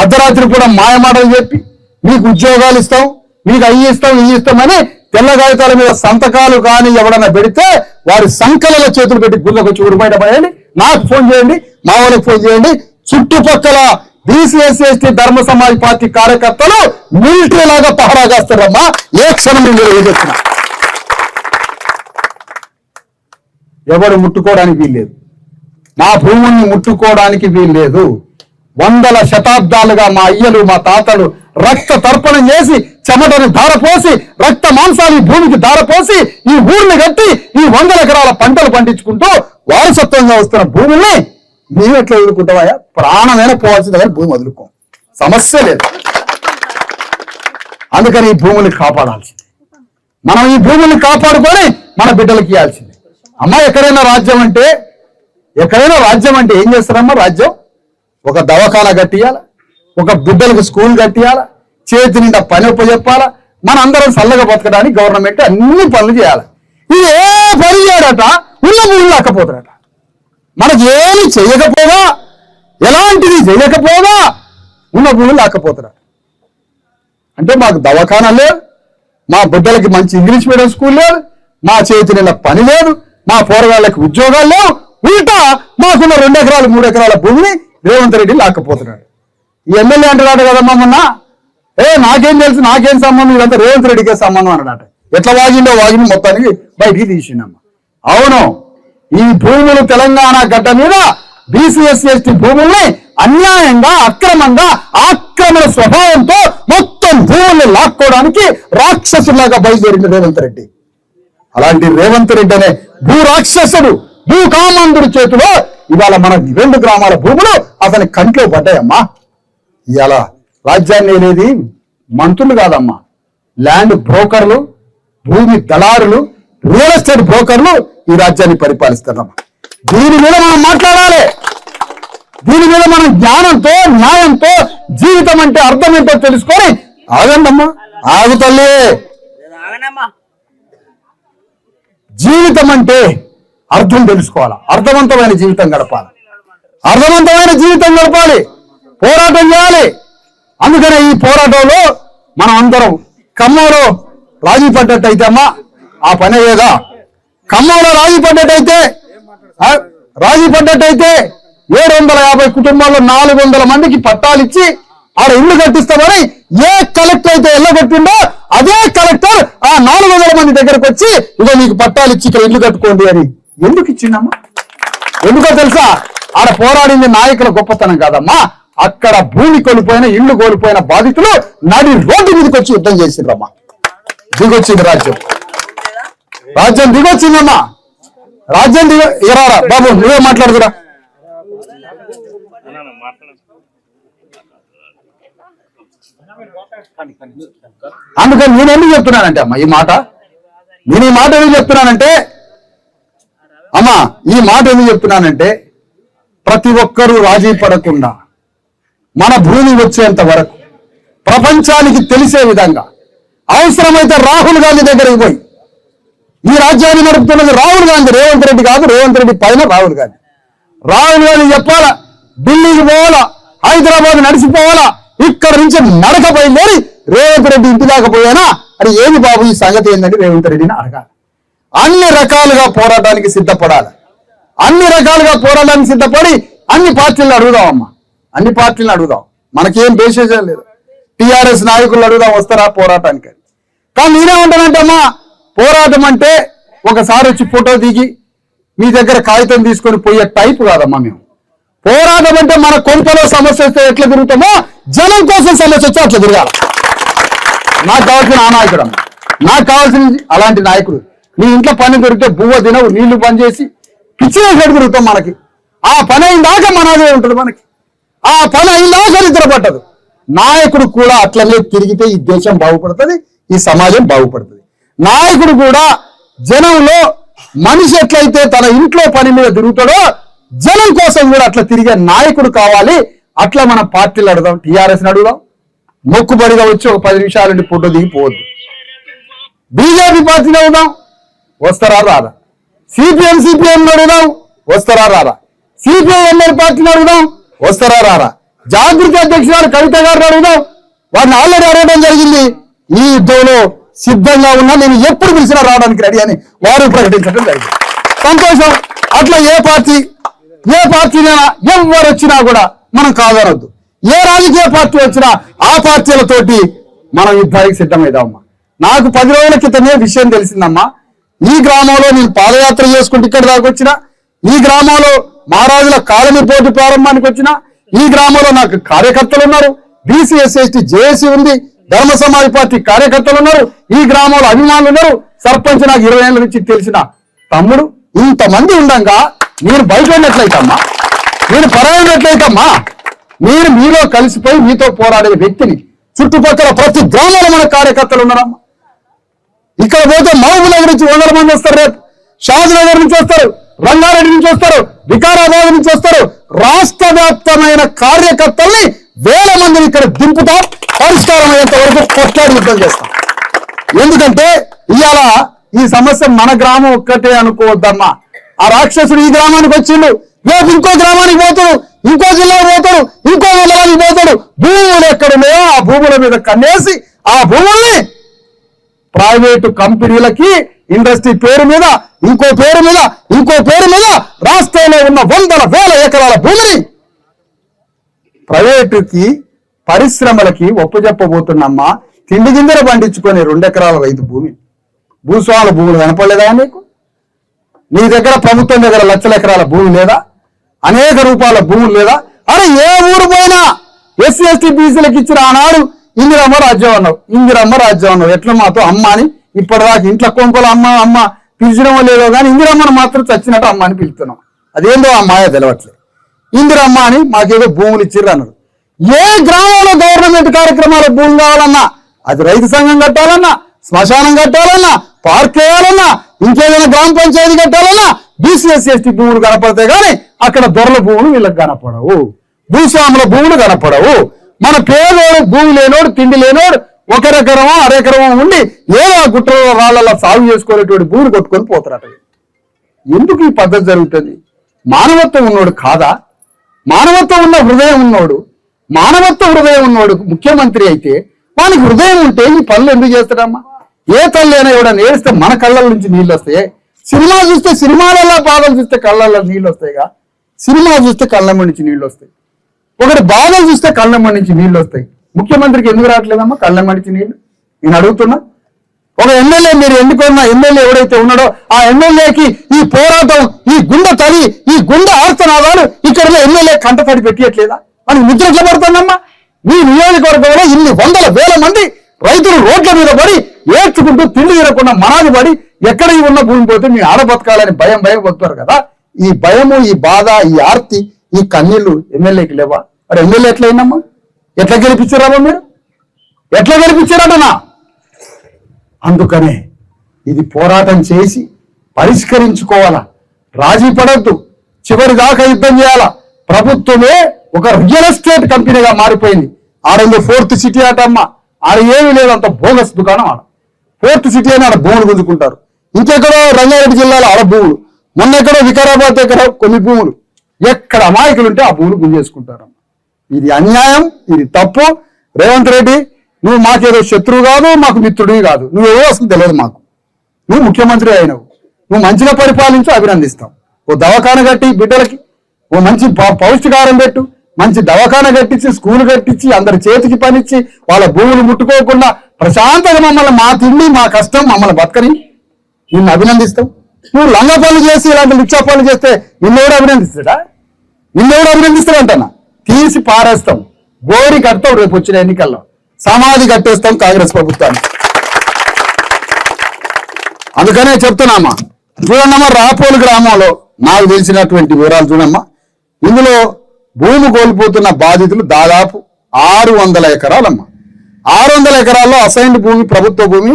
అర్ధరాత్రి పూట మాయమాటలు చెప్పి మీకు ఉద్యోగాలు ఇస్తాం, మీకు అయ్యి ఇస్తాం, ఇవి ఇస్తామని తెల్ల కాగితాల మీద సంతకాలు కానీ ఎవడన్నా పెడితే వారి సంకలలో చేతులు పెట్టి గుళ్ళకు వచ్చి ఊరిబయట పడేయండి. నాకు ఫోన్ చేయండి, మా వాళ్ళకి ఫోన్ చేయండి. చుట్టుపక్కల బీసీఎస్సీ ధర్మ సమాజ్ పార్టీ కార్యకర్తలు మిలిటరీ లాగా పహరా కాస్తారమ్మా. ఏ క్షణం మీరు ఎదుర్కొన్న ఎవడు ముట్టుకోవడానికి వీల్లేదు. మా భూముల్ని ముట్టుకోవడానికి వీల్లేదు. 100 శతాబ్దాలుగా మా అయ్యలు మా తాతలు రక్త తర్పణం చేసి చెమటని ధారపోసి రక్త మాంసాన్ని భూమికి ధారపోసి ఈ ఊరిని కట్టి ఈ 100 ఎకరాల పంటలు పండించుకుంటూ వారసత్వంగా వస్తున్న భూముల్ని మేము ఎట్లా వదులుకుంటామా? ప్రాణమైనా పోవాల్సింది కానీ భూమి వదులుకోం, సమస్య లేదు. అందుకని ఈ భూముల్ని కాపాడాల్సింది. మనం ఈ భూముల్ని కాపాడుకొని మన బిడ్డలకి ఇవ్వాల్సింది. అమ్మ ఎక్కడైనా రాజ్యం అంటే ఏం చేస్తారమ్మా? రాజ్యం ఒక దవాఖానా కట్టియాల, ఒక బిడ్డలకు స్కూల్ కట్టియాల, చేతి నిండా పని చెప్పాలా, మన అందరం చల్లగా బతకడానికి గవర్నమెంట్ అన్ని పనులు చేయాలి. ఇది ఏ పని చేయడట, ఉన్న భూములు లాక్కపోతాడట. మనకి ఏమి చేయకపోగా, ఎలాంటిది చేయకపోగా ఉన్న భూములు లాక్కపోతాడట. అంటే మాకు దవాఖానా లేదు, మా బిడ్డలకి మంచి ఇంగ్లీష్ మీడియం స్కూల్ లేదు, మా చేతి నిండా పని లేదు, మా పోరగాళ్ళకి ఉద్యోగాలు లేవు. ఉల్టా మాకున్న 2 ఎకరాలు 3 ఎకరాల భూమిని రేవంత్ రెడ్డి లాక్కపోతున్నాడు. ఈ ఎమ్మెల్యే అంటున్నాడు కదమ్మా మొన్న, నాకేం తెలుసు, నాకేం సంబంధం, ఇదంతా రేవంత్ రెడ్డికే సంబంధం అన్నాడట. ఎట్లా వాగిండో మొత్తానికి బయటికి తీసిండమ్మా. అవును, ఈ భూములు తెలంగాణ గడ్డ మీద బీసీఎస్సీ భూముల్ని అన్యాయంగా అక్రమంగా ఆక్రమణ స్వభావంతో మొత్తం భూముల్ని లాక్కోవడానికి రాక్షసులాగా బయలుదేరింది రేవంత్ రెడ్డి. అలాంటి రేవంత్ రెడ్డి అనే భూ రాక్షసుడు, భూ కామందుడి చేతిలో ఇవాళ మన 2 గ్రామాల భూములు అతని కంట్లో పడ్డాయమ్మా. ఇవాళ రాజ్యాన్ని అనేది మంత్రులు కాదమ్మా, ల్యాండ్ బ్రోకర్లు, భూమి దళారులు, రియల్ ఎస్టేట్ బ్రోకర్లు ఈ రాజ్యాన్ని పరిపాలిస్తారమ్మా. దీని మీద మనం మాట్లాడాలి. దీని మీద మనం జ్ఞానంతో న్యాయంతో జీవితం అంటే అర్థం ఏంటో తెలుసుకొని ఆగండమ్మా, ఆగుతలే. జీవితం అంటే అర్థం తెలుసుకోవాలి, అర్థవంతమైన జీవితం గడపాలి, అర్థవంతమైన జీవితం గడపాలి, పోరాటం చేయాలి. అందుకనే ఈ పోరాటంలో మనం అందరం ఖమ్మంలో రాజీ పడ్డట్టయితే అమ్మా ఆ పని ఏదా, ఖమ్మంలో రాజీ పడ్డట్టయితే 750 కుటుంబాల్లో 400 మందికి పట్టాలిచ్చి ఆడ ఇల్లు కట్టిస్తామని ఏ కలెక్టర్ అయితే ఎల్లగొట్టిండో అదే కలెక్టర్ ఆ 400 మంది దగ్గరకు వచ్చి ఇదో మీకు పట్టాలిచ్చి ఇక్కడ ఇల్లు కట్టుకోండి అని ఎందుకు ఇచ్చిండమ్మా? ఎందుకో తెలుసా? ఆడ పోరాడింది నాయకుల గొప్పతనం కాదమ్మా, అక్కడ భూమి కోల్పోయిన ఇల్లు కోల్పోయిన బాధితులు నడి రోడ్డు మీదకి వచ్చి యుద్ధం చేసిండ్రమ్మా. దిగొచ్చింది రాజ్యం దిగొచ్చిందమ్మా. రాజ్యం ఎరారా బాబు, నువ్వే మాట్లాడుతురా. అందుకని నేను ఎందుకు చెప్తున్నానంటే అమ్మా ఈ మాట ఎందుకు చెప్తున్నానంటే అమ్మా ఈ మాట ఎందుకు చెప్తున్నానంటే ప్రతి ఒక్కరూ రాజీ పడకుండా మన భూమి వచ్చేంత వరకు ప్రపంచానికి తెలిసే విధంగా అవసరమైతే రాహుల్ గాంధీ దగ్గరికి పోయి ఈ రాజ్యాన్ని నడుపుతున్నది రాహుల్ గాంధీ, రేవంత్ రెడ్డి కాదు, రేవంత్ రెడ్డి పైన రాహుల్ గాంధీ చెప్పాలా, ఢిల్లీకి పోవాలా, హైదరాబాద్ నడిచిపోవాలా, ఇక్కడ నుంచి నడక బయలుదేరి రేవంత్ రెడ్డి ఇంటి దాకా పోయానా అని ఏమి బాబు ఈ సంగతి ఏంటంటే రేవంత్ రెడ్డిని అడగాలి. అన్ని రకాలుగా పోరాటానికి సిద్ధపడాలి. అన్ని రకాలుగా పోరాటానికి సిద్ధపడి అన్ని పార్టీలను అడుగుదామమ్మా, అన్ని పార్టీలను అడుగుదాం. మనకేం బేసేజం లేదు. టిఆర్ఎస్ నాయకులు అడుగుదాం వస్తారా పోరాటానికి. కానీ నేనేమంటానంటే అమ్మా, పోరాటం అంటే ఒకసారి వచ్చి ఫోటో దిగి మీ దగ్గర కాగితం తీసుకొని పోయే టైప్ కాదమ్మా మేము. పోరాటం అంటే మన కొంపలో సమస్య వస్తే ఎట్లా తిరుగుతామో జనం కోసం సమస్య వస్తే అట్లా తిరగాలి. నాకు కావాల్సిన ఆ నాయకుడు అమ్మ, నాకు కావాల్సిన అలాంటి నాయకుడు. నీ ఇంట్లో పని దొరికితే బువ్వ తినవు, నీళ్లు పని చేసి పిచ్చిన తిరుగుతాం. మనకి ఆ పని అయిందాక మనదే ఉంటుంది, మనకి ఆ పని అయిందాక నిద్ర పట్టదు. నాయకుడు కూడా అట్లనే తిరిగితే ఈ దేశం బాగుపడుతుంది, ఈ సమాజం బాగుపడుతుంది. నాయకుడు కూడా జనంలో మనిషి ఎట్లయితే తన ఇంట్లో పని మీద తిరుగుతాడో జనం కోసం కూడా అట్లా తిరిగే నాయకుడు కావాలి. అట్లా మన పార్టీలు అడుగుదాం, టీఆర్ఎస్ని అడుగుదాం, మొక్కుబడిగా వచ్చి ఒక 10 నిమిషాల నుండి ఫోటో దిగిపోవద్దు. బీజేపీ పార్టీని అడుగుదాం, వస్తారా రారా. సిపిఎం అడుగుదాం, వస్తారా రారా. సిపిఐఎంఎల్ పార్టీని అడుగుదాం, వస్తారా రారా. జాగృతి అధ్యక్షురాలు కవిత గారిని అడుగుదాం, వారిని ఆల్రెడీ అడగడం జరిగింది. ఈ యుద్ధంలో సిద్ధంగా ఉన్నా, నేను ఎప్పుడు పిలిచినా రావడానికి రెడీ అని వారు ప్రకటించడం జరిగింది. సంతోషం. అట్లా ఏ పార్టీనైనా ఎవరు వచ్చినా కూడా మనం కాదనొద్దు. ఏ రాజకీయ పార్టీ వచ్చినా ఆ పార్టీలతోటి మనం యుద్ధానికి సిద్ధమైదామమ్మా. నాకు 10 రోజుల క్రితమే విషయం తెలిసిందమ్మా. ఈ గ్రామంలో నేను పాదయాత్ర చేసుకుంటూ ఇక్కడ దాకా వచ్చిన, ఈ గ్రామంలో మహారాజుల కాలనీ పోటీ ప్రారంభానికి వచ్చిన, ఈ గ్రామంలో నాకు కార్యకర్తలు ఉన్నారు, బీసీ ఎస్సీ ఎస్టీ జేఏసీ ఉంది, ధర్మ సమాజ్ పార్టీ కార్యకర్తలు ఉన్నారు, ఈ గ్రామంలో అభిమానులు ఉన్నారు, సర్పంచ్ నాకు 20 ఏళ్ళ నుంచి తెలిసిన తమ్ముడు. ఇంతమంది ఉండగా నేను బయట ఉన్నట్లయితమ్మా, నేను పరాయినట్లయితమ్మా, నేను మీలో కలిసిపోయి మీతో పోరాడే వ్యక్తిని. చుట్టుపక్కల ప్రతి గ్రామంలో మన కార్యకర్తలు ఉన్నారమ్మా. ఇక్కడ పోతే మహబూబ్నగర్ నుంచి 100 మంది వస్తారు, రేపు షాద్నగర్ నుంచి వస్తారు, రంగారెడ్డి నుంచి వస్తారు, వికారాబాద్ నుంచి వస్తారు. రాష్ట్ర వ్యాప్తమైన కార్యకర్తల్ని 1000 మందిని ఇక్కడ దింపుతాం. పరిష్కారం అయ్యేంత వరకు కొట్లాడి యుద్ధం చేస్తాం. ఎందుకంటే ఇవాళ ఈ సమస్య మన గ్రామం ఒక్కటే అనుకోవద్దమ్మా. ఆ రాక్షసుడు ఈ గ్రామానికి వచ్చిండు, రేపు ఇంకో గ్రామానికి పోతాడు, ఇంకో జిల్లాకు పోతాడు, ఇంకో మండలానికి పోతాడు. భూములు ఎక్కడున్నాయో ఆ భూముల మీద కన్నేసి ఆ భూముల్ని ప్రైవేటు కంపెనీలకి, ఇండస్ట్రీ పేరు మీద, ఇంకో పేరు మీద, ఇంకో పేరు మీద రాష్ట్రంలో ఉన్న 100,000 ఎకరాల భూమిని ప్రైవేటుకి, పరిశ్రమలకి ఒప్పజెప్పబోతున్నమ్మా. తిండి గింజలు పండించుకొని 2 ఎకరాల రైతు భూమి, భూస్వాముల భూములు కనపడలేదా నీకు? నీ దగ్గర ప్రభుత్వం దగ్గర లక్షల ఎకరాల భూమి లేదా? అనేక రూపాయల భూములు లేదా? అరే ఏ ఊరు పోయినా ఎస్సీ ఎస్టీ బీసీలకు ఇచ్చిన ఆనాడు ఇందిరమ్మ రాజ్యం అన్నావు. ఎట్లా మాతో అమ్మ అని ఇప్పటిదాకా ఇంట్లో కొంపలు అమ్మ పిలిచడమో లేదో కానీ ఇందిరమ్మను మాత్రం చచ్చినట్టు అమ్మ అని పిలుస్తున్నాం. అదేందో ఆ మాయ తెలవట్లేదు. ఇందిరమ్మ అని మాకేదో భూములు ఇచ్చిర్రు అన్నారు. ఏ గ్రామంలో గవర్నమెంట్ కార్యక్రమాల భూమి కావాలన్నా, అది రైతు సంఘం కట్టాలన్నా, శ్మశానం కట్టాలన్నా, పార్క్ వేయాలన్నా, ఇంకేదైనా గ్రామ పంచాయతీ కట్టాలన్నా బీసీ ఎస్సీ ఎస్టీ భూములు కనపడతాయి కానీ అక్కడ దొరల భూములు వీళ్ళకి కనపడవు, భూస్వాముల భూములు కనపడవు. మన పేదోడు, భూమి లేనోడు, తిండి లేనోడు 1 ఎకరమో 1/2 ఎకరమో ఉండి ఏదో ఆ గుట్టలో రాళ్ళ సాగు చేసుకునేటువంటి భూములు కొట్టుకొని పోతారట. ఎందుకు ఈ పద్ధతి జరుగుతుంది? మానవత్వం ఉన్నోడు కాదా? మానవత్వం ఉన్న హృదయం ఉన్నోడు, మానవత్వ హృదయం ఉన్నోడు ముఖ్యమంత్రి అయితే వానికి హృదయం ఉంటే ఈ పనులు ఎందుకు చేస్తాడమ్మా? ఏ తల్లైనా ఎవడన్నా ఏడిస్తే మన కళ్ళ నుంచి నీళ్ళు వస్తాయి. సినిమా చూస్తే సినిమాలలో బాధలు చూస్తే కళ్ళల్లో నీళ్ళు వస్తాయిగా. సినిమా చూస్తే కళ్ళమ్మ నుంచి నీళ్ళు వస్తాయి, ఒకటి బాధలు చూస్తే కళ్ళమ్మ నుంచి నీళ్ళు వస్తాయి. ముఖ్యమంత్రికి ఎందుకు రావట్లేదమ్మా కళ్ళమ్మ నుంచి నీళ్ళు? నేను అడుగుతున్నా. ఒక ఎమ్మెల్యే, మీరు ఎన్నుకున్న ఎమ్మెల్యే ఎవడైతే ఉన్నాడో ఆ ఎమ్మెల్యేకి ఈ పోరాటం, ఈ గుండె తడి, ఈ గుండె ఆర్తనాదాలు ఇక్కడ ఎమ్మెల్యే కంటతడి పెట్టియట్లేదా? మనకి నిద్ర ఎట్లా పడుతుందమ్మా? మీ నియోజకవర్గంలో ఇన్ని 100,000 మంది రైతులు రోడ్ల మీద పడి ఏడ్చుకుంటూ తిండి తినకుండా మనాది పడి ఎక్కడ ఉన్న భూమి పోతే మీ ఆడ బతకాలని భయం బతుకుతారు కదా. ఈ భయము, ఈ బాధ, ఈ ఆర్తి, ఈ కన్నీళ్లు ఎమ్మెల్యేకి లేవా? మరి ఎమ్మెల్యే ఎట్లయిందమ్మా? ఎట్లా గెలిపించారా మీరు? ఎట్లా గెలిపించారటనా? అందుకనే ఇది పోరాటం చేసి పరిష్కరించుకోవాలా, రాజీ పడద్దు, చివరి దాకా యుద్ధం చేయాలా. ప్రభుత్వమే ఒక రియల్ ఎస్టేట్ కంపెనీగా మారిపోయింది. ఆడేందో 4th సిటీ అటమ్మ, ఆడ ఏమీ లేదు, అంత బోగస్ దుకాణం ఆడ. 4th సిటీ అని ఆడ భూములు గుంజుకుంటారు. ఇంకెక్కడో రంగారెడ్డి జిల్లాలో ఆడ భూములు, మొన్న ఎక్కడో వికారాబాద్ దగ్గర కొన్ని భూములు, ఎక్కడ అమాయకులు ఉంటే ఆ భూములు గుంజేసుకుంటారు. ఇది అన్యాయం, ఇది తప్పు. రేవంత్ రెడ్డి, నువ్వు మాకేదో శత్రువు కాదు, మాకు మిత్రుడివి కాదు, నువ్వేవో అసలు తెలియదు మాకు. నువ్వు ముఖ్యమంత్రి అయినవు, నువ్వు మంచిగా పరిపాలించు, అభినందిస్తాం. ఓ దవాఖాన కట్టి బిడ్డలకి, ఓ మంచి పౌష్టికారం పెట్టు, మంచి దవాఖాన కట్టించి, స్కూల్ కట్టించి, అందరి చేతికి పనిచ్చి, వాళ్ళ భూములు ముట్టుకోకుండా ప్రశాంతంగా మమ్మల్ని, మా తిండి మా కష్టం మమ్మల్ని బతకని నిన్ను అభినందిస్తాం. నువ్వు లంగ పనులు చేసి ఇలాంటి లిచ్చా పనులు చేస్తే నిన్నెవడు అభినందిస్తాడా? నిన్నెవడు అభినందిస్తాడంటన్నా? తీసి పారేస్తాం, గోరి కడతాం. రేపు వచ్చిన ఎన్నికల్లో సమాధి కట్టేస్తాం కాంగ్రెస్ ప్రభుత్వాన్ని. అందుకనే చెప్తున్నామా, చూడమ్మా, రాపోలు గ్రామంలో నాకు తెలిసినటువంటి వివరాలు చూడమ్మా. ఇందులో భూమి కోల్పోతున్న బాధితులు దాదాపు 600 ఎకరాలమ్మా. 600 ఎకరాల్లో అసైన్డ్ భూమి, ప్రభుత్వ భూమి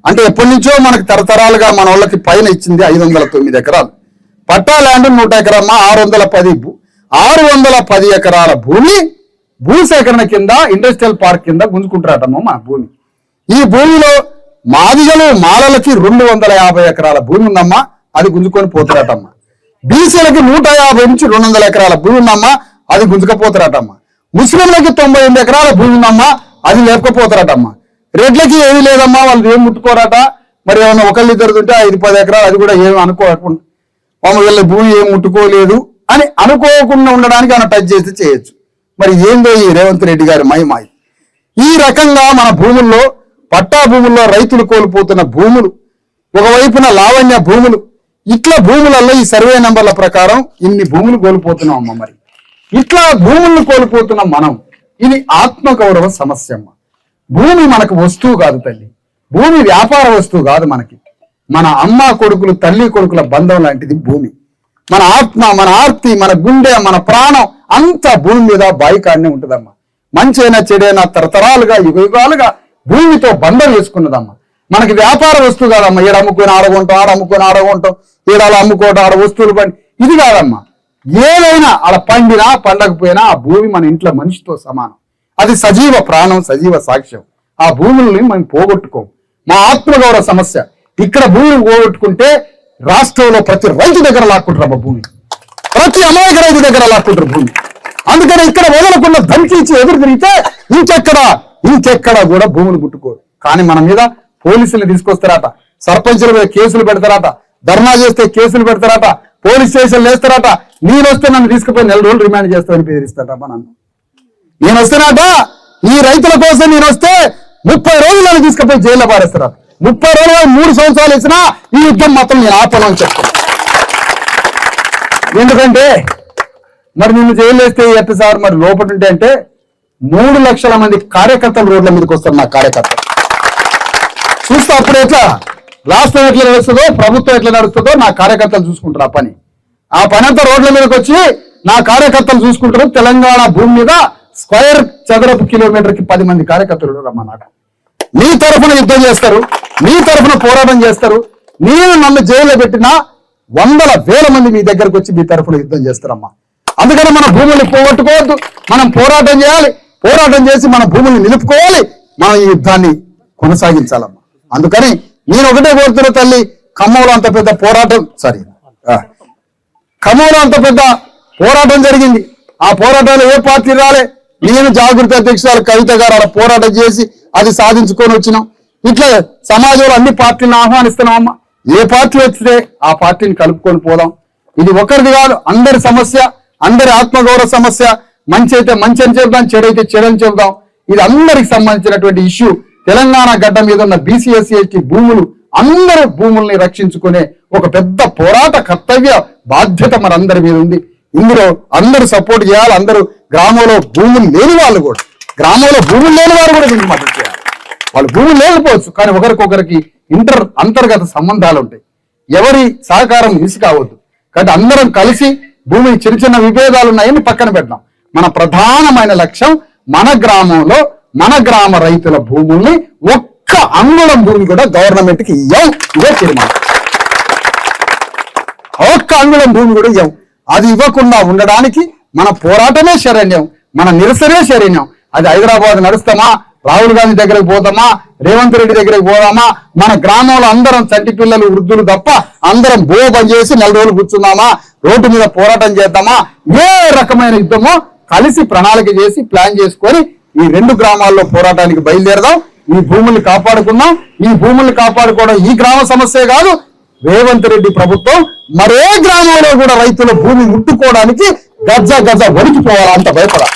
అంటే ఎప్పటి నుంచో మనకు తరతరాలుగా మన వాళ్ళకి పైన ఇచ్చింది 509 ఎకరాలు. పట్టా ల్యాండ్ 100 ఎకరమ్మా. 610 ఎకరాల భూమి భూసేకరణ కింద ఇండస్ట్రియల్ పార్క్ కింద గుంజుకుంటారటమ్మా మా భూమి. ఈ భూమిలో మాదిగలు మాలలకి 250 ఎకరాల భూమి ఉందమ్మా, అది గుంజుకొని పోతారటమ్మా. బీసీలకి 150 నుంచి 200 ఎకరాల భూమి ఉందమ్మా, అది గుంజుకపోతారటమ్మా. ముస్లింలకి 98 ఎకరాల భూమి ఉందమ్మా, అది లేకపోతారటమ్మా. రెడ్లకి ఏమీ లేదమ్మా, వాళ్ళు ఏం ముట్టుకోరట. మరి ఏమన్నా ఒకళ్ళిద్దరు ఉంటే 5-10 ఎకరాలు, అది కూడా ఏమి అనుకోకుండా వీళ్ళ భూమి ఏం ముట్టుకోలేదు అని అనుకోకుండా ఉండడానికి ఆయన టచ్ చేసి చేయొచ్చు. మరి ఏందో ఈ రేవంత్ రెడ్డి గారి మహిమాయి. ఈ రకంగా మన భూముల్లో, పట్టా భూముల్లో రైతులు కోల్పోతున్న భూములు, ఒకవైపున లావణ్య భూములు, ఇట్లా భూములలో ఈ సర్వే నంబర్ల ప్రకారం ఇన్ని భూములు కోల్పోతున్నాం అమ్మ. మరి ఇట్లా భూములను కోల్పోతున్నాం మనం. ఇది ఆత్మగౌరవ సమస్య అమ్మ. భూమి మనకు వస్తువు కాదు తల్లి, భూమి వ్యాపార వస్తువు కాదు మనకి. మన అమ్మ కొడుకులు, తల్లి కొడుకుల బంధం లాంటిది భూమి. మన ఆత్మ, మన ఆర్తి, మన గుండె, మన ప్రాణం అంతా భూమి మీద బాయికాడనే ఉంటుందమ్మా. మంచైనా చెడైనా తరతరాలుగా యుగాలుగా భూమితో బంధం వేసుకున్నదమ్మా. మనకి వ్యాపార వస్తువు కాదమ్మా. ఏడు అమ్ముకొని ఆడగొంటాం, ఆడ అమ్ముకొని ఆడగొంటాం, ఏడాలు అమ్ముకోవటం, ఆడ వస్తువులు పండి, ఇది కాదమ్మా. ఏదైనా ఆడ పండినా పండకపోయినా ఆ భూమి మన ఇంట్లో మనిషితో సమానం. అది సజీవ ప్రాణం, సజీవ సాక్ష్యం. ఆ భూముల్ని మనం పోగొట్టుకోం. మా ఆత్మగౌరవ సమస్య. ఇక్కడ భూమిని పోగొట్టుకుంటే రాష్ట్రంలో ప్రతి రైతు దగ్గర లాక్కుంటారు భూమి, ప్రతి అమాయక రైతు దగ్గర లాక్కుంటారు భూమి. అందుకని ఇక్కడ వదలకుండా ధనికి ఇచ్చి ఎదురు తిరిగితే ఇంకెక్కడ కూడా భూములు ముట్టుకోరు. కానీ మన మీద పోలీసులు తీసుకొస్తారట, సర్పంచుల మీద కేసులు పెడతారట, ధర్నా చేస్తే కేసులు పెడతారట, పోలీస్ స్టేషన్లు వేస్తారట. నేను వస్తే నన్ను తీసుకుపోయి 4 రోజులు రిమాండ్ చేస్తామని బెదిరిస్తారట. నేను వస్తేనట, ఈ రైతుల కోసం నేను వస్తే 30 రోజులు నన్ను తీసుకుపోయి జైల్లో పారేస్తారట. 30 రోజులు 3 సంవత్సరాలు ఇచ్చినా ఈ యుద్ధం మాత్రం నేను ఆపనని చెప్తాను. ఎందుకంటే మరి నిన్ను జైలు వేస్తే ఎట్ట సార్, మరి లోపల ఉంటే అంటే 3 లక్షల మంది కార్యకర్తలు రోడ్ల మీదకి వస్తారు. నా కార్యకర్తలు చూస్తే అప్పుడు ఎట్లా రాష్ట్రం ఎట్లా నడుస్తుందో, ప్రభుత్వం ఎట్లా నడుస్తుందో నా కార్యకర్తలు చూసుకుంటారు. ఆ పని అంతా రోడ్ల మీదకి వచ్చి నా కార్యకర్తలు చూసుకుంటారు. తెలంగాణ భూమి మీద స్క్వేర్ చదరపు కిలోమీటర్కి 10 మంది కార్యకర్తలు రమ్మన్నాక మీ తరఫున యుద్ధం చేస్తారు, మీ తరఫున పోరాటం చేస్తారు. నేను నన్ను జైల్లో పెట్టిన 100,000 మంది మీ దగ్గరకు వచ్చి మీ తరఫున యుద్ధం చేస్తారమ్మా. అందుకని మన భూముల్ని పోగొట్టుకోవద్దు, మనం పోరాటం చేయాలి. పోరాటం చేసి మన భూముల్ని నిలుపుకోవాలి. మనం ఈ యుద్ధాన్ని కొనసాగించాలమ్మా. అందుకని నేను ఒకటే కోరుతున్న తల్లి, ఖమ్మంలో అంత పెద్ద పోరాటం జరిగింది. ఆ పోరాటాలు ఏ పార్టీ రాలే. నేను జాగృతి అధ్యక్షురాలు కవిత గారు అలా పోరాటం చేసి అది సాధించుకొని వచ్చినాం. ఇట్లా సమాజంలో అన్ని పార్టీలను ఆహ్వానిస్తున్నామమ్మా. ఏ పార్టీ వస్తే ఆ పార్టీని కలుపుకొని పోదాం. ఇది ఒకరిది కాదు, అందరి సమస్య, అందరి ఆత్మగౌరవ సమస్య. మంచి అయితే మంచి అని చెబుదాం, చెడైతే చెడని చెబుదాం. ఇది అందరికి సంబంధించినటువంటి ఇష్యూ. తెలంగాణ గడ్డ మీద ఉన్న బీసీ ఎస్సీ ఎస్టీ భూములు, అందరూ భూముల్ని రక్షించుకునే ఒక పెద్ద పోరాట కర్తవ్య బాధ్యత మనందరి మీద ఉంది. ఇందులో అందరూ సపోర్ట్ చేయాలి. అందరూ గ్రామంలో భూములు లేని వాళ్ళు కూడా, గ్రామంలో భూములు లేని వారు కూడా దీనికి మద్దతు చేయాలి. వాళ్ళు భూములు లేకపోవచ్చు, కానీ ఒకరికొకరికి అంతర్గత సంబంధాలు ఉంటాయి. ఎవరి సహకారం మిస్ కావద్దు. కాబట్టి అందరం కలిసి భూమి చిన్న చిన్న విభేదాలు ఉన్నాయని పక్కన పెడదాం. మన ప్రధానమైన లక్ష్యం మన గ్రామంలో మన గ్రామ రైతుల భూముల్ని ఒక్క అంగుళం భూమి కూడా గవర్నమెంట్ కి ఇవ్వం. ఇదే తీర్మానం. ఒక్క అంగుళం భూమి కూడా ఇవ్వం. అది ఇవ్వకుండా ఉండడానికి మన పోరాటమే శరణ్యం, మన నిరసనే శరణ్యం. అది హైదరాబాద్ నడుస్తామా, రాహుల్ గాంధీ దగ్గరకు పోదామా, రేవంత్ రెడ్డి దగ్గరకు పోదామా, మన గ్రామంలో అందరం చంటి పిల్లలు వృద్ధులు తప్ప అందరం బంద్ చేసి 4 రోజులు కూర్చున్నామా, రోడ్డు మీద పోరాటం చేద్దామా, ఏ రకమైన యుద్ధమో కలిసి ప్రణాళిక చేసి ప్లాన్ చేసుకొని ఈ 2 గ్రామాల్లో పోరాటానికి బయలుదేరదాం. ఈ భూముల్ని కాపాడుకుందాం. ఈ భూముల్ని కాపాడుకోవడం ఈ గ్రామ సమస్యే కాదు, రేవంత్ రెడ్డి ప్రభుత్వం మరే గ్రామంలో కూడా రైతుల భూమి ముట్టుకోవడానికి గజ వణికిపోవాలా, అంత భయపడాలి.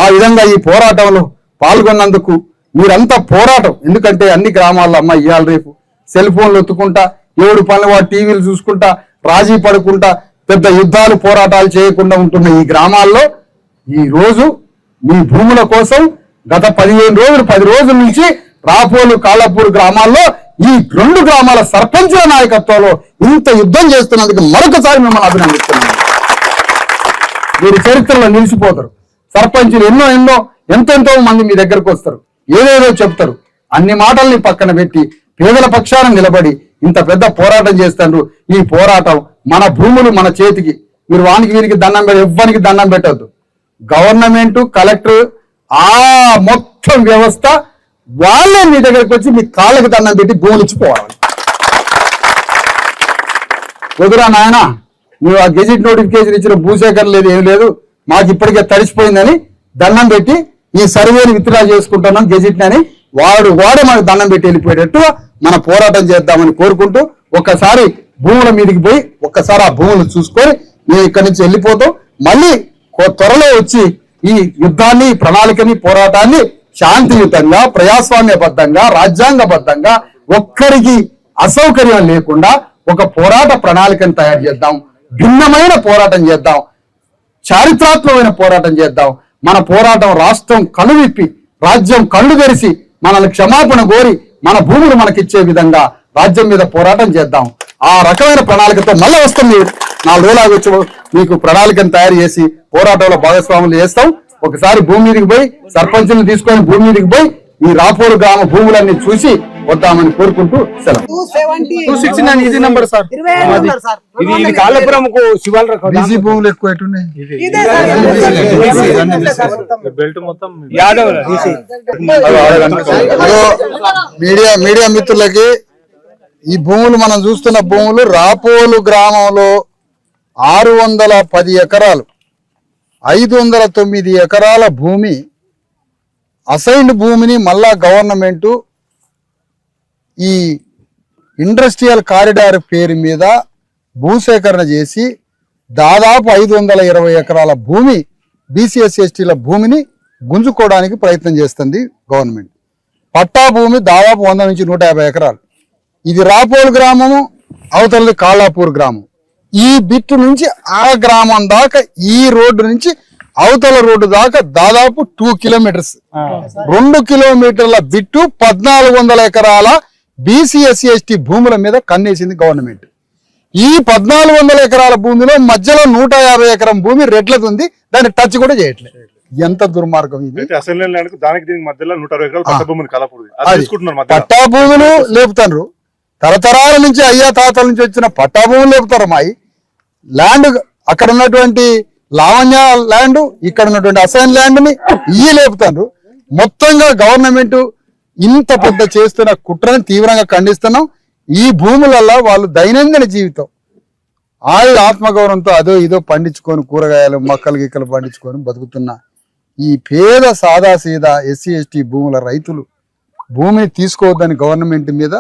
ఆ విధంగా ఈ పోరాటంలో పాల్గొన్నందుకు మీరంతా పోరాటం. ఎందుకంటే అన్ని గ్రామాల్లో అమ్మ ఇవాళ రేపు సెల్ ఫోన్లు ఒత్తుకుంటా, ఎవడు పనులు వాడు టీవీలు చూసుకుంటా, రాజీ పడుకుంటా, పెద్ద యుద్ధాలు పోరాటాలు చేయకుండా ఉంటున్న ఈ గ్రామాల్లో ఈ రోజు మీ భూముల కోసం గత 10 రోజుల నుంచి రాపోలు కాళాపూర్ గ్రామాల్లో ఈ 2 గ్రామాల సర్పంచుల నాయకత్వంలో ఇంత యుద్ధం చేస్తున్నందుకు మరొకసారి మిమ్మల్ని అభినందిస్తున్నాను. మీరు చరిత్రలో నిలిచిపోతారు. సర్పంచులు ఎంతో మంది మీ దగ్గరకు వస్తారు, ఏదేదో చెప్తారు. అన్ని మాటల్ని పక్కన పెట్టి పేదల పక్షాన నిలబడి ఇంత పెద్ద పోరాటం చేస్తారు. ఈ పోరాటం మన భూములు మన చేతికి. మీరు వానికి వీరికి ఎవ్వరికి దండం పెట్టద్దు. గవర్నమెంట్, కలెక్టర్, ఆ మొత్తం వ్యవస్థ వాళ్ళే మీ దగ్గరికి వచ్చి మీ కాళ్ళకి దండం పెట్టి భూములు ఇచ్చిపోవాలి. వదురా నాయన, నువ్వు ఆ గెజిట్ నోటిఫికేషన్ ఇచ్చిన భూసేకరణ లేదు, ఏం లేదు, మాకు ఇప్పటికే తడిచిపోయిందని దండం పెట్టి ఈ సర్వేని విత్డ్రా చేసుకుంటున్నాం గెజిట్ అని వాడే మనకు దండం పెట్టి వెళ్ళిపోయేటట్టు మన పోరాటం చేద్దామని కోరుకుంటూ ఒక్కసారి భూముల మీదకి పోయి ఒక్కసారి ఆ భూములు చూసుకొని మేము ఇక్కడి నుంచి వెళ్ళిపోతాం. మళ్ళీ త్వరలో వచ్చి ఈ యుద్ధాన్ని, ప్రణాళికని, పోరాటాన్ని శాంతియుతంగా, ప్రజాస్వామ్యబద్ధంగా, రాజ్యాంగబద్ధంగా, ఒక్కరికి అసౌకర్యం లేకుండా ఒక పోరాట ప్రణాళికను తయారు చేద్దాం. భిన్నమైన పోరాటం చేద్దాం, చారిత్రాత్మకమైన పోరాటం చేద్దాం. మన పోరాటం రాష్ట్రం కనువిప్పి, రాజ్యం కళ్ళు తెరిచి మనల్ని క్షమాపణ కోరి మన భూములు మనకిచ్చే విధంగా రాజ్యం మీద పోరాటం చేద్దాం. ఆ రకమైన ప్రణాళికతో మళ్ళీ వస్తుంది. 4 రోజులు వచ్చి మీకు ప్రణాళికను తయారు చేసి పోరాటంలో భాగస్వాములు చేస్తాం. ఒకసారి భూమి మీదకి పోయి సర్పంచులను తీసుకొని భూమి మీదకి పోయి ఈ రాపోలు గ్రామ భూములన్నీ చూసి వద్దామని కోరుకుంటూ సెలవు. 269 ఇది నంబర్ సార్. ఇది కాళపురంకు శివాల బీసీ భూములు ఎక్కువ ఎట్టున్నాయి. బెల్ట్ మొత్తం మీడియా మిత్రులకి ఈ భూములు మనం చూస్తున్న భూములు రాపోలు గ్రామంలో 610 ఎకరాలు, 509 ఎకరాల భూమి అసైన్డ్ భూమిని మళ్ళా గవర్నమెంట్ ఈ ఇండస్ట్రియల్ కారిడార్ పేరు మీద భూసేకరణ చేసి దాదాపు 520 ఎకరాల భూమి బీసీఎస్ ఎస్టీల భూమిని గుంజుకోవడానికి ప్రయత్నం చేస్తుంది గవర్నమెంట్. పట్టా భూమి దాదాపు 100 నుంచి 150 ఎకరాలు. ఇది రాపోలు గ్రామము, అవతలది కాళాపూర్ గ్రామం. ఈ బిట్టు నుంచి ఆ గ్రామం దాకా, ఈ రోడ్డు నుంచి అవతల రోడ్డు దాకా దాదాపు 2 కిలోమీటర్స్, 2 కిలోమీటర్ల బిట్టు 1400 ఎకరాల బీసీఎస్సీ ఎస్టీ భూముల మీద కన్నేసింది గవర్నమెంట్. ఈ 1400 ఎకరాల భూమిలో మధ్యలో 150 ఎకరం భూమి రెడ్లది ఉంది, దాన్ని టచ్ కూడా చేయట్లేదు. ఎంత దుర్మార్గం ఇది! పట్టా భూములు లేపుతారు, తరతరాల నుంచి అయ్యా తాతల నుంచి వచ్చిన పట్టా భూములు లేపుతారు. మాయి ల్యాండ్, అక్కడ ఉన్నటువంటి లావణ్య ల్యాండ్, ఇక్కడ ఉన్నటువంటి అసైన్ ల్యాండ్ ని ఇయ్యి లేపుతారు. మొత్తంగా గవర్నమెంట్ ఇంత పెద్ద చేస్తున్న కుట్రని తీవ్రంగా ఖండిస్తున్నాం. ఈ భూములలో వాళ్ళు దైనందిన జీవితం ఆత్మగౌరవంతో అదో ఇదో పండించుకొని, కూరగాయలు మొక్కలు గిక్కలు పండించుకొని బతుకుతున్న ఈ పేద సాదాసీదా ఎస్సీ ఎస్టీ భూముల రైతులు భూమిని తీసుకోవద్దని గవర్నమెంట్ మీద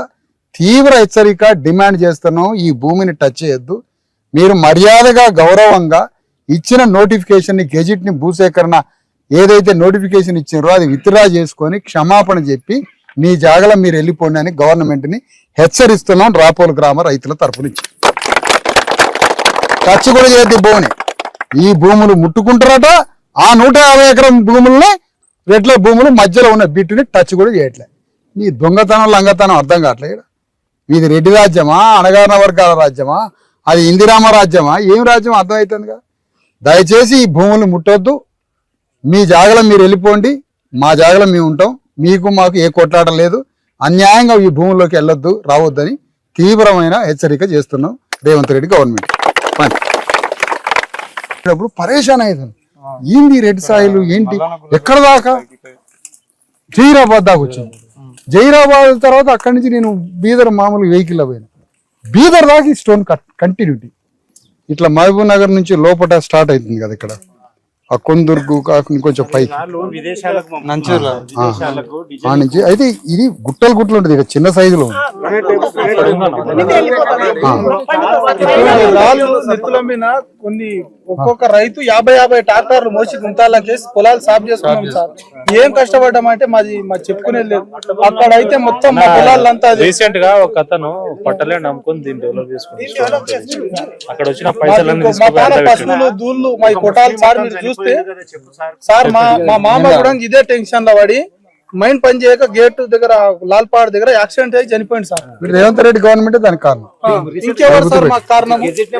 తీవ్ర హెచ్చరిక డిమాండ్ చేస్తున్నాం. ఈ భూమిని టచ్ చేయొద్దు. మీరు మర్యాదగా, గౌరవంగా ఇచ్చిన నోటిఫికేషన్ ని, గెజిట్ ని, భూసేకరణ ఏదైతే నోటిఫికేషన్ ఇచ్చినారో అది విత్డ్రా చేసుకొని క్షమాపణ చెప్పి మీ జాగలో మీరు వెళ్ళిపోండి అని గవర్నమెంట్ ని హెచ్చరిస్తున్నాం. రాపోలు గ్రామ రైతుల తరపు నుంచి టచ్ కూడా చేయద్దు భూమిని. ఈ భూములు ముట్టుకుంటారట. ఆ 150 ఎకరం భూముల్ని, రెడ్ల భూములు మధ్యలో ఉన్న బిట్టుని టచ్ కూడా చేయట్లేదు. మీ దొంగతనం, లంగతనం అర్థం కావట్లేదు. మీది రెడ్డి రాజ్యమా, అణగారిన వర్గాల రాజ్యమా, అది ఇందిరామ రాజ్యమా, ఏం రాజ్యం అర్థమవుతుంది కదా. దయచేసి ఈ భూములు ముట్టొద్దు. మీ జాగలో మీరు వెళ్ళిపోండి, మా జాగలో మేము ఉంటాం, మీకు మాకు ఏ కొట్లాట లేదు, అన్యాయంగా ఈ భూముల్లోకి వెళ్ళొద్దు రావద్దని తీవ్రమైన హెచ్చరిక చేస్తున్నాం రేవంత్ రెడ్డి గవర్నమెంట్. ఇప్పుడు పరేషాన్ అయ్యింది, ఏంది రెడ్ సాయిల్ ఏంటి, ఎక్కడ దాకా జైరాబాద్ దాకా వచ్చింది. జైరాబాద్ తర్వాత అక్కడి నుంచి నేను బీదర్ మామూలు వెహికల్ పోయినా, బీదర్ దాకా ఈ స్టోన్ కంటిన్యూటీ. ఇట్లా మహబూబ్ నగర్ నుంచి లోపల స్టార్ట్ అవుతుంది కదా, ఇక్కడ ఆ కొందుర్గు కాకుండా కొంచెం పైకి ఆ నుంచి అయితే ఇది గుట్టలు గుట్టలు ఉంటుంది, ఇక చిన్న సైజులో ఉంది. నెత్తుల మీద కొన్ని ఒక్కొక్క రైతు 50 ట్రాక్టర్లు మోసి గుంతాలకి పొలాలు సాఫ్ చేసుకున్నాం సార్. ఏం కష్టపడ్డామంటే మా చెప్పుకునేది లేదు. అక్కడ అయితే మొత్తం మా పొలాలంతా రీసెంట్ గా ఒక అతను పట్టలే నమ్ముకొని దీన్ని డెవలప్ చేసుకున్నాడు. అక్కడ వచ్చిన పైసలన్నీ మా తాన పశువులు దూళ్ళు మా కొట్టాలి సార్. మీరు చూస్తే సార్ మా మామ కూడా ఇదే టెన్షన్ లో పడి మైండ్ పని చేయక గేట్ దగ్గర లాల్పాడ్ దగ్గర యాక్సిడెంట్ అయ్యి చనిపోయింది సార్. రేవంత్ రెడ్డి గవర్నమెంట్ దానికి కారణం. ఇంకెవరు సార్ మాకు కారణం?